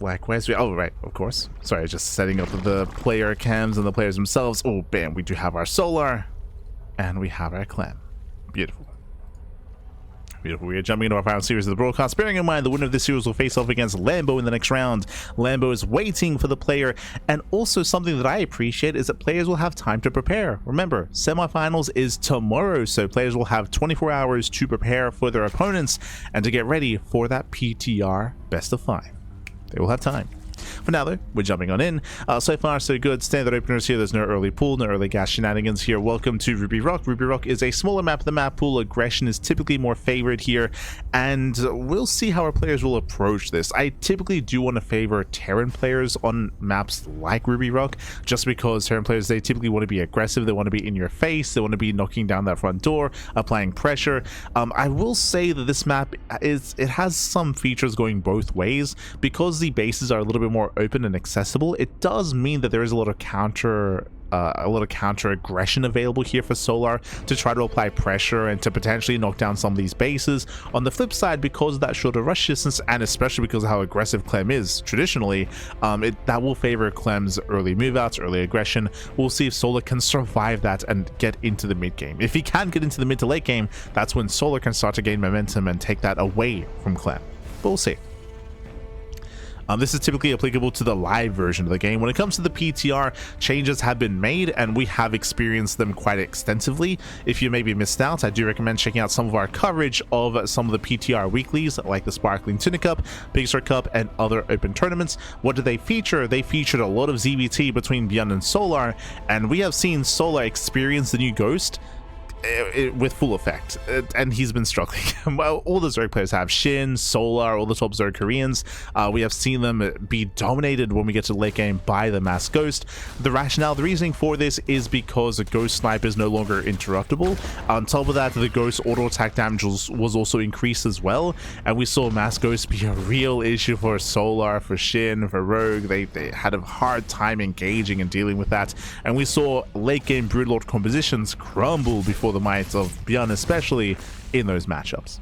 likewise, oh right, of course. Sorry, just setting up the player cams and the players themselves. Oh, bam, we do have our Solar, and we have our Clem. Beautiful. Beautiful. We are jumping into our final series of the broadcast. Bearing in mind, the winner of this series will face off against Lambo in the next round. Lambo is waiting for the player, and also something that I appreciate is that players will have time to prepare. Remember, semifinals is tomorrow, so players will have 24 hours to prepare for their opponents and to get ready for that PTR best of 5. They will have time. For now though, we're jumping on in. So far so good. Standard openers here. There's no early pool, no early gas shenanigans here. Welcome to Ruby Rock. Ruby Rock is a smaller map of the map pool. Aggression is typically more favored here, and we'll see how our players will approach this. I typically do want to favor Terran players on maps like Ruby Rock, just because Terran players, they typically want to be aggressive. They want to be in your face. They want to be knocking down that front door, applying pressure. I will say that this map it has some features going both ways. Because the bases are a little bit more open and accessible, it does mean that there is a lot of counter aggression available here for Solar to try to apply pressure and to potentially knock down some of these bases. On the flip side, because of that shorter rush distance, and especially because of how aggressive Clem is traditionally, that will favor Clem's early move outs, early aggression. We'll see if Solar can survive that and get into the mid game. If he can get into the mid to late game, that's when Solar can start to gain momentum and take that away from Clem. But we'll see. This is typically applicable to the live version of the game. When it comes to the PTR, changes have been made, and we have experienced them quite extensively. If you maybe missed out, I do recommend checking out some of our coverage of some of the PTR weeklies, like the Sparkling Tuna Cup, Big Star Cup, and other open tournaments. What did they feature? They featured a lot of ZVT between Beyond and Solar, and we have seen Solar experience the new Ghost with full effect, and he's been struggling. Well, all the Zerg players have. Shin, Solar, all the top Zerg Koreans, we have seen them be dominated when we get to late game by the mass Ghost. The rationale, the reasoning for this is because the Ghost Snipe is no longer interruptible. On top of that, the Ghost auto attack damage was also increased as well, and we saw mass Ghost be a real issue for Solar, for Shin, for Rogue. They had a hard time engaging and dealing with that, and we saw late game Broodlord compositions crumble before the might of Beyond, especially in those matchups.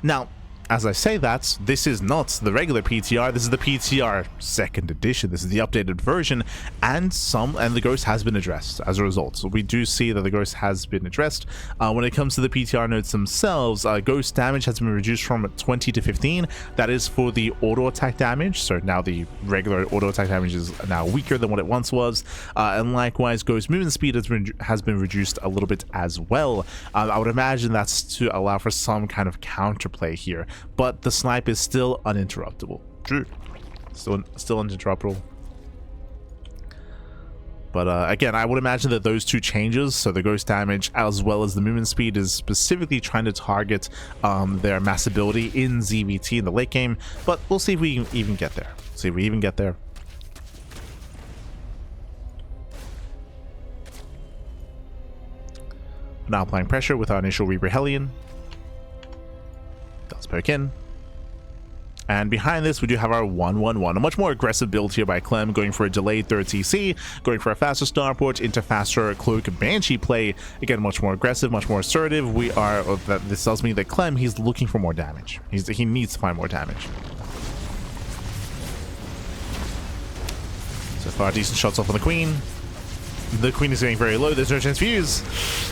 Now, as I say that, this is not the regular PTR, this is the PTR 2nd edition. This is the updated version, and the Ghost has been addressed as a result. So we do see that the Ghost has been addressed. When it comes to the PTR notes themselves, Ghost damage has been reduced from 20 to 15. That is for the auto attack damage, so now the regular auto attack damage is now weaker than what it once was. And likewise, Ghost movement speed has been reduced a little bit as well. I would imagine that's to allow for some kind of counterplay here. But the snipe is still uninterruptible. True. Still uninterruptible. But again, I would imagine that those two changes, so the Ghost damage as well as the movement speed, is specifically trying to target their mass ability in ZVT in the late game. But we'll see if we even get there. See if we even get there. Now applying pressure with our initial Reaper Hellion. Does poke in. And behind this, we do have our 1-1-1, a much more aggressive build here by Clem, going for a delayed 3rd TC, going for a faster starport into faster Cloak Banshee play. Again, much more aggressive, much more assertive. This tells me that Clem, he's looking for more damage. He needs to find more damage. So far, decent shots off on the Queen. The Queen is getting very low. There's no transfuse.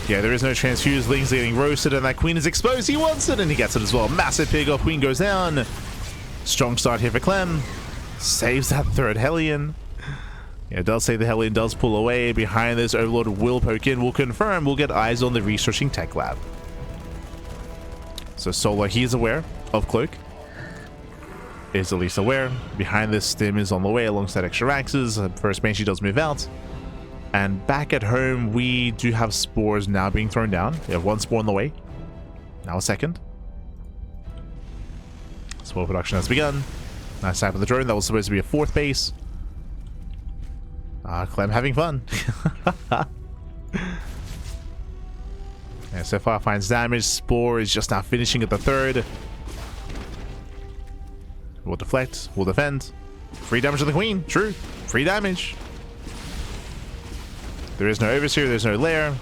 Yeah, there is no transfuse. Ling's getting roasted, and that Queen is exposed. He wants it, and he gets it as well. Massive pig off. Queen goes down. Strong start here for Clem. Saves that 3rd Hellion. Yeah, it does say the Hellion does pull away. Behind this, Overlord will poke in. We'll confirm. We'll get eyes on the researching tech lab. So Solar, he's aware of Cloak. Is at least aware. Behind this, Stim is on the way alongside extra Raxes. First Banshee does move out. And back at home, we do have spores now being thrown down. We have one spore on the way. Now a second. Spore production has begun. Nice tap of the drone. That was supposed to be a fourth base. Clem having fun. Yeah, so far finds damage. Spore is just now finishing at the third. We'll deflect. We'll defend. Free damage to the queen. True. Free damage. There is no overseer. There's no lair.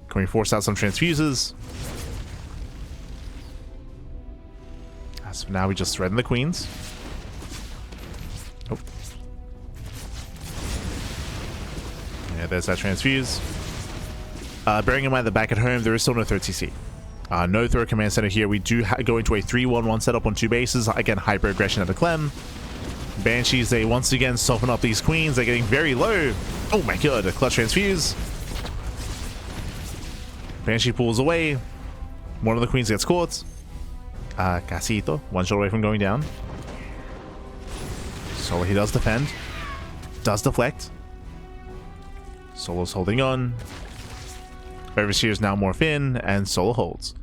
Can we force out some transfuses? So now we just threaten the queens. Oh. Yeah, there's that transfuse. Bearing in mind that back at home, there is still no third CC. No third command center here. We do go into a 3-1-1 setup on two bases. Again, hyper aggression at the Clem. Banshees, they once again soften up these queens. They're getting very low. Oh my god, a clutch transfuse. Banshee pulls away. One of the queens gets caught. Casito, one shot away from going down. Solo, he does defend. Does deflect. Solo's holding on. Overseer's now morph in, and Solo holds.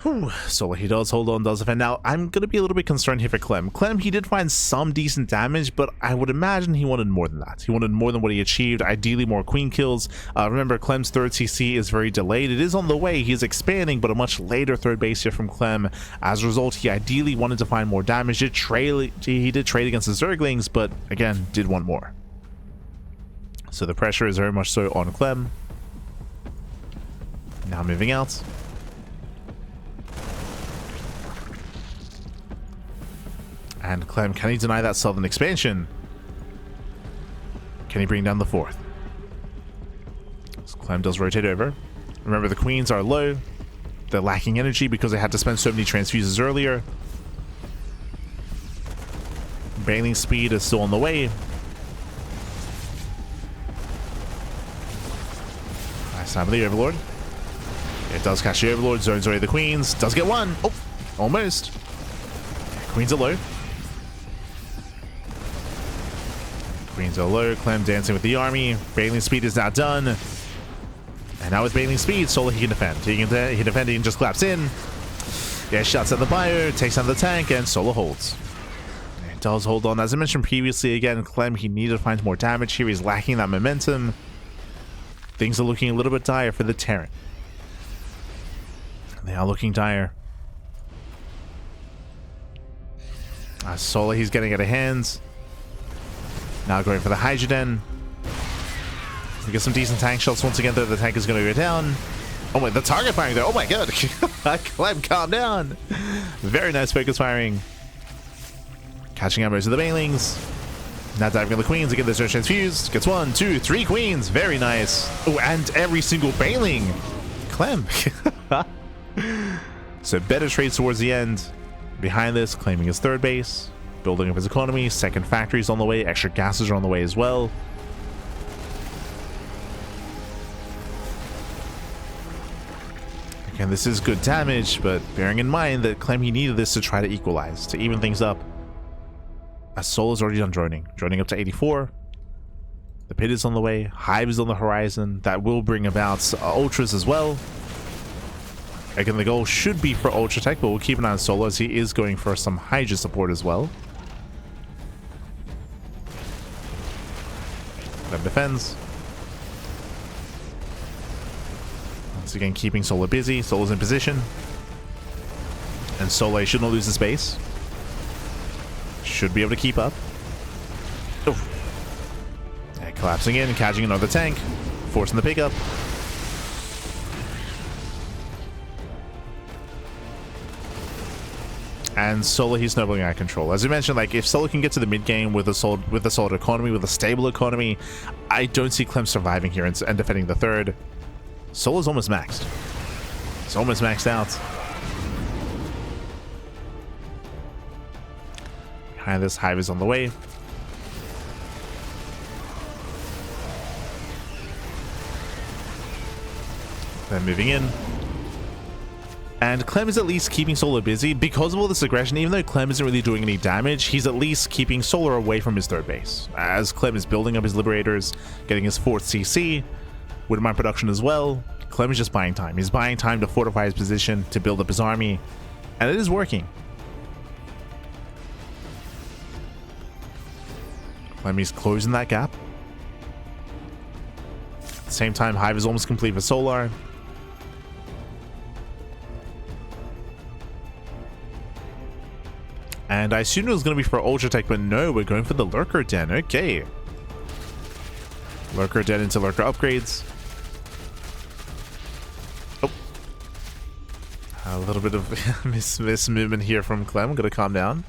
Whew. Solo, he does hold on, does defend. Now, I'm going to be a little bit concerned here for Clem. Clem, he did find some decent damage, but I would imagine he wanted more than that. He wanted more than what he achieved, ideally more queen kills. Remember, Clem's third CC is very delayed. It is on the way. He is expanding, but a much later third base here from Clem. As a result, he ideally wanted to find more damage. He did trade against the Zerglings, but again, did want more. So the pressure is very much so on Clem. Now moving out. And Clem, can he deny that southern expansion? Can he bring down the fourth? So Clem does rotate over. Remember, the queens are low. They're lacking energy because they had to spend so many transfuses earlier. Bailing speed is still on the way. Nice time of the Overlord. It does catch the Overlord, zones away the queens. Does get one. Oh, almost. Queens are low. Queens are low. Clem dancing with the army. Bailing speed is now done. And now with Bailing speed, Solo, he can defend. He can defend, he can just collapse in. Yeah, shots at the bio, takes down the tank, and Solo holds. It does hold on. As I mentioned previously, again, Clem, he needed to find more damage here. He's lacking that momentum. Things are looking a little bit dire for the Terran. They are looking dire. Solo, he's getting out of hands. Now going for the Hydroden. We get some decent tank shots once again, though the tank is going to go down. Oh my, the target firing there. Oh my god. Clem, calm down. Very nice focus firing. Catching out most of the Bailings. Now diving on the queens. Again, there's no transfuse. Gets 1, 2, 3 queens. Very nice. Oh, and every single Bailing. Clem. So better trades towards the end. Behind this, claiming his third base. Building up his economy. Second factory's on the way. Extra gases are on the way as well. Again, this is good damage, but bearing in mind that Clem, he needed this to try to equalize, to even things up. As Solo's already done droning. Droning up to 84. The pit is on the way. Hive is on the horizon. That will bring about ultras as well. Again, the goal should be for Ultra Tech, but we'll keep an eye on Solo as he is going for some Hydra support as well. Clem defends. Once again, keeping Solo busy. Solo's in position. And Solo should not lose his base. Should be able to keep up. Oh. And collapsing in, catching another tank. Forcing the pickup. And Solo, he's snowballing out of control. As I mentioned, like, if Solo can get to the mid game with a solid economy, with a stable economy, I don't see Clem surviving here and defending the third. Solo's almost maxed. It's almost maxed out. Behind this, Hive is on the way. Clem moving in. And Clem is at least keeping Solar busy. Because of all this aggression, even though Clem isn't really doing any damage, he's at least keeping Solar away from his third base. As Clem is building up his Liberators, getting his 4th CC, with my production as well, Clem is just buying time. He's buying time to fortify his position, to build up his army, and it is working. Clem is closing that gap. At the same time, Hive is almost complete for Solar. And I assumed it was going to be for Ultra Tech, but no, we're going for the Lurker Den. Okay. Lurker Den into Lurker upgrades. Oh. A little bit of miss movement here from Clem. I'm going to calm down.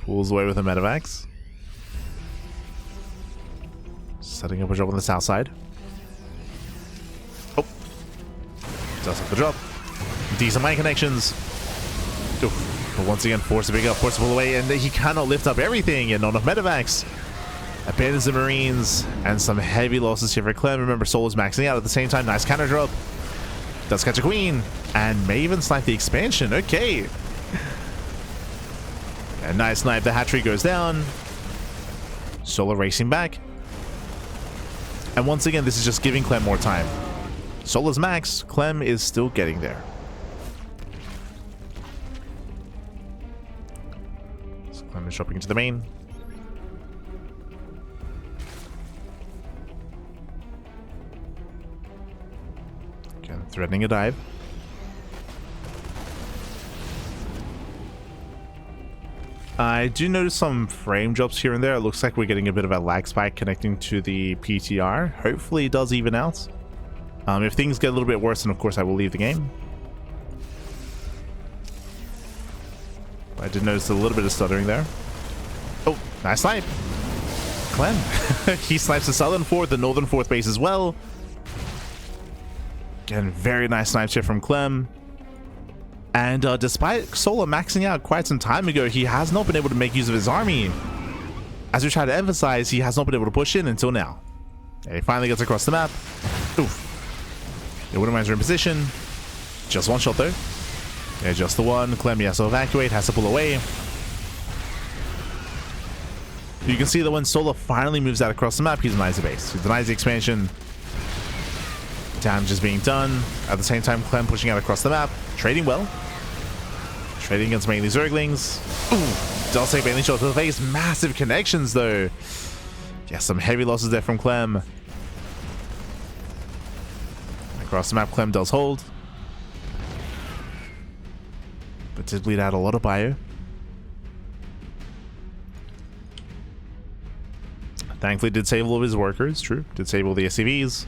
Pulls away with a Medivacs. Setting up a drop on the south side. Oh. Does have the drop. Decent mine connections. Oof. But once again, force to pick up, force to pull away, and he cannot lift up everything, and not enough Medivacs. Abandons the Marines, and some heavy losses here for Clem. Remember, Solar's maxing out at the same time. Nice counter drop. Does catch a Queen, and may even snipe the expansion. Okay. A nice snipe. The hatchery goes down. Solar racing back. And once again, this is just giving Clem more time. Solar's max. Clem is still getting there. Clem is dropping into the main. Again, threatening a dive. I do notice some frame drops here and there. It looks like we're getting a bit of a lag spike connecting to the PTR. Hopefully it does even out. If things get a little bit worse, then of course I will leave the game. I did notice a little bit of stuttering there. Oh, nice snipe. Clem. He snipes the southern 4th, the northern 4th base as well. Again, very nice snipe here from Clem. And despite Solar maxing out quite some time ago, he has not been able to make use of his army. As we try to emphasize, he has not been able to push in until now. And he finally gets across the map. Oof. The Winter Mines are in position. Just one shot though. Yeah, just the one. Clem has to evacuate, has to pull away. You can see that when Solar finally moves out across the map, he denies the base. He denies the expansion. Damage is being done. At the same time, Clem pushing out across the map. Trading well. Trading against mainly Zerglings. Ooh, does take mainly shot to the face. Massive connections though. Yeah, some heavy losses there from Clem. Across the map, Clem does hold. But did bleed out a lot of bio. Thankfully did save all of his workers, true. Did save all the SCVs.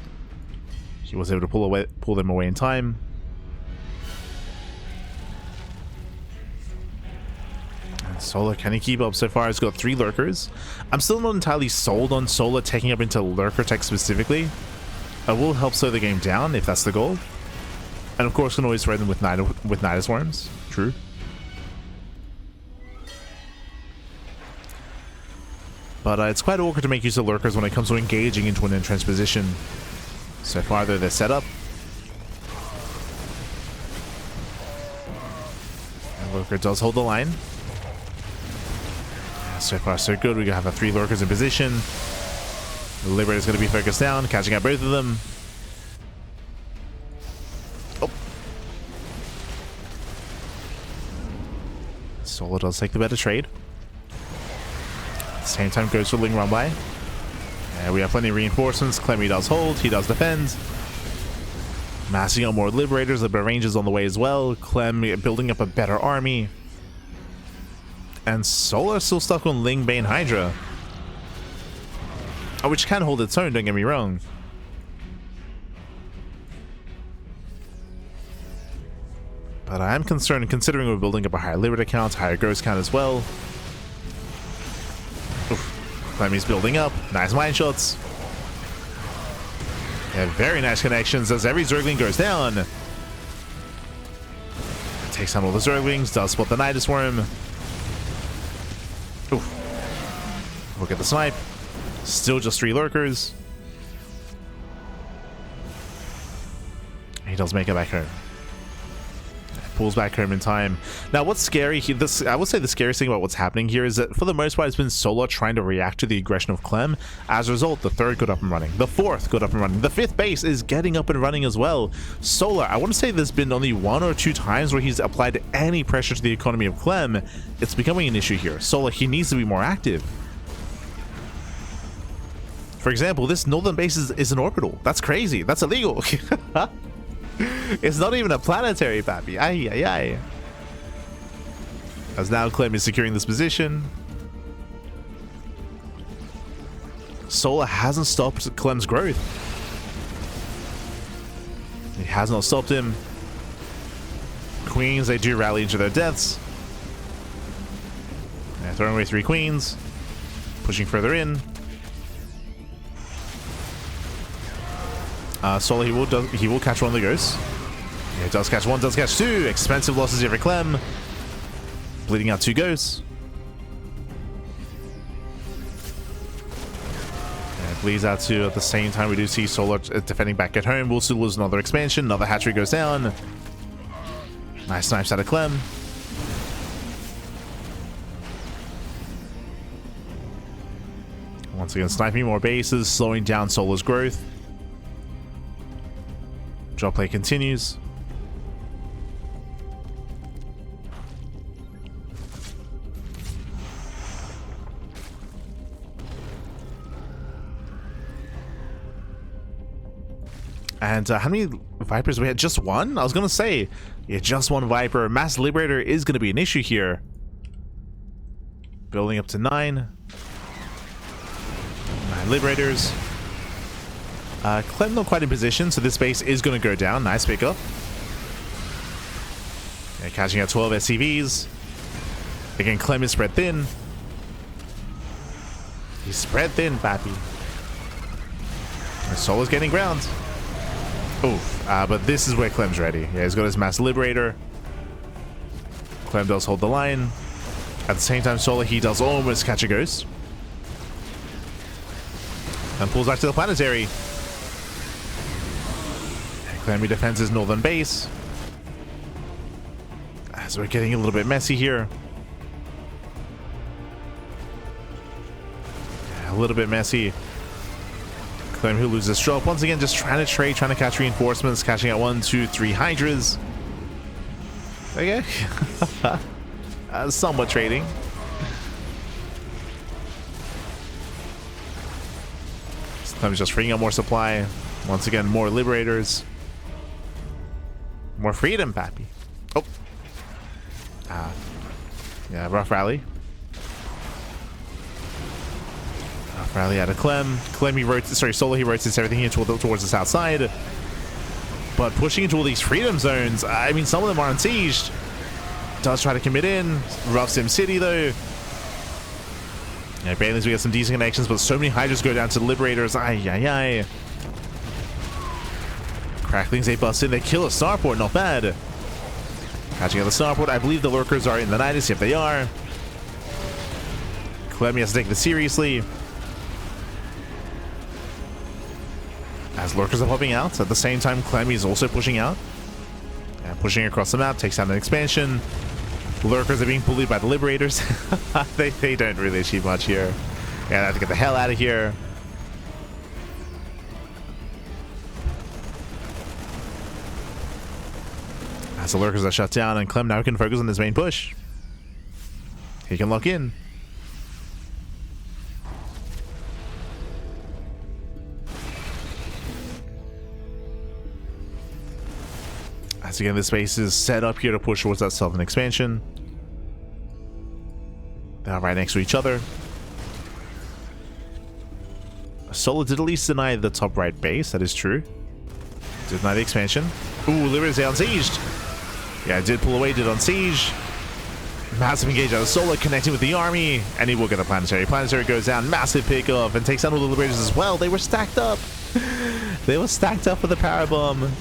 He was able to pull them away in time. And Solar, can he keep up? So far he's got 3 lurkers. I'm still not entirely sold on Solar taking up into lurker tech specifically. I will help slow the game down if that's the goal. And of course, can always thread them with Nidus Worms. True. But it's quite awkward to make use of lurkers when it comes to engaging into an entrenched position. So far, though, they're set up. And lurker does hold the line. So far, so good. We have our 3 lurkers in position. The Liberator's going to be focused down, catching out both of them. Solar does take the better trade. At the same time, goes for Ling Run by. We have plenty of reinforcements. Clemmy does hold. He does defend. Massing out more Liberators. Liberator Rangers on the way as well. Clem building up a better army. And Solar still stuck on Ling, Bane, Hydra. Which can hold its own, don't get me wrong. But I am concerned considering we're building up a higher Liberator count, higher Ghost count as well. Clemmy's building up. Nice mine shots. Yeah, very nice connections as every Zergling goes down. Takes down all the Zerglings, does spot the Nidus Worm. Oof. Look at the snipe. Still just 3 lurkers. He does make it back home. Pulls back home in time. Now, what's scary here, I would say the scariest thing about what's happening here is that for the most part, it's been Solar trying to react to the aggression of Clem. As a result, the third got up and running. The fourth got up and running. The fifth base is getting up and running as well. Solar, I want to say there's been only 1 or 2 times where he's applied any pressure to the economy of Clem. It's becoming an issue here. Solar, he needs to be more active. For example, this northern base is an orbital. That's crazy. That's illegal. It's not even a planetary, papi. Ay, ay, ay. As now Clem is securing this position. Solar hasn't stopped Clem's growth. He has not stopped him. Queens, they do rally into their deaths. They're throwing away 3 queens. Pushing further in. Solar, he will catch one of the ghosts. Yeah, he does catch one, does catch 2. Expensive losses here for Clem. Bleeding out 2 ghosts. Yeah, bleeds out 2 at the same time. We do see Solar defending back at home. We'll still lose another expansion. Another hatchery goes down. Nice snipes out of Clem. Once again, sniping more bases, slowing down Solar's growth. Drop play continues. And how many Vipers we had? Just one? I was gonna say, yeah, just one Viper. Mass Liberator is gonna be an issue here. Building up to 9. 9 Liberators. Clem not quite in position, so this base is going to go down. Nice pickup. Yeah, catching out 12 SCVs. Again, Clem is spread thin. He's spread thin, papi. Solar's getting ground. Oof. But this is where Clem's ready. Yeah, he's got his Mass Liberator. Clem does hold the line. At the same time, Solar, he does almost catch a ghost. And pulls back to the planetary. Clem defends his northern base. So we're getting a little bit messy here. Yeah, a little bit messy. Clem who loses drop. Once again, just trying to trade, trying to catch reinforcements, catching out 1, 2, 3 Hydras. Okay. Somewhat trading. Clem's just freeing up more supply. Once again, more Liberators. More freedom, pappy. Oh. Yeah, rough rally. Rough rally out of Clem. Clem, he rotates, sorry, Solar, he rotates everything here towards the south side. But pushing into all these freedom zones, I mean, some of them are unsieged. Does try to commit in. Rough Sim City, though. Yeah, Bailey's, we get some decent connections, but so many Hydras go down to the Liberators. Ay, ay, ay. Cracklings, they bust in, they kill a starport, not bad. Catching out the starport, I believe the lurkers are in the Nidus, if they are. Clem has to take this seriously. As lurkers are popping out, at the same time Clem is also pushing out. And pushing across the map, takes out an expansion. Lurkers are being bullied by the Liberators. they don't really achieve much here. Yeah, they have to get the hell out of here. As the lurkers are shut down, and Clem now can focus on his main push. He can lock in. As again, this base is set up here to push towards that southern expansion. They're right next to each other. Solar did at least deny the top right base, that is true. Did deny the expansion. Ooh, Liberators unsieged. Yeah, did pull away, did unsiege. Massive engage out of Solar, connecting with the army, and he will get a planetary. Planetary goes down, massive pickup, and takes out all the Liberators as well. They were stacked up. They were stacked up for the power bomb.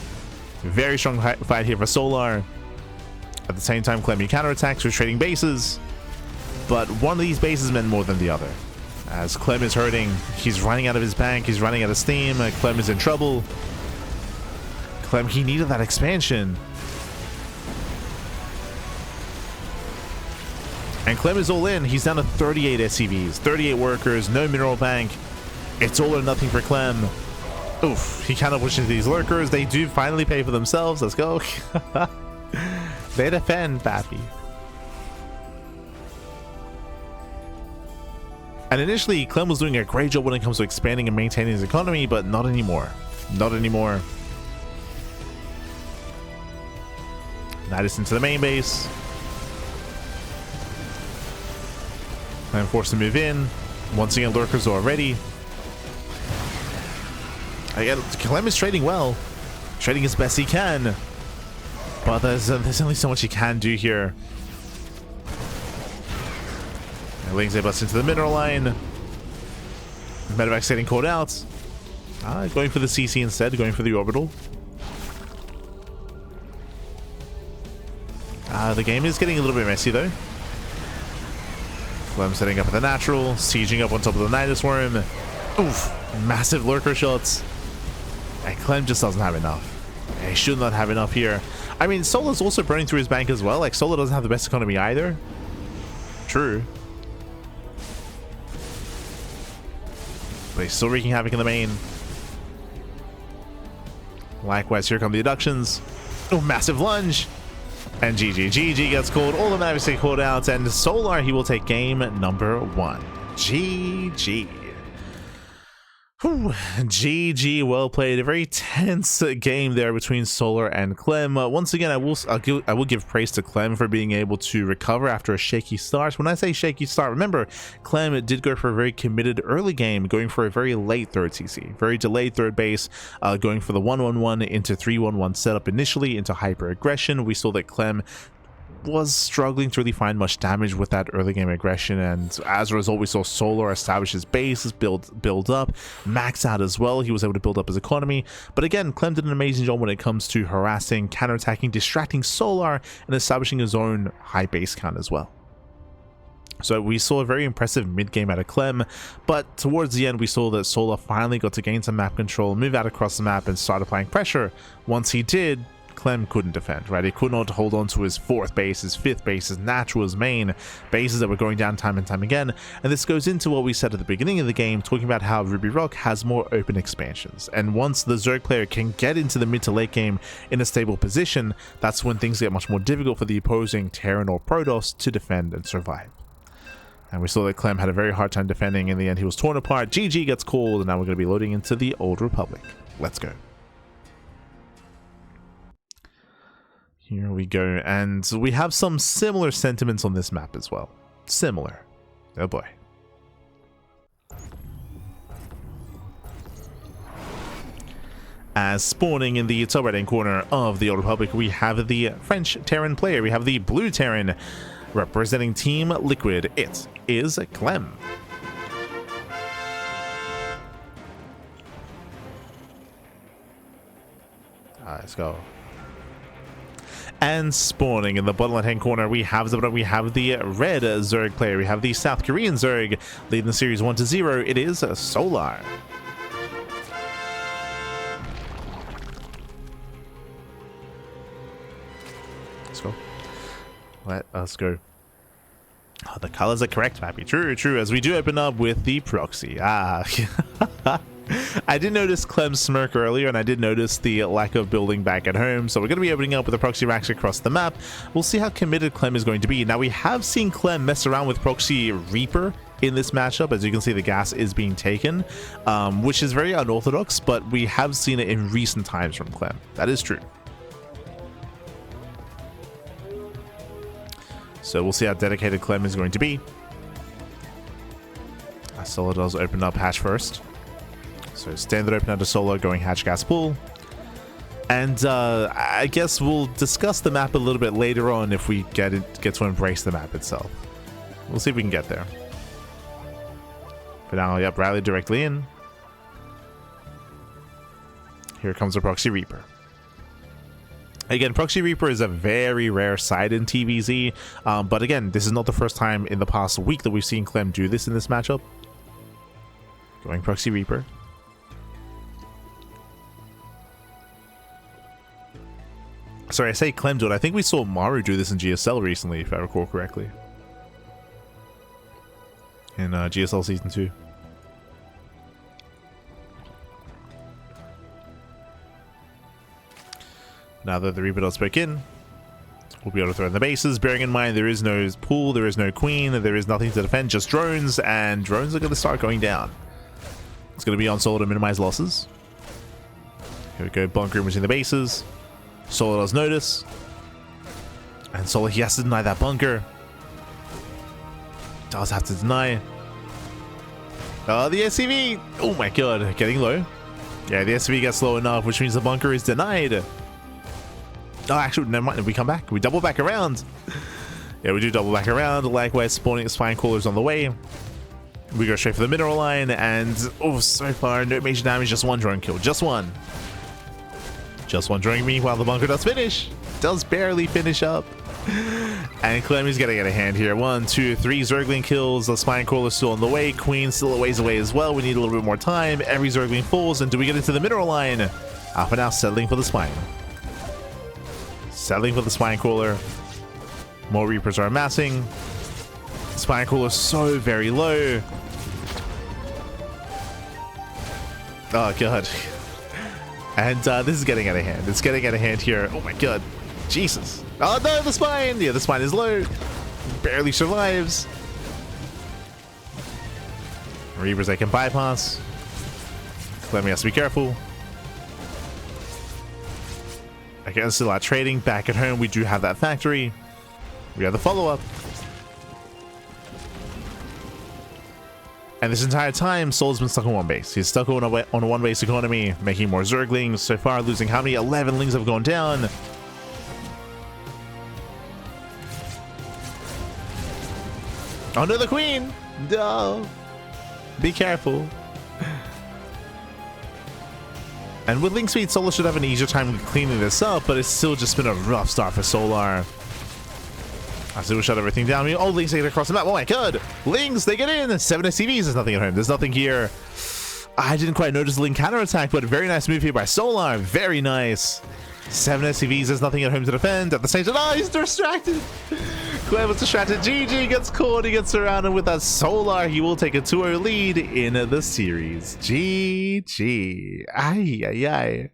Very strong fight here for Solar. At the same time, Clem counterattacks with trading bases, but one of these bases meant more than the other. As Clem is hurting, he's running out of his bank, he's running out of steam. Clem is in trouble. Clem, he needed that expansion. And Clem is all in. He's down to 38 SCVs, 38 workers, no mineral bank. It's all or nothing for Clem. Oof, he cannot push into these lurkers. They do finally pay for themselves. Let's go. They defend, Pappy. And initially, Clem was doing a great job when it comes to expanding and maintaining his economy, but not anymore. Not anymore. That is into the main base. Clem forced to move in. Once again, lurkers are ready. Again, Clem is trading well. Trading as best he can. But there's only so much he can do here. Lings busts into the mineral line. Medevac getting called out. Going for the CC instead, going for the orbital. The game is getting a little bit messy though. Clem setting up at the natural, sieging up on top of the Nidus Worm. Oof, massive lurker shots. And Clem just doesn't have enough. He should not have enough here. I mean, Solar's also burning through his bank as well. Like, Solar doesn't have the best economy either. True. But he's still wreaking havoc in the main. Likewise, here come the deductions. Oh, massive lunge. And GG gets called. All the Mavericks get called out. And Solar, he will take game number 1. GG. Whew. GG, well played. A very tense game there between Solar and Clem. Once again, I will give praise to Clem for being able to recover after a shaky start. When I say shaky start, remember, Clem did go for a very committed early game, going for a very late third CC, very delayed third base, going for the 1-1-1 into 3-1-1 setup initially into hyper aggression. We saw that Clem was struggling to really find much damage with that early game aggression, and as a result we saw Solar establish his bases, build up, max out as well. He was able to build up his economy, but again, Clem did an amazing job when it comes to harassing, counterattacking, distracting Solar, and establishing his own high base count as well. So we saw a very impressive mid-game out of Clem, but towards the end we saw that Solar finally got to gain some map control, move out across the map, and start applying pressure. Once he did, Clem couldn't defend, right? He could not hold on to his 4th base, his 5th base, his natural, his main, bases that were going down time and time again. And this goes into what we said at the beginning of the game, talking about how Ruby Rock has more open expansions. And once the Zerg player can get into the mid to late game in a stable position, that's when things get much more difficult for the opposing Terran or Protoss to defend and survive. And we saw that Clem had a very hard time defending. In the end, he was torn apart. GG gets called, and now we're going to be loading into the Old Republic. Let's go. Here we go, and we have some similar sentiments on this map as well. Similar. Oh boy. As spawning in the top right-hand corner of the Old Republic, we have the French Terran player. We have the blue Terran representing Team Liquid. It is Clem. Let's go. And spawning in the bottom left hand corner, we have the red Zerg player. We have the South Korean Zerg leading the series 1-0. It is Solar. Let's go. Let us go. Oh, the colors are correct, Mappy. True. As we do open up with the proxy. I did notice Clem's smirk earlier, and I did notice the lack of building back at home, so we're going to be opening up with the proxy racks across the map. We'll see how committed Clem is going to be. Now, we have seen Clem mess around with proxy Reaper in this matchup. As you can see, the gas is being taken, which is very unorthodox, but we have seen it in recent times from Clem. That is true. So we'll see how dedicated Clem is going to be. Solar does open up hatch first. So standard open under Solar, going hatch gas pool. And I guess we'll discuss the map a little bit later on if we get to embrace the map itself. We'll see if we can get there. For now, yep, rally directly in. Here comes the Proxy Reaper. Again, Proxy Reaper is a very rare side in TVZ, but again, this is not the first time in the past week that we've seen Clem do this in this matchup. Going Proxy Reaper. Sorry, I say Clem do it. I think we saw Maru do this in GSL recently, if I recall correctly. In GSL Season 2. Now that the Reaper does break in, we'll be able to throw in the bases. Bearing in mind there is no pool, there is no queen, there is nothing to defend, just drones, and drones are going to start going down. It's going to be on Solar to minimize losses. Here we go, bunkering between the bases. Solar does notice. And Solar, he has to deny that bunker. Does have to deny. Oh, the SCV! Oh my god, getting low. Yeah, the SCV gets low enough, which means the bunker is denied. Oh, actually, never mind. We come back. We double back around. Yeah, we do double back around. Likewise, spawning spine crawlers on the way. We go straight for the mineral line, and oh, so far, no major damage. Just one drone kill. Just one. Just one drone. Meanwhile, the bunker does finish. Does barely finish up. And Clem is getting out of hand here. 1, 2, 3 Zergling kills. The spine crawler still on the way. Queen still a ways away as well. We need a little bit more time. Every Zergling falls. And do we get into the mineral line? Alpha now settling for the spine. Settling for the spine crawler. More Reapers are amassing. Spine crawler so very low. Oh god. And this is getting out of hand. It's getting out of hand here. Oh my god. Jesus. Oh no, the spine! Yeah, the spine is low. Barely survives. Reapers they can bypass. Clem has to be careful. Again, still our trading. Back at home, we do have that factory. We have the follow-up. And this entire time, Soul's been stuck on one base. He's stuck on a one-base economy, making more Zerglings. So far, losing how many? 11 Lings have gone down. Oh no, the queen! No! Be careful. And with Link Speed, Solar should have an easier time cleaning this up, but it's still just been a rough start for Solar. I still shut everything down. Oh, Lings they get across the map. Oh my god! Lings, they get in! 7 SCVs, there's nothing at home. There's nothing here. I didn't quite notice the Link counterattack, but very nice move here by Solar. Very nice. 7 SCVs, there's nothing at home to defend. At the same time, oh, he's distracted! Clem was distracted. GG gets caught. He gets surrounded with that Solar. He will take a 2-0 lead in the series. GG. Ay, ay, ay.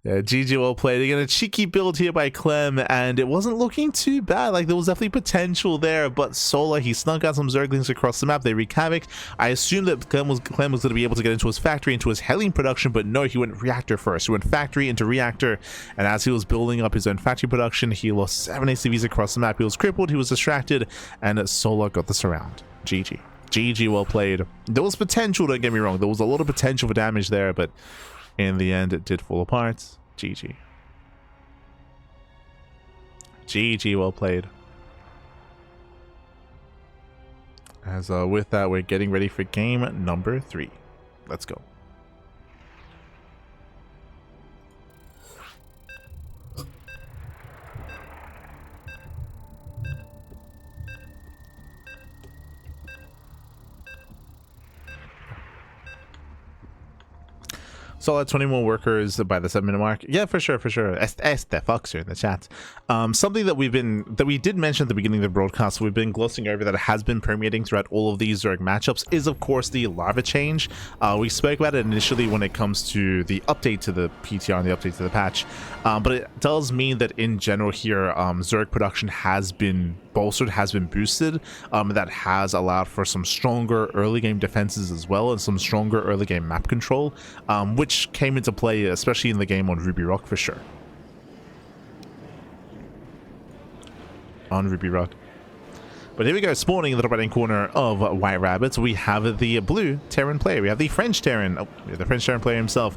Yeah, GG well played. Again, a cheeky build here by Clem, and it wasn't looking too bad. Like, there was definitely potential there, but Solar, he snuck out some Zerglings across the map. They wreak havoc. I assumed that Clem was going to be able to get into his factory, into his Helene production, but no, he went reactor first. He went factory into reactor, and as he was building up his own factory production, he lost 7 ACVs across the map. He was crippled, he was distracted, and Solar got the surround. GG. GG well played. There was potential, don't get me wrong. There was a lot of potential for damage there, but in the end, it did fall apart. GG. GG, well played. As with that, we're getting ready for game number 3. Let's go. So at 20 more workers by the 7-minute mark. Yeah, for sure, for sure. ST Fox here in the chat. Something that we did mention at the beginning of the broadcast, we've been glossing over that has been permeating throughout all of these Zerg matchups is of course the larva change. We spoke about it initially when it comes to the update to the PTR and the update to the patch. But it does mean that in general here, Zerg production has been bolstered, has been boosted. That has allowed for some stronger early game defenses as well, and some stronger early game map control, which came into play especially in the game on Ruby Rock for sure. On Ruby Rock. But here we go, spawning in the top right hand corner of White Rabbits, we have the blue Terran player. We have the French Terran. Oh, the French Terran player himself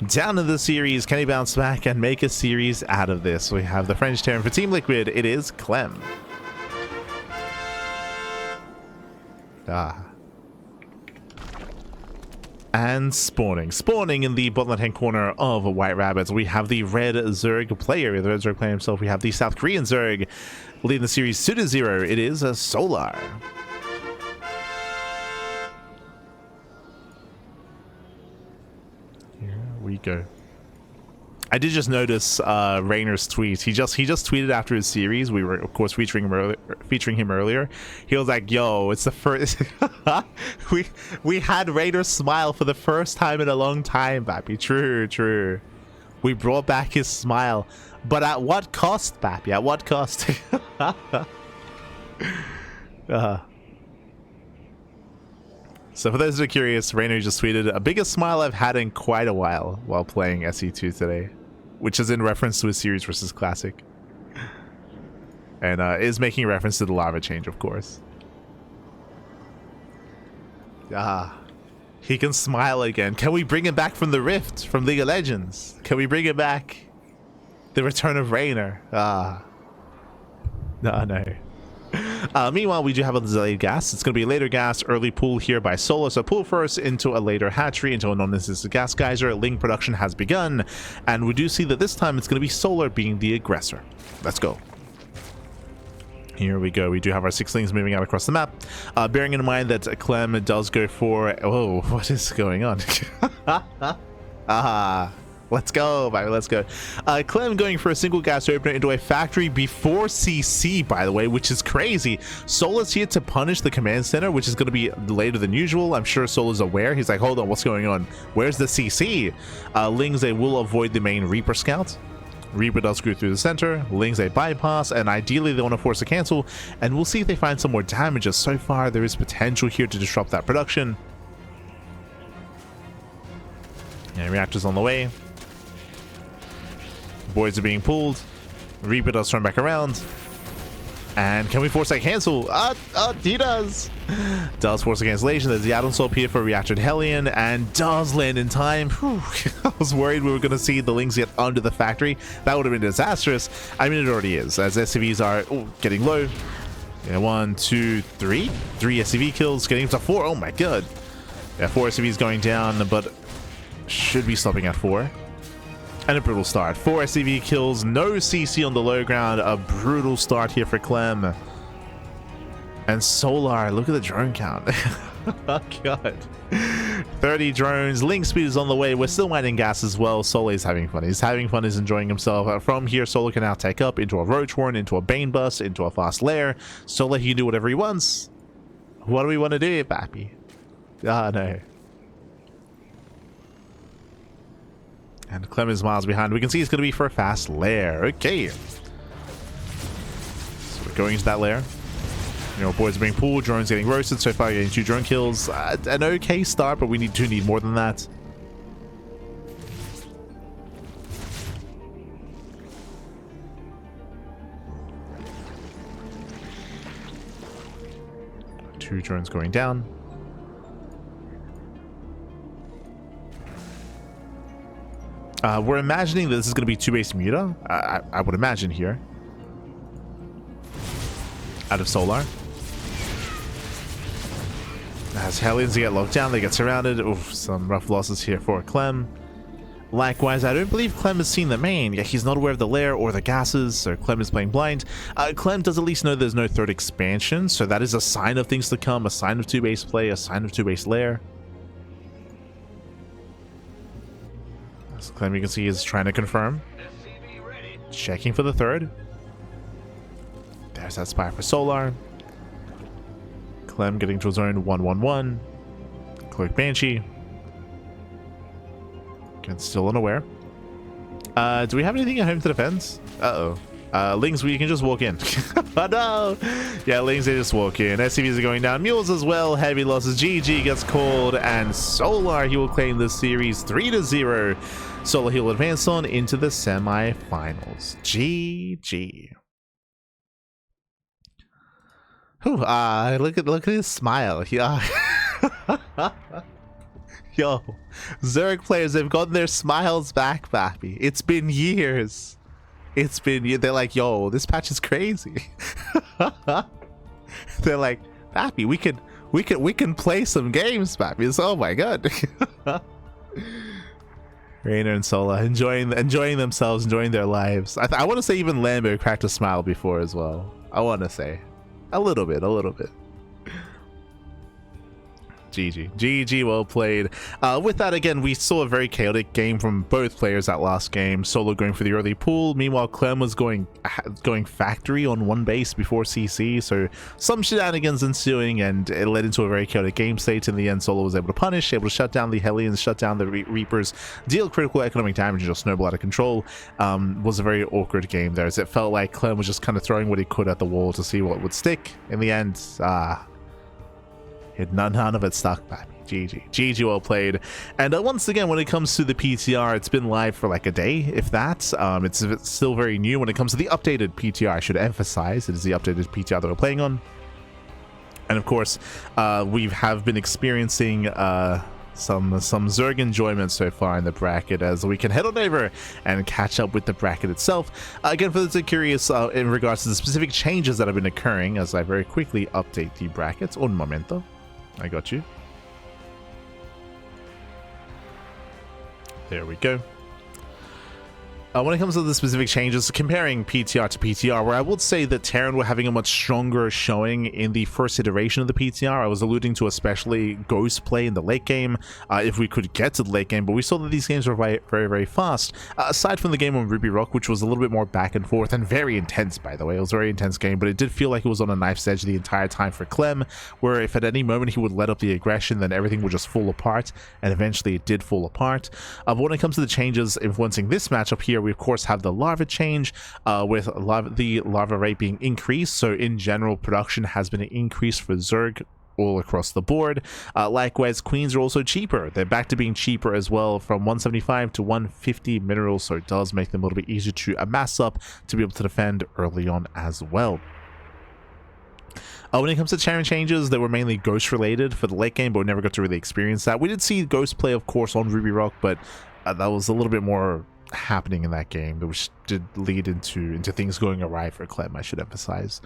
down in the series. Can he bounce back and make a series out of this? We have the French Terran for Team Liquid. It is Clem. And spawning in the bottom left hand corner of White Rabbits, we have the red Zerg player, the red Zerg player himself. We have the South Korean Zerg leading the series 2-0. It is a Solar. Here we go. I did just notice Reynor's tweet. He just tweeted after his series. We were of course featuring him earlier. He was like, "Yo, it's the first we had Reynor smile for the first time in a long time, Bappy." True. We brought back his smile, but at what cost, Bappy? At what cost? So for those that are curious, Reynor just tweeted, "A biggest smile I've had in quite a while while playing SE2 today," which is in reference to his series versus classic, and is making reference to the lava change, of course. He can smile again. Can we bring him back from the rift from League of Legends? Can we bring him back? The return of Reynor. No. Meanwhile, we do have a delayed gas. It's going to be a later gas, early pool here by Solo. So pool first into a later hatchery, into a non-insistent gas geyser. Ling production has begun. And we do see that this time it's going to be Solar being the aggressor. Let's go. Here we go. We do have our 6 Lings moving out across the map. Bearing in mind that Clem does go for... Oh, what is going on? Let's go, baby, let's go. Clem going for a single gas opener into a factory before CC, by the way, which is crazy. Sola's here to punish the command center, which is going to be later than usual. I'm sure Sola's aware. He's like, hold on, what's going on? Where's the CC? Lings, they will avoid the main Reaper scout. Reaper does screw through the center. Lings, a bypass, and ideally they want to force a cancel. And we'll see if they find some more damages. So far, there is potential here to disrupt that production. And reactors on the way. Boys are being pulled. Reaper does turn back around. And can we force that cancel? He does. Does force a cancellation. There's the add-on swap here for Reactor Hellion and does land in time. Whew. I was worried we were going to see the Lings get under the factory. That would have been disastrous. I mean, it already is, as SCVs are getting low. Yeah, 1, 2, 3. 3 SCV kills, getting up to 4. Oh my god. Yeah, 4 SCVs going down, but should be stopping at 4. And a brutal start. 4 SCV kills, no CC on the low ground. A brutal start here for Clem. And Solar, look at the drone count. Oh god. 30 drones. Link speed is on the way. We're still mining gas as well. Solar is having fun. He's having fun. He's enjoying himself. From here, Solar can now take up into a Roach Horn, into a Bane Bust, into a Fast Lair. Solar, he can do whatever he wants. What do we want to do, Bappy? No. And Clem is miles behind. We can see he's going to be for a Fast Lair. Okay. So we're going into that lair. You know, boys are being pulled. Drones getting roasted. So far, getting 2 drone kills. An okay start, but we need more than that. Two drones going down. We're imagining that this is going to be 2-base Muta. I would imagine here. Out of Solar. As Hellions get locked down, they get surrounded. Oof, some rough losses here for Clem. Likewise, I don't believe Clem has seen the main. Yeah, he's not aware of the lair or the gases, so Clem is playing blind. Clem does at least know there's no third expansion, so that is a sign of things to come, a sign of 2-base play, a sign of 2-base lair. As Clem, you can see, is trying to confirm. Checking for the third. There's that spy for Solar. Clem getting to a zone 1-1-1. Cloak Banshee. Again, still unaware. Do we have anything at home to defend? Lings, you can just walk in. Oh no! Yeah, Lings, they just walk in. SCVs are going down. Mules as well. Heavy losses. GG gets called. And Solar, he will claim this series 3-0. Solar, he'll advance on into the semifinals. GG. Whew, look at his smile. Yeah. Yo, Zerg players, they've gotten their smiles back, Bappy. It's been years. They're like, yo, this patch is crazy. They're like, Bappy, we can play some games, Bappy. It's, oh my god. Reynor and Sola enjoying themselves, enjoying their lives. I want to say even Lambo cracked a smile before as well. I want to say a little bit. GG, well played. With that, again, we saw a very chaotic game from both players that last game. Solo going for the early pool, meanwhile Clem was going factory on one base before CC, so some shenanigans ensuing, and it led into a very chaotic game state. In the end, Solo was able to punish, able to shut down the Hellions, shut down the Reapers, deal critical economic damage, and just snowball out of control. Was a very awkward game there, as it felt like Clem was just kind of throwing what he could at the wall to see what would stick. In the end, none of it stuck by me. GG, well played. And once again, when it comes to the PTR, it's been live for like a day, if that. It's still very new. When it comes to the updated PTR, I should emphasize it is the updated PTR that we're playing on. And of course, we have been experiencing some Zerg enjoyment so far in the bracket, as we can head on over and catch up with the bracket itself. Again, for those that are curious in regards to the specific changes that have been occurring, as I very quickly update the brackets. Un momento. I got you. There we go. When it comes to the specific changes, comparing PTR to PTR, where I would say that Terran were having a much stronger showing in the first iteration of the PTR. I was alluding to especially Ghost play in the late game, if we could get to the late game, but we saw that these games were very fast. Aside from the game on Ruby Rock, which was a little bit more back and forth and very intense, by the way. It was a very intense game, but it did feel like it was on a knife's edge the entire time for Clem, where if at any moment he would let up the aggression, then everything would just fall apart, and eventually it did fall apart. But when it comes to the changes influencing this matchup here, we of course have the larva change, with the larva rate being increased. So in general, production has been increased for Zerg all across the board. Likewise, queens are also cheaper. They're back to being cheaper as well, from 175 to 150 minerals, so it does make them a little bit easier to amass up to be able to defend early on as well. When it comes to Terran changes, they were mainly Ghost related for the late game, but we never got to really experience that. We did see Ghost play, of course, on Ruby Rock, but that was a little bit more happening in that game, which did lead into things going awry for Clem, I should emphasize.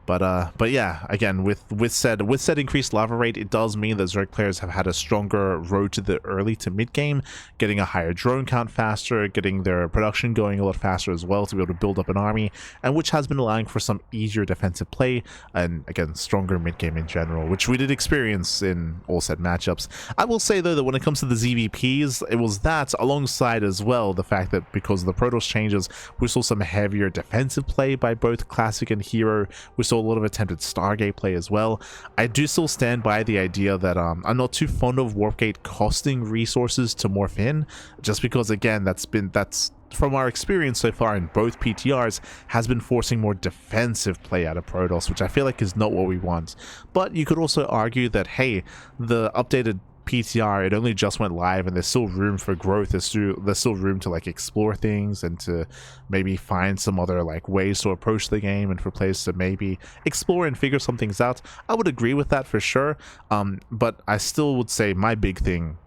But yeah, again, with said increased lava rate, it does mean that Zerg players have had a stronger road to the early to mid game, getting a higher drone count faster, getting their production going a lot faster as well to be able to build up an army, and which has been allowing for some easier defensive play, and again, stronger mid game in general, which we did experience in all said matchups. I will say though that when it comes to the ZVPs, it was that alongside as well the fact that because of the Protoss changes, we saw some heavier defensive play by both Classic and Hero. We saw a lot of attempted Stargate play as well. I do still stand by the idea that I'm not too fond of Warpgate costing resources to morph in, just because again that's from our experience so far in both PTRs has been forcing more defensive play out of Protoss, which I feel like is not what we want. But you could also argue that hey, the updated PTR, it only just went live and there's still room for growth. There's still room to like explore things and to maybe find some other like ways to approach the game, and for players to maybe explore and figure some things out. I would agree with that for sure, but I still would say my big thing,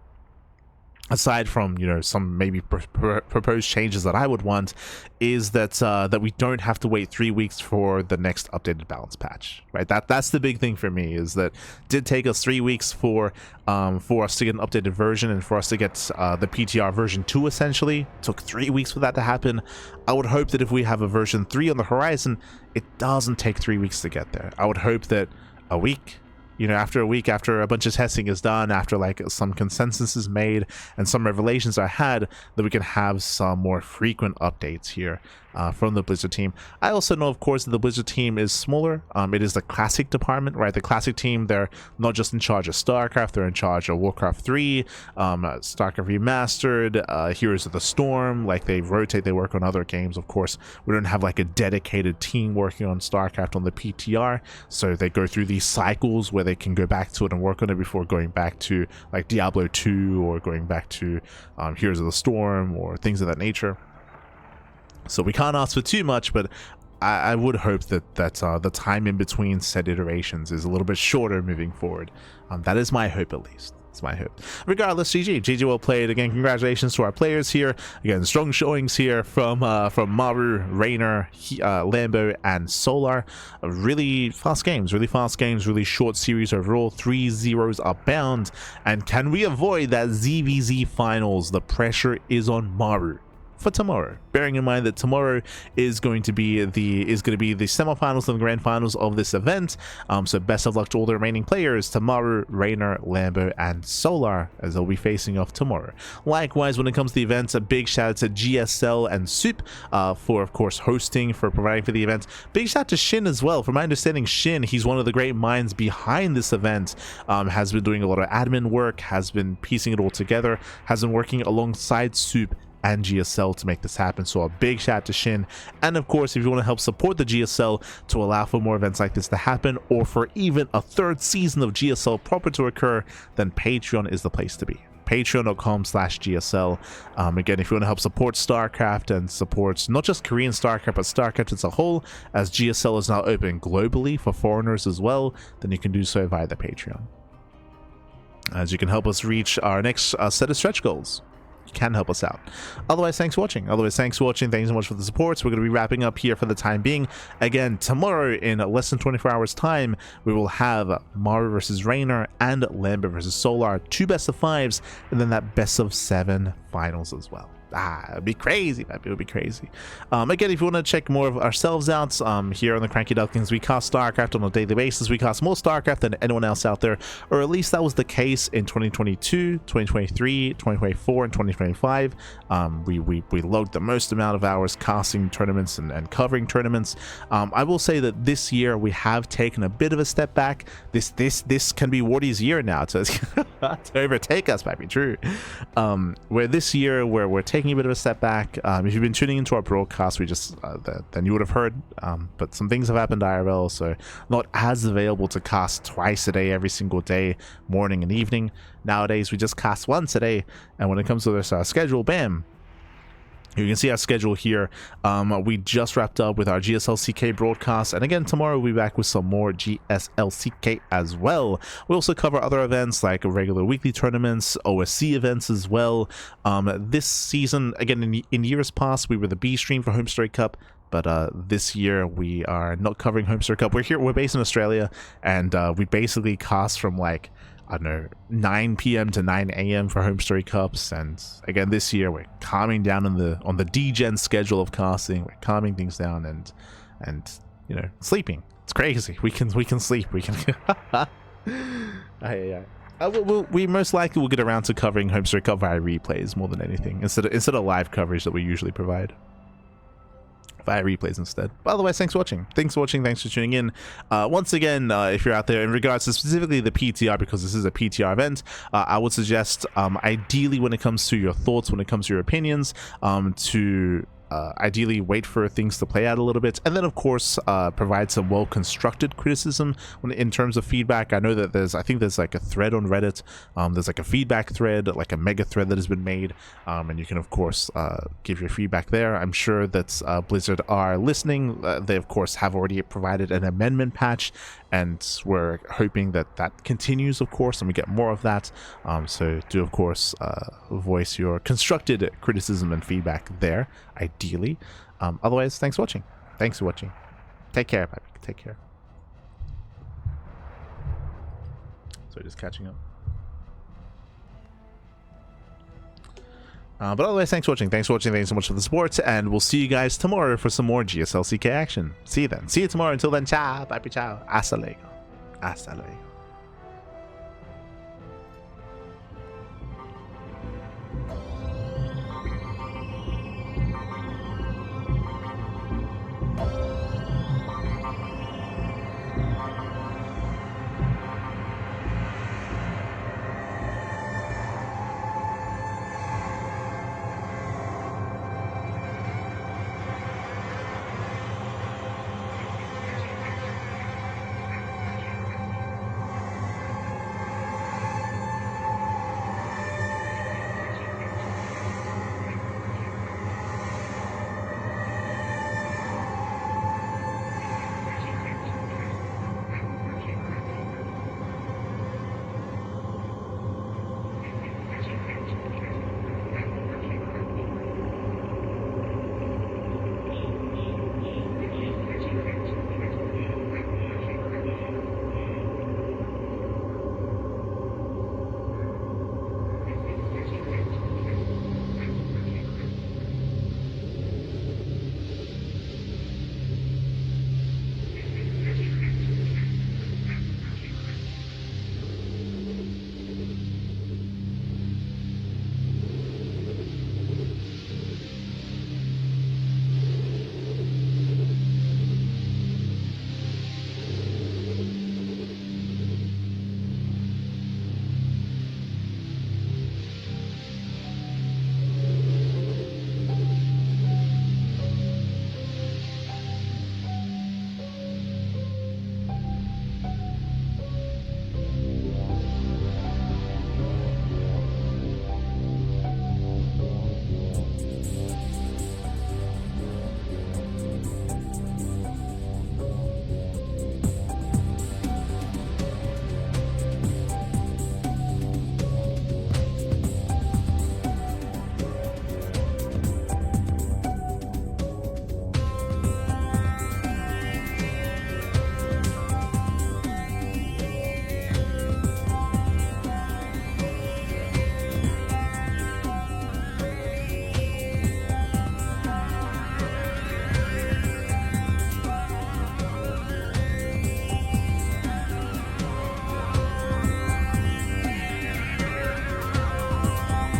aside from, you know, some maybe proposed changes that I would want, is that that we don't have to wait 3 weeks for the next updated balance patch, right? That's the big thing for me, is that it did take us 3 weeks for us to get an updated version, and for us to get the PTR version 2 essentially. It took 3 weeks for that to happen. I would hope that if we have a version 3 on the horizon, it doesn't take 3 weeks to get there. I would hope that a week, you know, after a week, after a bunch of testing is done, after like some consensus is made and some revelations are had, that we can have some more frequent updates here from the Blizzard team. I also know, of course, that the Blizzard team is smaller. It is the Classic department, right? The Classic team, they're not just in charge of StarCraft, they're in charge of Warcraft 3, StarCraft Remastered, Heroes of the Storm. Like, they rotate, they work on other games. Of course, we don't have like a dedicated team working on StarCraft on the PTR, so they go through these cycles where they can go back to it and work on it before going back to like Diablo 2 or going back to Heroes of the Storm or things of that nature. So we can't ask for too much, but I would hope that the time in between said iterations is a little bit shorter moving forward. That is my hope, at least. It's my hope. Regardless, GG well played. Again, congratulations to our players here. Again, strong showings here from Maru, Reynor, Lambo, and Solar. Really fast games, really short series overall. 3-0s are bound. And can we avoid that ZVZ finals? The pressure is on Maru. for tomorrow, bearing in mind that tomorrow is going to be the semifinals and the grand finals of this event. So best of luck to all the remaining players, to Maru, Reynor, Lambo, and Solar, as they'll be facing off tomorrow. Likewise, when it comes to the events, a big shout out to GSL and SOOP for, of course, hosting, for providing for the event. Big shout out to Shin as well. From my understanding, Shin, he's one of the great minds behind this event, has been doing a lot of admin work, has been piecing it all together, has been working alongside SOOP and GSL to make this happen. So a big shout out to Shin. And of course, if you want to help support the GSL to allow for more events like this to happen, or for even a third season of GSL proper to occur, then Patreon is the place to be. Patreon.com/GSL. Again, if you want to help support StarCraft and support not just Korean StarCraft but StarCraft as a whole, as GSL is now open globally for foreigners as well, then you can do so via the Patreon, as you can help us reach our next set of stretch goals. You can help us out. Otherwise, thanks for watching. Thanks so much for the support. So we're going to be wrapping up here for the time being. Again, tomorrow in less than 24 hours time, we will have Maru versus Reynor and Lambo versus Solar, 2 best of 5s, and then that best of 7 finals as well. It'd be crazy, man. It would be crazy. Again, if you want to check more of ourselves out, here on the CranKy Ducklings, we cast StarCraft on a daily basis. We cast more StarCraft than anyone else out there, or at least that was the case in 2022, 2023, 2024, and 2025. We logged the most amount of hours casting tournaments and covering tournaments. I will say that this year we have taken a bit of a step back. This can be Wardy's year now to overtake us, might be true. Where this year, where we're taking a bit of a step back. If you've been tuning into our broadcast, we just then you would have heard, but some things have happened IRL, so not as available to cast twice a day every single day, morning and evening. Nowadays we just cast once a day, and when it comes to this schedule, bam, you can see our schedule here. We just wrapped up with our GSL CK broadcast, and again tomorrow we'll be back with some more GSL CK as well. We also cover other events like regular weekly tournaments, OSC events as well. This season, again, in years past, we were the B stream for Homestory Cup, but this year we are not covering Homestory Cup. We're based in Australia, and we basically cast from, like, I don't know, 9 p.m. to 9 a.m. for Homestory Cups. And again, this year we're calming down on the D-Gen schedule of casting. We're calming things down and you know, sleeping. It's crazy. We can sleep. We can. We most likely will get around to covering Homestory Cup via replays more than anything, instead of live coverage that we usually provide. Via replays instead. But otherwise, thanks for watching. Thanks for tuning in. Once again, if you're out there, in regards to specifically the PTR, because this is a PTR event, I would suggest, ideally, when it comes to your thoughts, when it comes to your opinions, to ideally wait for things to play out a little bit, and then of course provide some well-constructed criticism in terms of feedback. I know that I think there's like a thread on Reddit, there's like a feedback thread, like a mega thread that has been made, and you can of course give your feedback there. I'm sure that Blizzard are listening. They of course have already provided an amendment patch, and we're hoping that that continues, of course, and we get more of that. So do of course voice your constructed criticism and feedback there, ideally. Otherwise, thanks for watching. Take care, baby. Take care. So just catching up. But otherwise, thanks for watching. Thanks so much for the support, and we'll see you guys tomorrow for some more GSL CK action. See you then. See you tomorrow. Until then, ciao. Bye, ciao. Hasta luego.